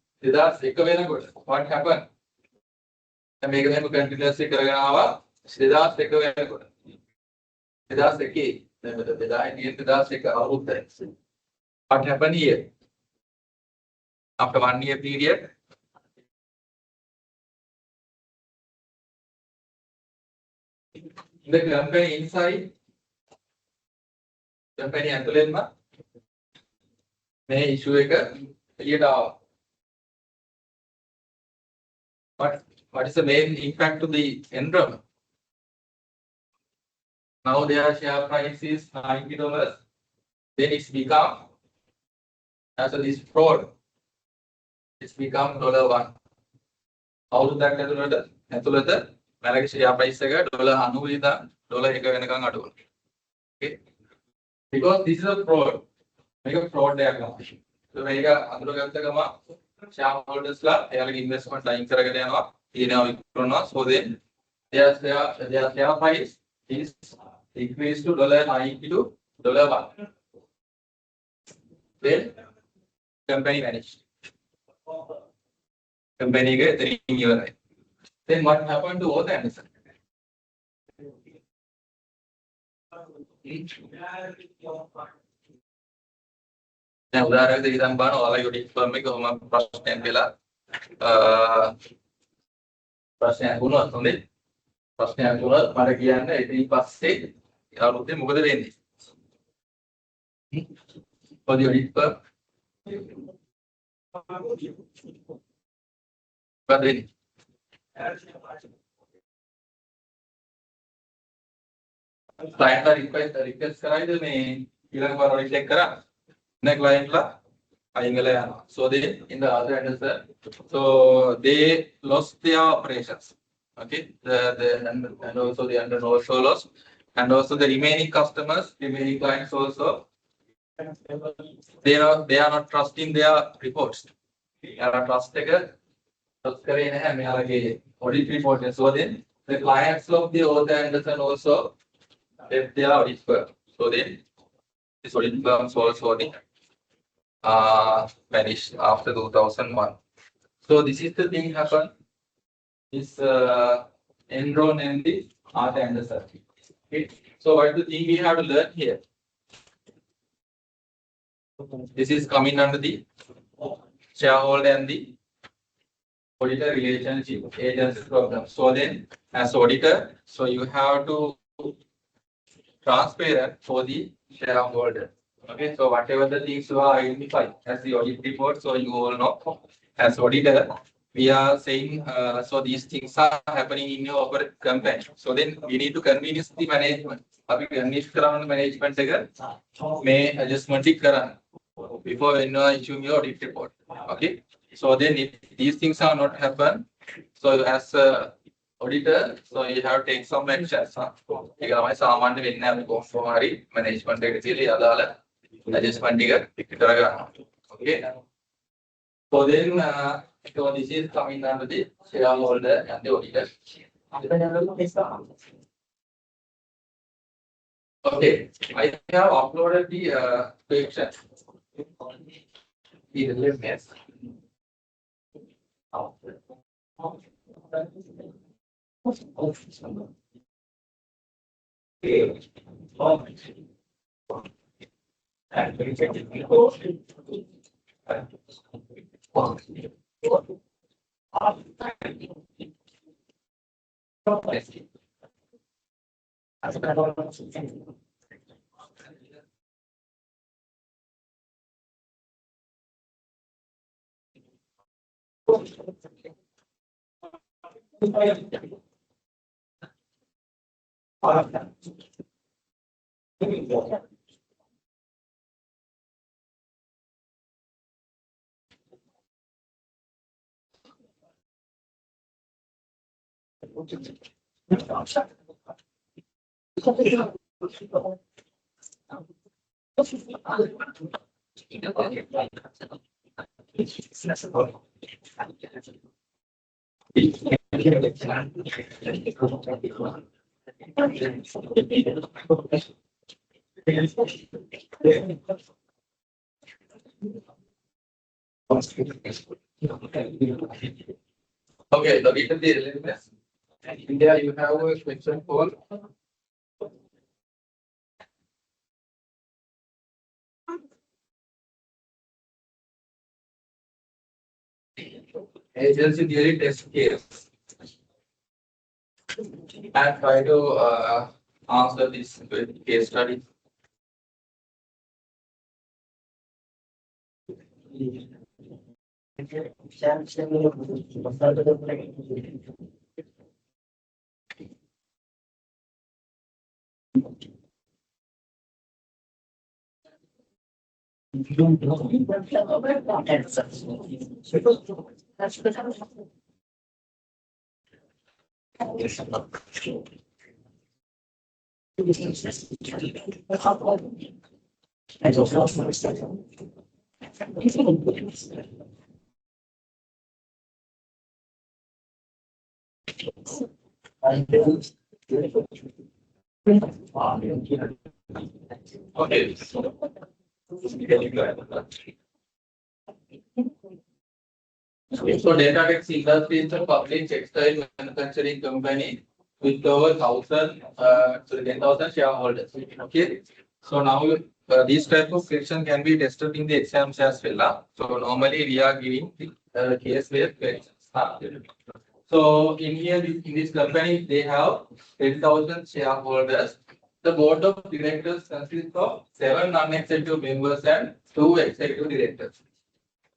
what happened? The mega continuously Karaganawa, Siddharth Sekavena. Siddharth Seki, what happened here? After 1 year period, the company inside, company Antolenma may issue a what is the main impact to the environment? Now their share price is $90. Then it's become, as this fraud, it's become $1. How do that calculate? Malaki share price $100 okay? Because this is a fraud. Make a fraud diagram. So make a shareholders investment time so then their share price is increased to $90 to $1. Then company vanished. Company get 3 years. Then what happened to all the Anderson? Now, उदाहरण के लिए हम बानो वाला योड़ी firm में को हम प्रश्न पेला प्रश्न गुना सुने प्रश्न गुना मारे किया ने इतनी पास से यार उतने मुकदमे लेने और योड़ी फर्म बदलेनी client request कराई तो मैं इलाके पर रिजेक्ट करा ने client ला आएंगे यार so they in the other answer so they lost their operations okay and also the under also lost and also the remaining customers remaining clients also they are not trusting their reports they are trust करें हैं मेरा के audit report है so then the clients of the other Anderson also if they are audit firm. So then this audit firms also vanished after 2001. So this is the thing happened. This Enron and the Arthur Anderson. Okay. So what is the thing we have to learn here? This is coming under the shareholder and the auditor relationship agency problem. So then as auditor, so you have to transparent for the shareholder. Okay, so whatever the things you are identified as the audit report, so you all know as auditor, we are saying so these things are happening in your company. So then we need to convince the management. Abhi convince karan management again may adjustment karan before issuing your audit report. Okay, so then if these things are not happen, so as auditor, so you have to take some actions. You can also amend the winner for management. Adjustment okay. So then, so this is coming under the shareholder and the auditor. Okay, I have uploaded the picture. Okay, the read the elements. And India, you have a question for agency theory test case and try to answer this case study. Okay. So Datatex Industries is a public textile manufacturing company with over 10,000 shareholders. Okay. So now these type of question can be tested in the exams as well. So normally we are giving the case where questions are. So in here in this company they have 10,000 shareholders. The board of directors consists of 7 non-executive members and 2 executive directors.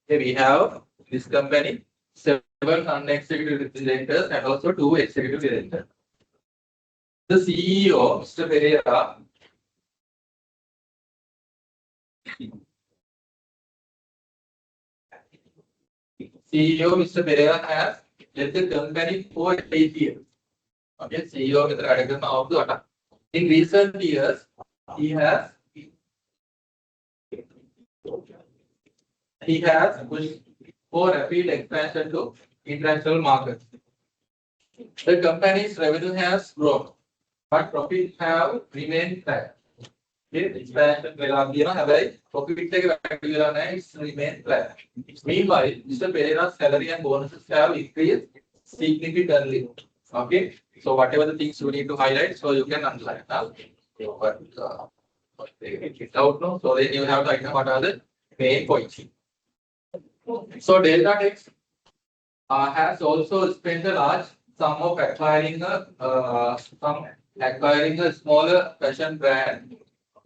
Okay, we have this company 7 non-executive directors and also 2 executive directors. The CEO, Mr. Pereira, has led the company for 8 years. Okay, CEO Mr. Adakan of the Tata. In recent years, he has pushed for rapid expansion to international markets. The company's revenue has grown, but profits have remained flat. Expansion profit it's remained flat. Meanwhile, Mr. Pereira's salary and bonuses have increased significantly. Okay, so whatever the things you need to highlight, so you can underline. But out no, so then you have to identify what are the main points. So Datatex has also spent a large sum of acquiring a smaller fashion brand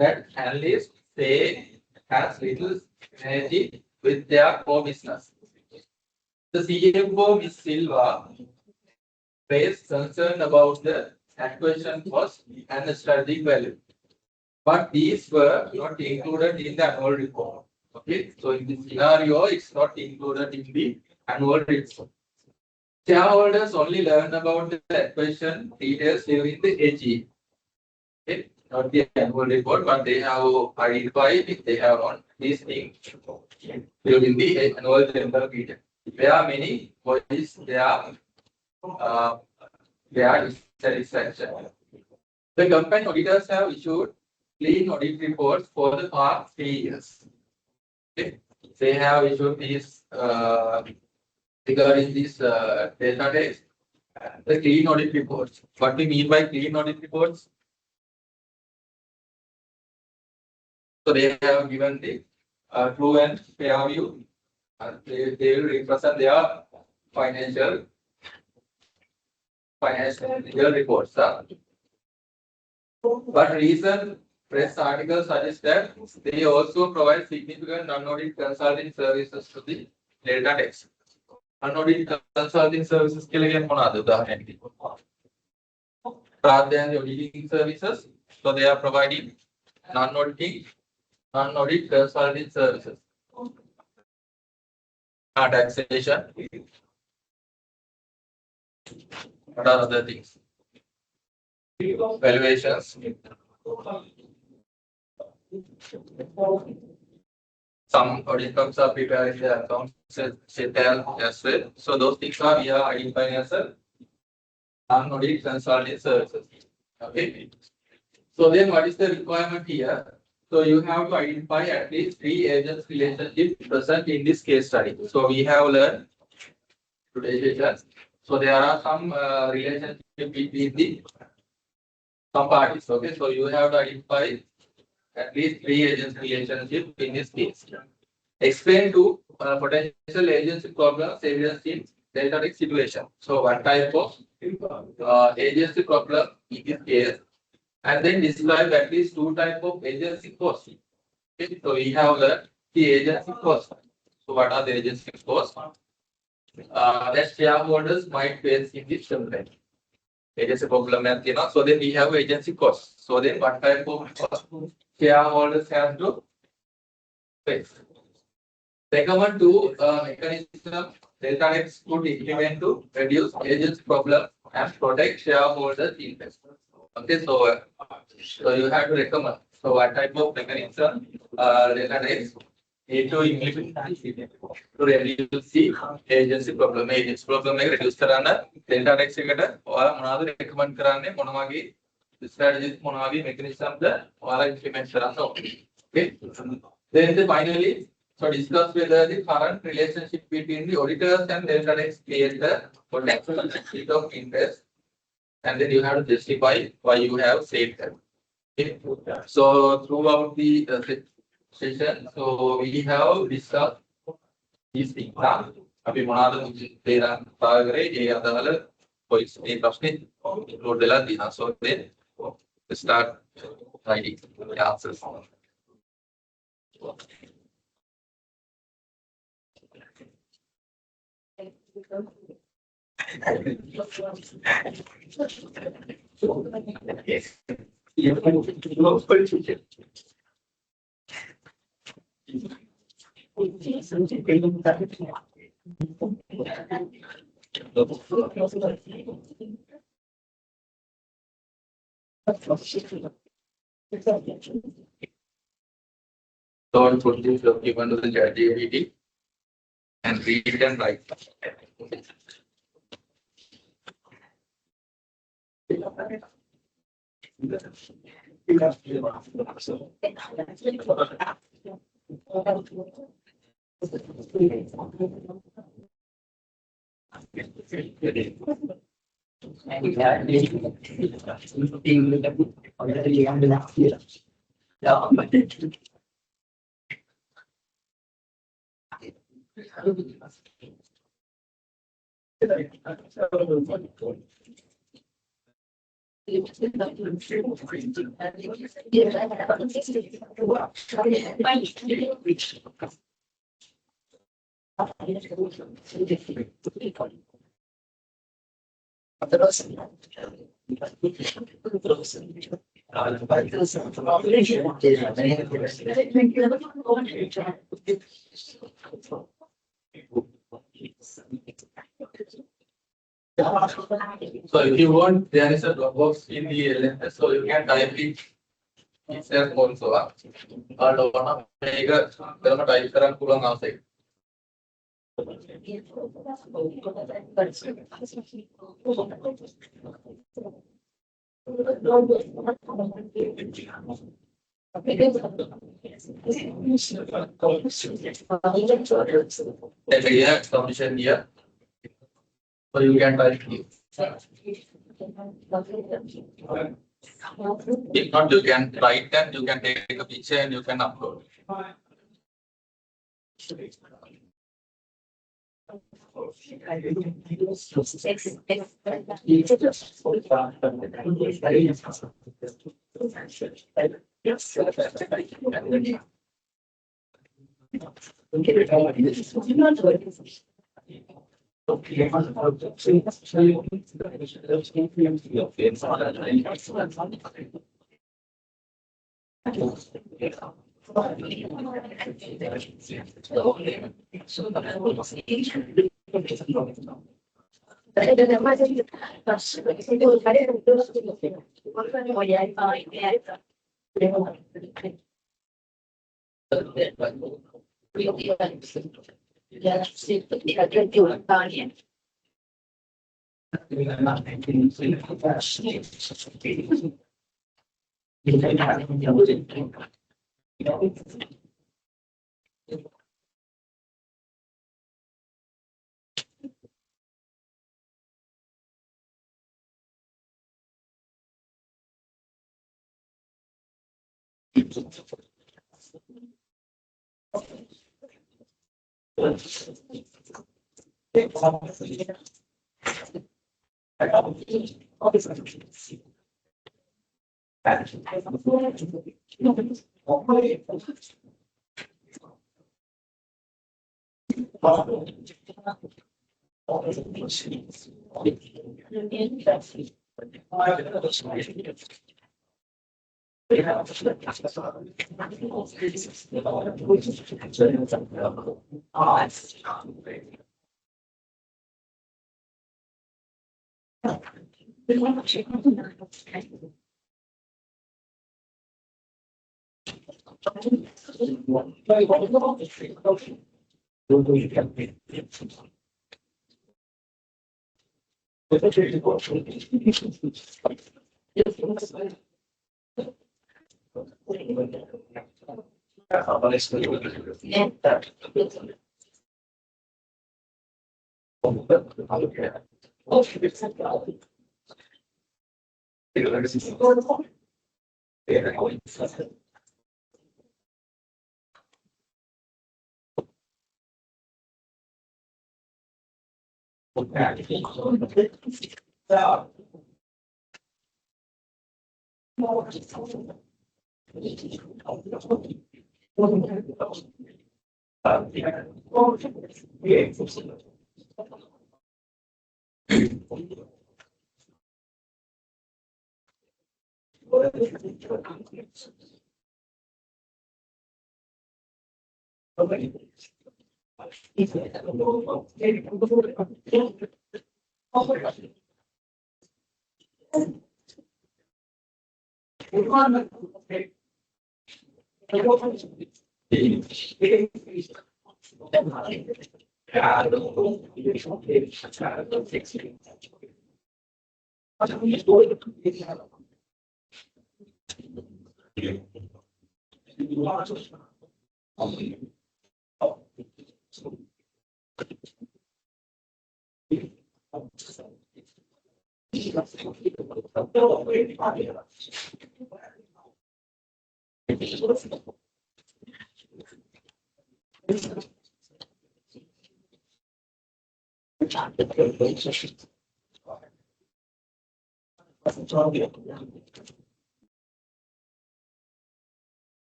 that analysts say has little synergy with their core business. The CFO, Ms. Silva, raised concern about the acquisition cost and the strategic value, but these were not included in the annual report. Okay, so in this scenario, it's not included in the annual report. Shareholders only learn about the acquisition details during the AG. Okay, not the annual report, but they have identified if they have on these things during the annual general meeting. There are many voices there. Dissatisfaction. The company auditors have issued clean audit reports for the past 3 years. Okay. They have issued these regarding this Datatex, the clean audit reports. What we mean by clean audit reports? So they have given the true and fair view. They will represent their financial reports. But recent press articles suggest that they also provide significant non-audit consulting services to the Datatex. non-audited consulting services කියලා කියන්නේ මොනවද උදාහරණයක් දීපොත්. Pradhyani auditing services, so they are providing non-audit consulting services. Taxation. What are other things? Valuations. Some audit firms are preparing their accounts as well. So those things are we are identifying as a non-audit consulting services. Okay. So then what is the requirement here? So you have to identify at least 3 agents relationships present in this case study. So we have learned today's session. So there are some relationship between the some parties. Okay. So you have to identify at least 3 agents relationship in this case. Explain to potential agency problems evidenced in data tech situation. So what type of agency problem in this case, and then describe at least 2 types of agency costs. Okay, so we have the agency cost. So what are the agency costs that shareholders might face in this template? Agency problem, so then we have agency costs. So then what type of cost shareholders have to face? Second one, to mechanism data X could implement to reduce agency problem and protect shareholders' interests. Okay, so you have to recommend. So what type of mechanism data X need to implement to reduce the agency problem? Agency problem reduce කරන්න data X එකට ඔයාලා මොනවද recommend කරන්නේ මොන වගේ strategies මොන වගේ mechanism ද ඔයාලා implement කරන්න ඕනේ. Okay, then finally, so discuss whether the current relationship between the auditors and data X create the potential conflict of interest. And then you have to justify why you have said that. Okay. So throughout the session, so we have discussed these things. අපි මොනවාද තේරා පාගරේ ඒ අදාළ points මේ ප්‍රශ්නේ include වෙලා තියෙනවා. So then start writing the answers. Don't put this document to the ChatGPT and read it and write. So if you want, there is a Dropbox in the LMS, so you can type it itself also. Type කරන්න පුළුවන් අවශ්‍යයි. Here, submission here. So you can type here. If not, you can write and you can take a picture and you can upload.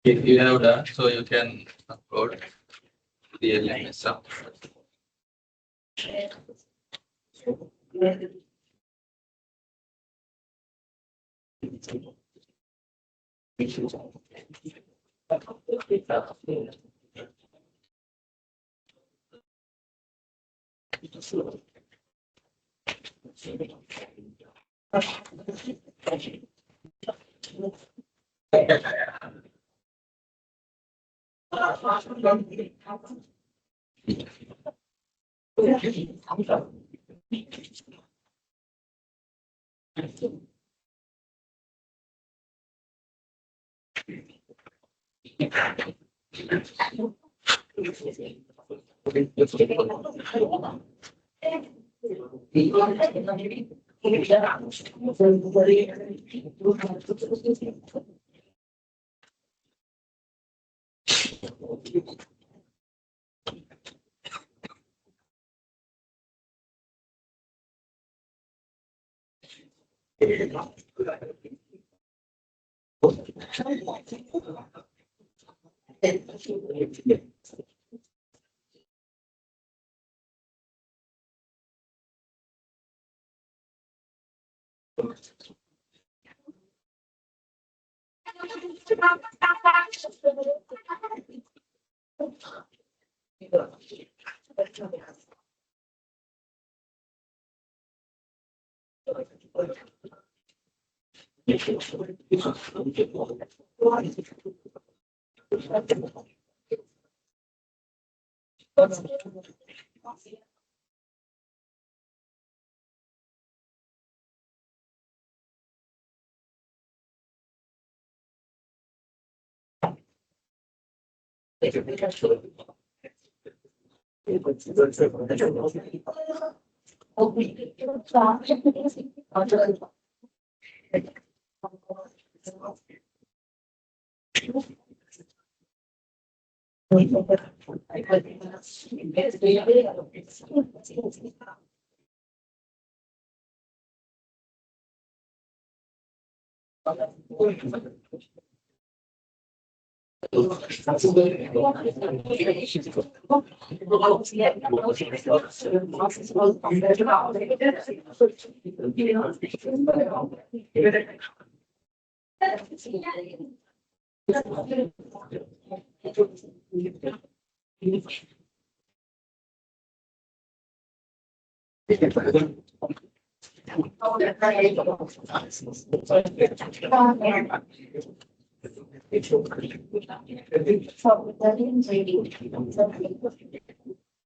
If you have done, so you can upload the LMS.